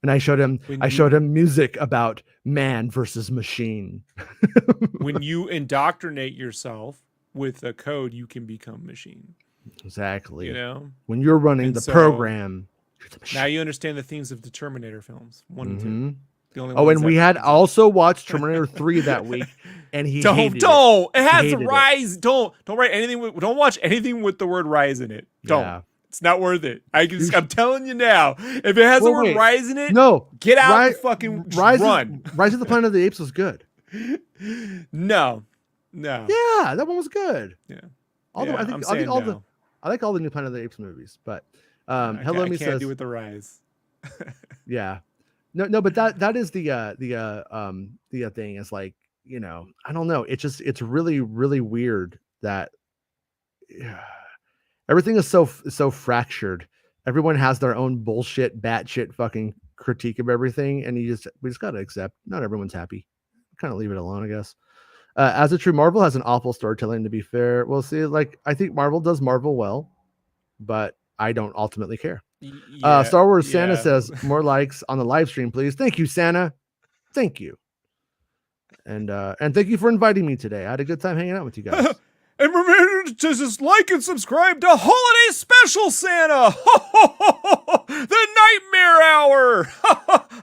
And I showed him music about man versus machine. When you indoctrinate yourself with a code, you can become machine. Exactly. You know? When you're running the program, you're the machine. Now you understand the themes of the Terminator films, 1 and 2. The only Oh, and we had also watched Terminator 3 that week, and he hated it. It has a rise. Don't write anything. Don't watch anything with the word rise in it. Don't. Yeah. It's not worth it. I'm telling you now. If it has the word rise in it, no, get out and fucking run. Rise of the Planet of the Apes was good. No. Yeah, that one was good. Yeah. I like all the new Planet of the Apes movies, but Hello Me says, can't do with the rise. Yeah. No, but that is the thing is like, you know, I don't know. It's really, really weird that everything is so fractured. Everyone has their own bullshit, batshit fucking critique of everything, and we just gotta accept not everyone's happy. Kind of leave it alone, I guess. As a true Marvel has an awful storytelling, to be fair. We'll see. Like, I think Marvel does Marvel well, but I don't ultimately care. Yeah, Star Wars Santa says more likes on the live stream, please. Thank you, Santa. Thank you. And thank you for inviting me today. I had a good time hanging out with you guys. And remember to just like and subscribe to Holiday Special Santa, the Nightmare Hour,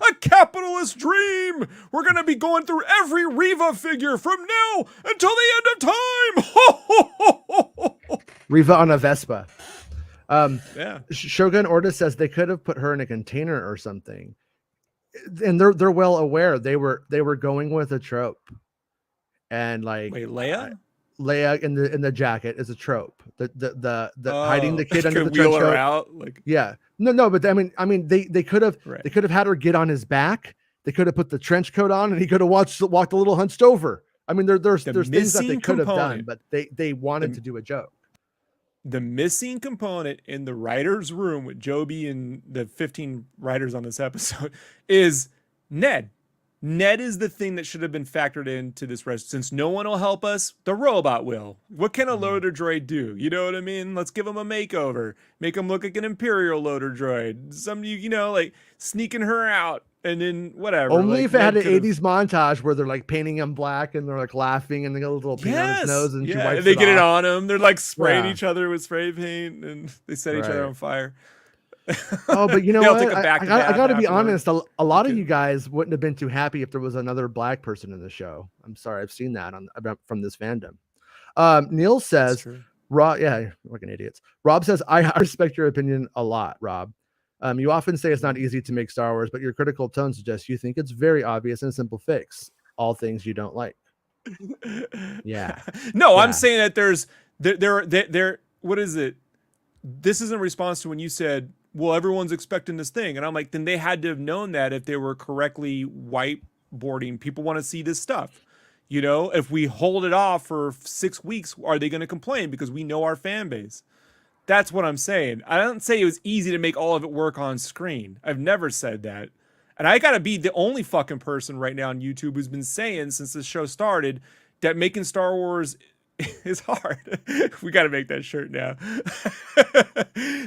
a capitalist dream. We're going to be going through every Reva figure from now until the end of time. Reva on a Vespa. Yeah. Shogun Orta says they could have put her in a container or something. And they're well aware they were going with a trope. And like, wait, Leia? Leia in the jacket is a trope. The hiding the kid under the wheel trench her coat. out, like no, but I mean they could have had her get on his back. They could have put the trench coat on, and he could have walked a little hunched over. I mean, there's things that they could have done, but they wanted to do a joke. The missing component in the writer's room with Joby and the 15 writers on this episode is Ned. Ned is the thing that should have been factored into this rest. Since no one will help us, the robot will. What can a loader droid do? You know what I mean? Let's give him a makeover. Make him look like an Imperial loader droid. Like sneaking her out and then whatever. Only if it had an 80s montage where they're like painting him black and they're like laughing and they got a little paint on his nose and she wipes they it get off. it on him. They're like spraying each other with spray paint and they set each other on fire. Oh, but you know what? I got to be honest. A lot of you guys wouldn't have been too happy if there was another black person in the show. I'm sorry. I've seen that from this fandom. Neil says, Rob, yeah, fucking idiots. Rob says, I respect your opinion a lot, Rob. You often say it's not easy to make Star Wars, but your critical tone suggests you think it's very obvious and a simple fix. All things you don't like. Yeah. No, yeah. I'm saying that there. What is it? This is in response to when you said, well, everyone's expecting this thing. And I'm like, then they had to have known that if they were correctly whiteboarding, people want to see this stuff. You know, if we hold it off for 6 weeks, are they going to complain? Because we know our fan base. That's what I'm saying. I don't say it was easy to make all of it work on screen. I've never said that. And I got to be the only fucking person right now on YouTube who's been saying since this show started that making Star Wars is hard. We got to make that shirt now.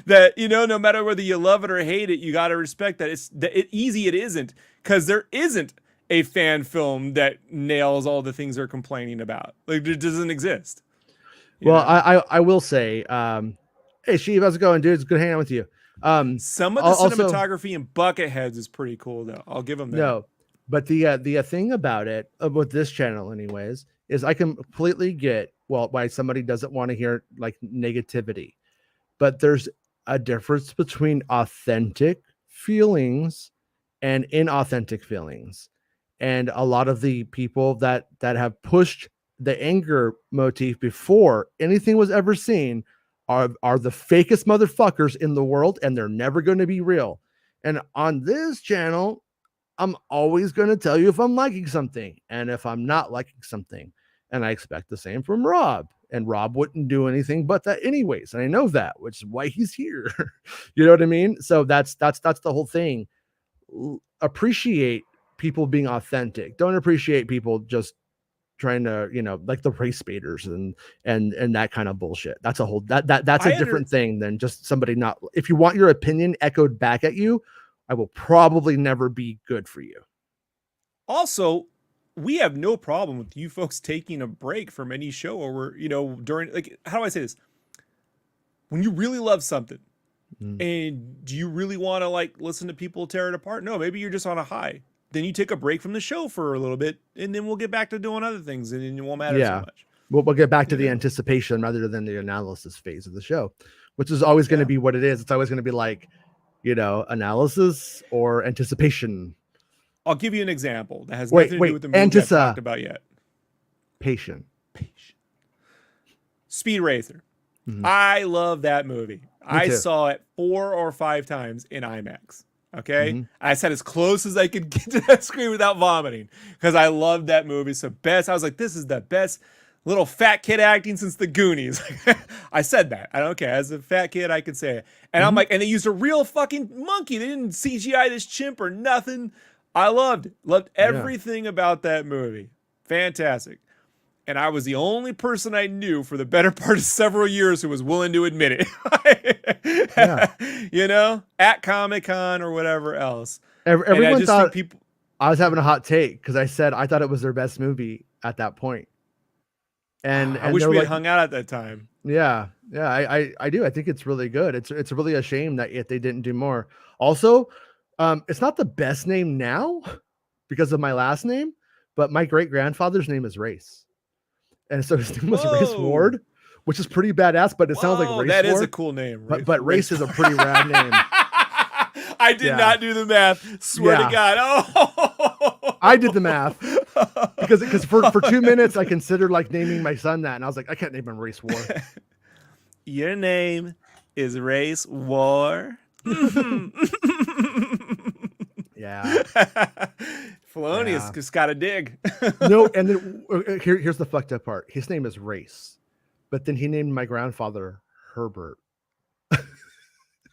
That, you know, no matter whether you love it or hate it, you got to respect that easy it isn't, because there isn't a fan film that nails all the things they're complaining about. Like, it doesn't exist. Well, I will say, Hey, Sheev, how's it going, dude? It's good hanging out with you. Some of the Also, cinematography in Bucketheads is pretty cool, though. I'll give them that. no, but the thing about it, with this channel, anyways, is I completely get why somebody doesn't want to hear like negativity, but there's a difference between authentic feelings and inauthentic feelings. And a lot of the people that have pushed the anger motif before anything was ever seen are the fakest motherfuckers in the world, and they're never going to be real. And on this channel, I'm always going to tell you if I'm liking something and if I'm not liking something. And I expect the same from Rob. And Rob wouldn't do anything but that anyways. And I know that, which is why he's here. You know what I mean? So that's the whole thing. Appreciate people being authentic. Don't appreciate people just trying to, like the race baiters and that kind of bullshit. That's a whole that's a different thing than just somebody not. If you want your opinion echoed back at you, I will probably never be good for you. Also, we have no problem with you folks taking a break from any show, or we're, during, like, how do I say this? When you really love something and do you really want to like listen to people tear it apart? No, maybe you're just on a high. Then you take a break from the show for a little bit, and then we'll get back to doing other things, and it won't matter so much. We'll get back to the anticipation rather than the analysis phase of the show, which is always going to be what it is. It's always going to be like, analysis or anticipation. I'll give you an example that has nothing to do with the movie I've talked about yet. Patient. Speed Racer. Mm-hmm. I love that movie. I saw it 4 or 5 times in IMAX. Okay. Mm-hmm. I sat as close as I could get to that screen without vomiting because I loved that movie. So I was like, this is the best little fat kid acting since the Goonies. I said that. I don't care. As a fat kid, I could say it. And I'm like, and they used a real fucking monkey. They didn't CGI this chimp or nothing. I loved everything about that movie. Fantastic. And I was the only person I knew for the better part of several years who was willing to admit it. At Comic-Con or whatever else. Everyone thought I was having a hot take because I said I thought it was their best movie at that point. And I wish we had hung out at that time. Yeah, I do. I think it's really good. It's really a shame that they didn't do more. Also, it's not the best name now because of my last name, but my great grandfather's name is Race. And so his name was Race Ward, which is pretty badass, but it sounds like Race Ward. That is a cool name. But Race is a pretty rad name. I did not do the math. Swear to God. Oh, I did the math because for 2 minutes I considered like naming my son that, and I was like, I can't name him Race Ward. Your name is Race War. Yeah. Felonious just got to dig. No, and then here's the fucked up part. His name is Race, but then he named my grandfather Herbert.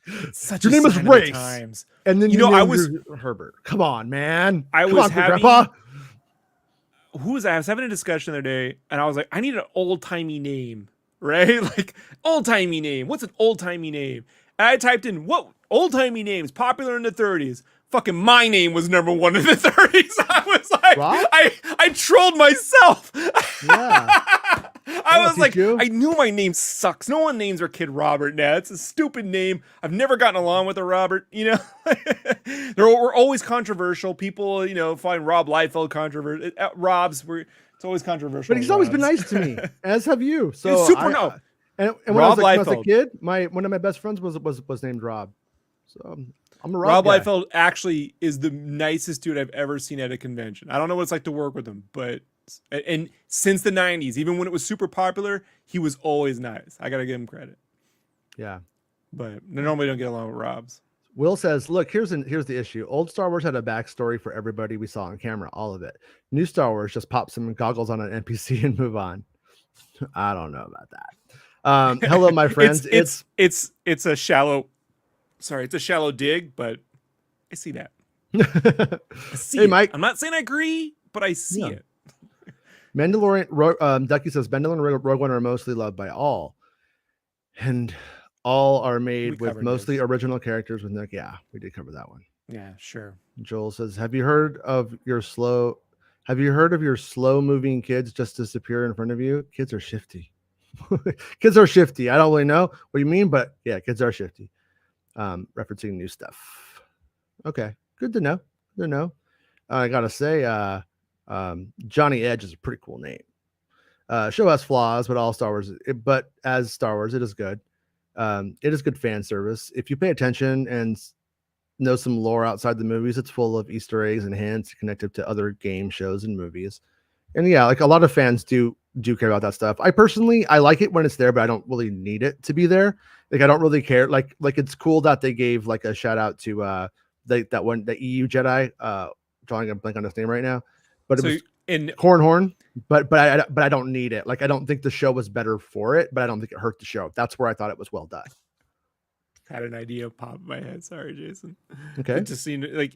Your name is Race, and then I was Herbert. Come on, man. Grandpa. Who was I? I was having a discussion the other day, and I was like, I need an old timey name, right? Like old timey name. What's an old timey name? And I typed in what old timey names popular in the 30s. Fucking my name was number 1 in the 30s. I was like, I trolled myself. Yeah. I was like, I knew my name sucks. No one names their kid Robert now. It's a stupid name. I've never gotten along with a Robert, We're always controversial. People, find Rob Liefeld controversial. It's always controversial. But he's always been nice to me, as have you. So he's super And when I was a kid, one of my best friends was named Rob. So I'm a Rob guy. Liefeld actually is the nicest dude I've ever seen at a convention. I don't know what it's like to work with him, but since the 90s, even when it was super popular, he was always nice. I gotta give him credit. Yeah, but they normally don't get along with Robs. Will says, look, here's the issue. Old Star Wars had a backstory for everybody we saw on camera, all of it. New Star Wars just pop some goggles on an NPC and move on. I don't know about that. Hello, my friends. It's a shallow. Sorry, it's a shallow dig, but I see that. I see it. Mike. I'm not saying I agree, but I see it. Mandalorian, Ducky says, Mandalorian and Rogue One are mostly loved by all. And all are made with mostly original characters with Nick. Yeah, we did cover that one. Yeah, sure. Joel says, have you heard of your slow moving kids just disappear in front of you? Kids are shifty. Kids are shifty. I don't really know what you mean, but yeah, kids are shifty. Referencing new stuff. Okay, good to know. Good to know. I gotta say, Johnny Edge is a pretty cool name. Show has flaws, but all Star Wars, but as Star Wars, it is good. It is good fan service. If you pay attention and know some lore outside the movies, it's full of Easter eggs and hints connected to other game shows and movies. And yeah, like a lot of fans do care about that stuff. I personally, I like it when it's there, but I don't really need it to be there. Like I don't really care. Like it's cool that they gave like a shout out to the EU Jedi. Drawing a blank on his name right now, but it was in Cornhorn. But I don't need it. Like I don't think the show was better for it, but I don't think it hurt the show. That's where I thought it was well done. Had an idea pop in my head. Sorry, Jason. Okay. But just seeing like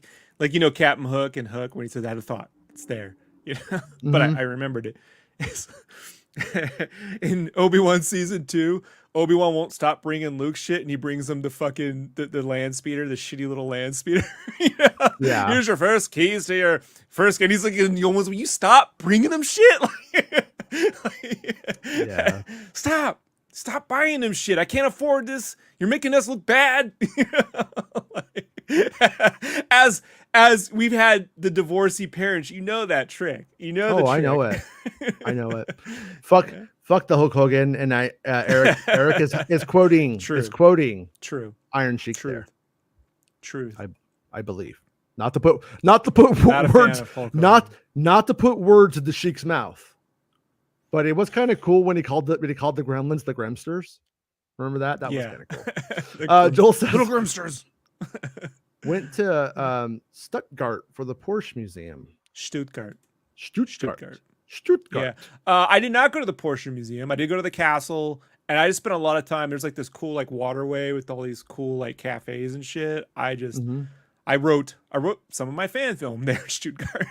Captain Hook and Hook when he said I had a thought. It's there. Mm-hmm. But I remembered it. In Obi-Wan season 2, Obi-Wan won't stop bringing Luke shit, and he brings him the fucking the land speeder, the shitty little land speeder. Yeah. Here's your first keys to your first. And he's like, you almost, will you stop bringing him shit? Yeah. Stop buying them shit. I can't afford this. You're making us look bad. As we've had the divorcee parents, that trick. The trick. I know it. I know it. Fuck the Hulk Hogan, and Eric is quoting. True. Is quoting. True. Iron Sheik True. there. True. I believe. Not to put words not to put words in the Sheik's mouth. But it was kind of cool when he called the gremlins the Gremsters. Remember that? That was kind of cool. Joel says little Grimsters. went to Stuttgart for the Porsche Museum. Stuttgart. Yeah. I did not go to the Porsche Museum. I did go to the castle, and I just spent a lot of time. There's like this cool like waterway with all these cool like cafes and shit. I wrote some of my fan film there in Stuttgart.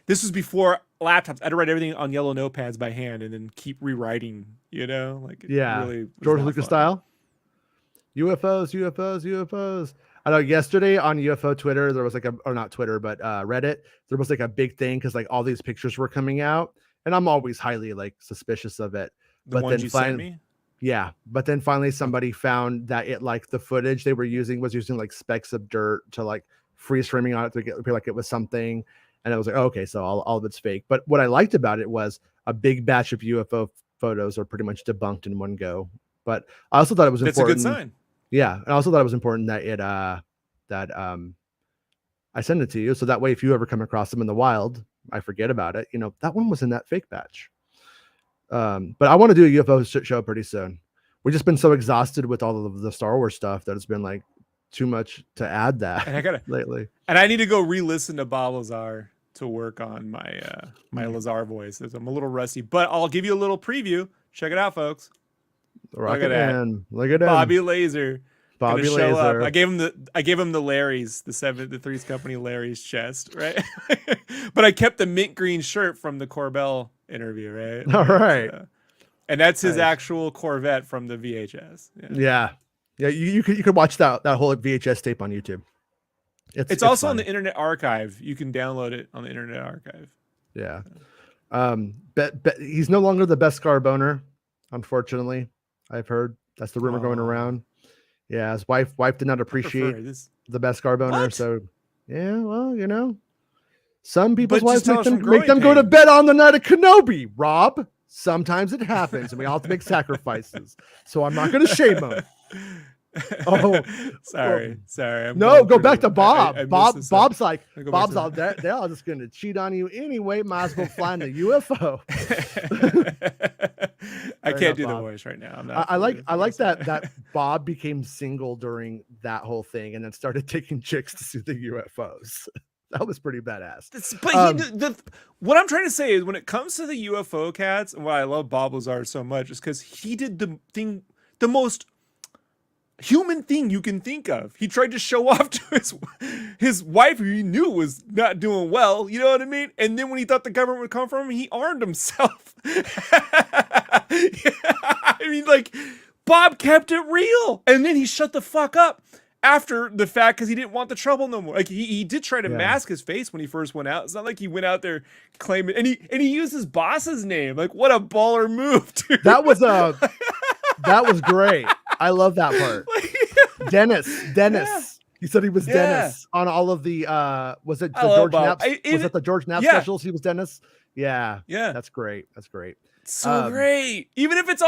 This was before laptops. I had to write everything on yellow notepads by hand and then keep rewriting, really George Lucas style. UFOs. I know yesterday on UFO Twitter, there was like not Twitter, but Reddit, there was like a big thing because like all these pictures were coming out, and I'm always highly like suspicious of it. The ones you sent me? Yeah, but then finally somebody found that it like the footage they were using was using like specks of dirt to like freeze framing on it to appear like it was something, and I was like, oh, okay, so all of it's fake. But what I liked about it was a big batch of UFO photos are pretty much debunked in one go. But I also thought it was important. That's a good sign. Yeah, and I also thought it was important that it I send it to you, so that way if you ever come across them in the wild, I forget about it. That one was in that fake batch. But I want to do a UFO show pretty soon. We've just been so exhausted with all of the Star Wars stuff that it's been like too much to add that lately. And I need to go re-listen to Bob Lazar to work on my my Lazar voice. I'm a little rusty, but I'll give you a little preview. Check it out, folks. Look at that. Look at him. Bobby Laser. Bobby Laser. I gave him the Larry's, the Three's Company Larry's chest, right? But I kept the mint green shirt from the Corbell interview, right? All right. And that's his actual Corvette from the VHS. Yeah. You could watch that whole VHS tape on YouTube. It's also on the Internet Archive. You can download it on the Internet Archive. Yeah. He's no longer the best Scarboner, unfortunately. I've heard that's the rumor going around. Yeah, his wife did not appreciate the best Scarboner. So yeah, well, some people's wives make them go to bed on the night of Kenobi, Rob. Sometimes it happens, and we all have to make sacrifices. So I'm not going to shame them. Oh, sorry. No, go back to Bob. Bob's like, they're all just going to cheat on you anyway. Might as well fly in the UFO. I can't do the voice right now. I like that Bob became single during that whole thing and then started taking chicks to see the UFOs. That was pretty badass. But what I'm trying to say is when it comes to the UFO cats, and why I love Bob Lazar so much is because he did the most human thing you can think of. He tried to show off to his wife, who he knew was not doing well. You know what I mean? And then when he thought the government would come for him, he armed himself. I mean, like, Bob kept it real. And then he shut the fuck up after the fact because he didn't want the trouble no more. Like he did try to Yeah. mask his face when he first went out. It's not like he went out there claiming, and he used his boss's name. Like what a baller move, dude. That was great. I love that part. Dennis. Yeah. He said he was Dennis on all of the was it the George Knapp? Was it the George Knapp specials? He was Dennis. Yeah. That's great. So great. Even if it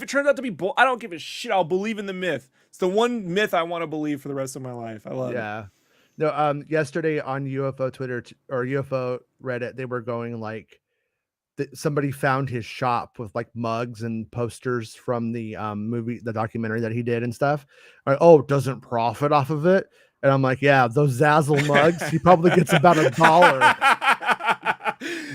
turns out to be I don't give a shit. I'll believe in the myth. It's the one myth I want to believe for the rest of my life. I love it. No, yesterday on UFO Twitter or UFO Reddit, they were going like somebody found his shop with like mugs and posters from the movie, the documentary that he did and stuff. Like, oh, doesn't profit off of it. And I'm like, yeah, those Zazzle mugs, he probably gets about $1.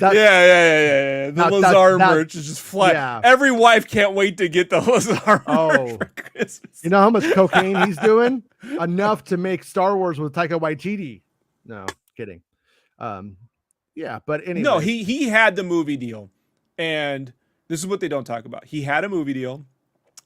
Yeah. The Lazar merch is just flat. Yeah. Every wife can't wait to get the Lazar merch for Christmas. You know how much cocaine he's doing? Enough to make Star Wars with Taika Waititi. No, kidding. Yeah, but anyway. No, he had the movie deal. And this is what they don't talk about. He had a movie deal,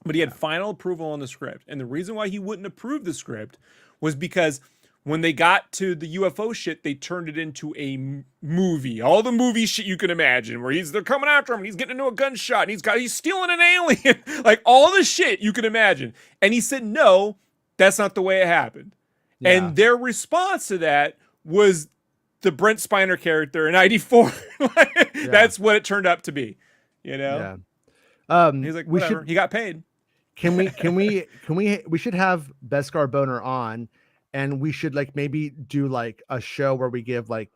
but he had final approval on the script. And the reason why he wouldn't approve the script was because when they got to the UFO shit, they turned it into a movie. All the movie shit you can imagine, where they're coming after him and he's getting into a gunshot and he's stealing an alien. Like all the shit you can imagine. And he said, no, that's not the way it happened. Yeah. And their response to that was the Brent Spiner character in '94. That's what it turned up to be, you know? Yeah. He's like, whatever. He got paid. We should have Beskar Boner on, and we should like maybe do like a show where we give like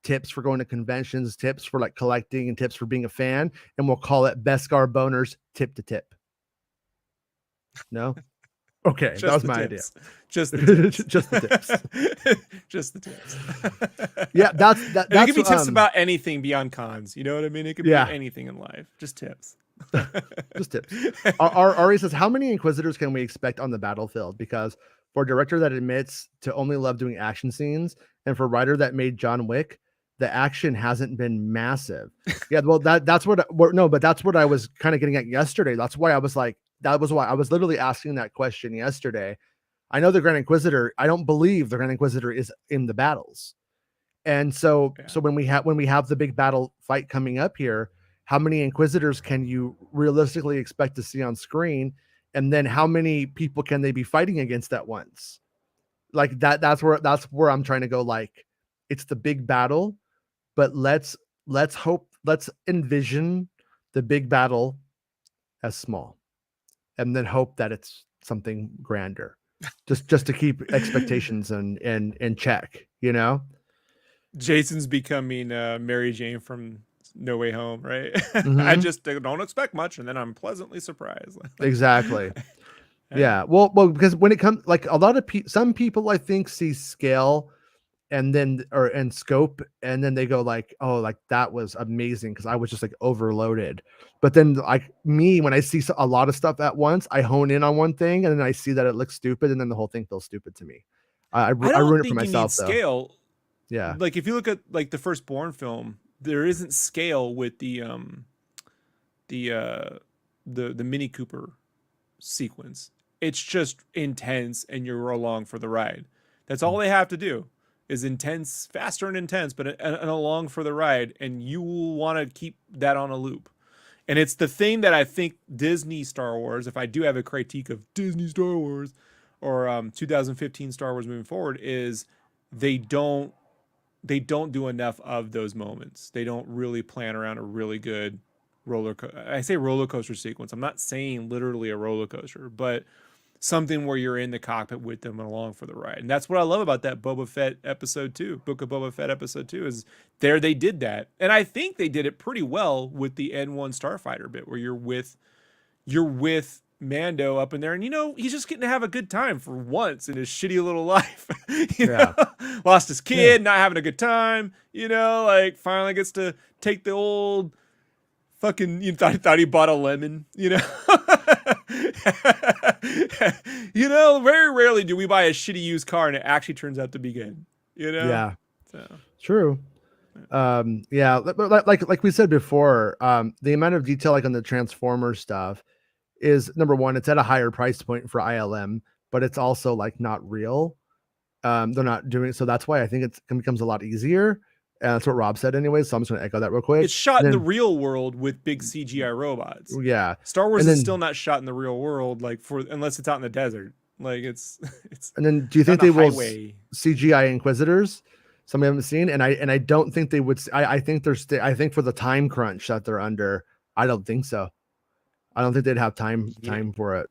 tips for going to conventions, tips for like collecting, and tips for being a fan, and we'll call it Beskar Boner's Tip to Tip. No? Okay, that was my idea. Just the tips. Just the tips. Just the tips. Yeah, that's it could be tips about anything beyond cons. You know what I mean? It could be anything in life. Just tips. Just tips. Ari says, how many Inquisitors can we expect on the battlefield? Because for a director that admits to only love doing action scenes, and for a writer that made John Wick, the action hasn't been massive. Yeah, well, that's what I was kind of getting at yesterday. That's why I was like, that was why I was literally asking that question yesterday. I know the Grand Inquisitor, I don't believe the Grand Inquisitor is in the battles. And so when we have the big battle fight coming up here, how many Inquisitors can you realistically expect to see on screen? And then how many people can they be fighting against at once? Like that's where I'm trying to go. Like, it's the big battle, but let's envision the big battle as small, and then hope that it's something grander, just to keep expectations in check, you know? Jason's becoming Mary Jane from No Way Home, right? Mm-hmm. I just don't expect much, and then I'm pleasantly surprised. Exactly. Yeah. Well, because when it comes, like a lot of some people, I think, see scale and scope, and then they go like, oh, like that was amazing because I was just like overloaded. But then like me, when I see a lot of stuff at once, I hone in on one thing, and then I see that it looks stupid, and then the whole thing feels stupid to me. I ruin it for myself, though. Scale. Yeah. Like if you look at like the first Bourne film, there isn't scale with the Mini Cooper sequence. It's just intense, and you're along for the ride. That's all they have to do is intense, faster and intense, but and along for the ride, and you will want to keep that on a loop. And it's the thing that I think Disney Star Wars, if I do have a critique of Disney Star Wars or 2015 Star Wars moving forward, is they don't do enough of those moments. They don't really plan around a really good I say roller coaster sequence. I'm not saying literally a roller coaster, but something where you're in the cockpit with them and along for the ride. And that's what I love about that Boba Fett episode 2, Book of Boba Fett episode 2, is there they did that. And I think they did it pretty well with the N1 Starfighter bit, where you're with Mando up in there, and he's just getting to have a good time for once in his shitty little life. Lost his kid, not having a good time, like finally gets to take the old fucking, thought he bought a lemon, very rarely do we buy a shitty used car and it actually turns out to be good, Yeah. So. True. Like we said before, the amount of detail like on the Transformers stuff is, number one, it's at a higher price point for ILM, but it's also like not real. They're not doing so. That's why I think it becomes a lot easier. And that's what Rob said anyway. So I'm just going to echo that real quick. It's shot And in the then, real world with big CGI robots. yeah. Star Wars And is still then, not shot in the real world, like unless it's out in the desert. Like it's and then do you not think in a they will highway. CGI Inquisitors? Somebody I haven't seen. And I don't think they would. I think I think for the time crunch that they're under, I don't think so. I don't think they'd have time for it.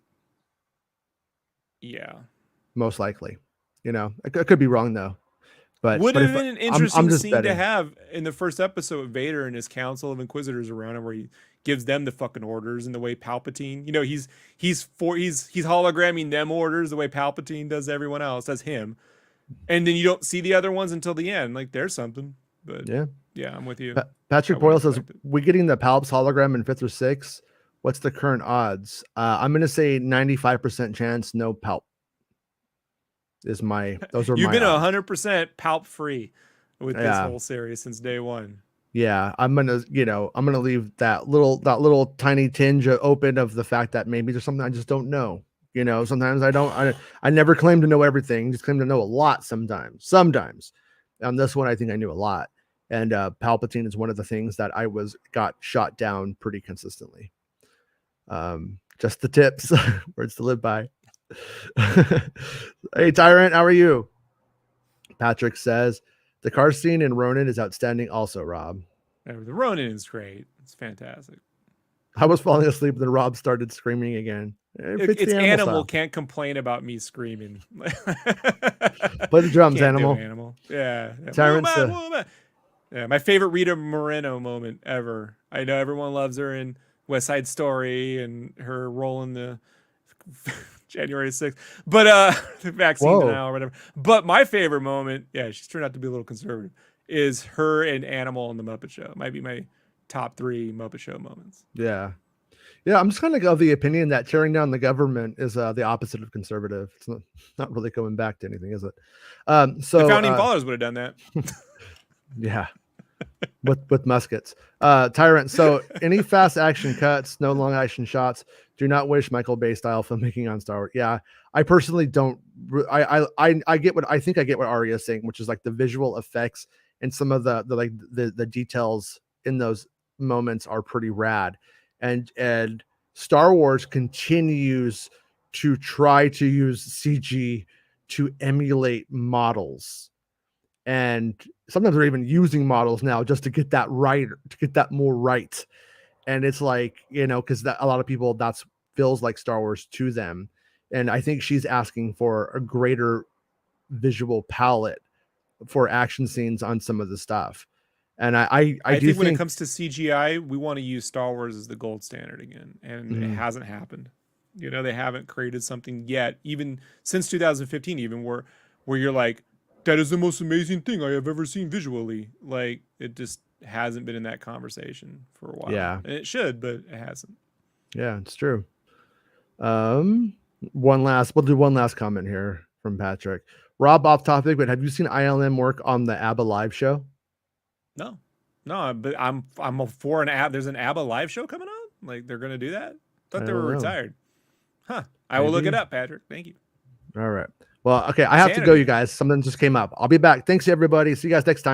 Yeah. Most likely. I could be wrong though. Would But have if been an I'm interesting just scene to betting. have in the first episode with Vader and his council of Inquisitors around him, where he gives them the fucking orders, and the way Palpatine, he's hologramming them orders the way Palpatine does everyone else, that's him, and then you don't see the other ones until the end. Like there's something, but yeah, I'm with you. Patrick Boyle says, we getting the Palps hologram in 5th or 6th? What's the current odds? I'm going to say 95% chance no Palp. Those are You've my been odds. 100% Palp free with this whole series since day one. Yeah, I'm gonna leave that little tiny tinge open of the fact that maybe there's something I just don't know. Sometimes I never claim to know everything, just claim to know a lot sometimes. On this one, I think I knew a lot. And Palpatine is one of the things that got shot down pretty consistently. Just the tips, words to live by. Hey, Tyrant, how are you? Patrick says, the car scene in Ronin is outstanding also, Rob. The Ronin is great. It's fantastic. I was falling asleep, then Rob started screaming again. It's animal can't complain about me screaming. Play the drums, can't animal. Animal. Yeah. Tyrant. Yeah, my favorite Rita Moreno moment ever. I know everyone loves her in West Side Story and her role in the January 6th, but the vaccine denial or whatever. But my favorite moment, she's turned out to be a little conservative, is her and Animal in the Muppet Show. It might be my top 3 Muppet Show moments. Yeah, I'm just kind of of the opinion that tearing down the government is the opposite of conservative. It's not really going back to anything, is it? So the founding fathers would have done that. Yeah. with muskets. Tyrant, so any fast action cuts, no long action shots. Do not wish Michael Bay style filmmaking on Star Wars. Yeah, I personally don't. I get what I get what Ari is saying, which is like the visual effects and some of the details in those moments are pretty rad, and Star Wars continues to try to use CG to emulate models. And sometimes they're even using models now just to get that right, to get that more right. And it's like, because a lot of people, that's feels like Star Wars to them. And I think she's asking for a greater visual palette for action scenes on some of the stuff. And I think when it comes to CGI, we want to use Star Wars as the gold standard again. And it hasn't happened. They haven't created something yet, even since 2015, even where you're like, that is the most amazing thing I have ever seen visually. Like, it just hasn't been in that conversation for a while. Yeah. And it should, but it hasn't. Yeah, it's true. We'll do one last comment here from Patrick. Rob, off topic, but have you seen ILM work on the ABBA live show? No, but I'm for an ABBA. There's an ABBA live show coming on? Like, they're going to do that? I thought they were retired. Huh. I will look it up, Patrick. Thank you. All right. Well, okay, I have to go, you guys. Something just came up. I'll be back. Thanks, everybody. See you guys next time.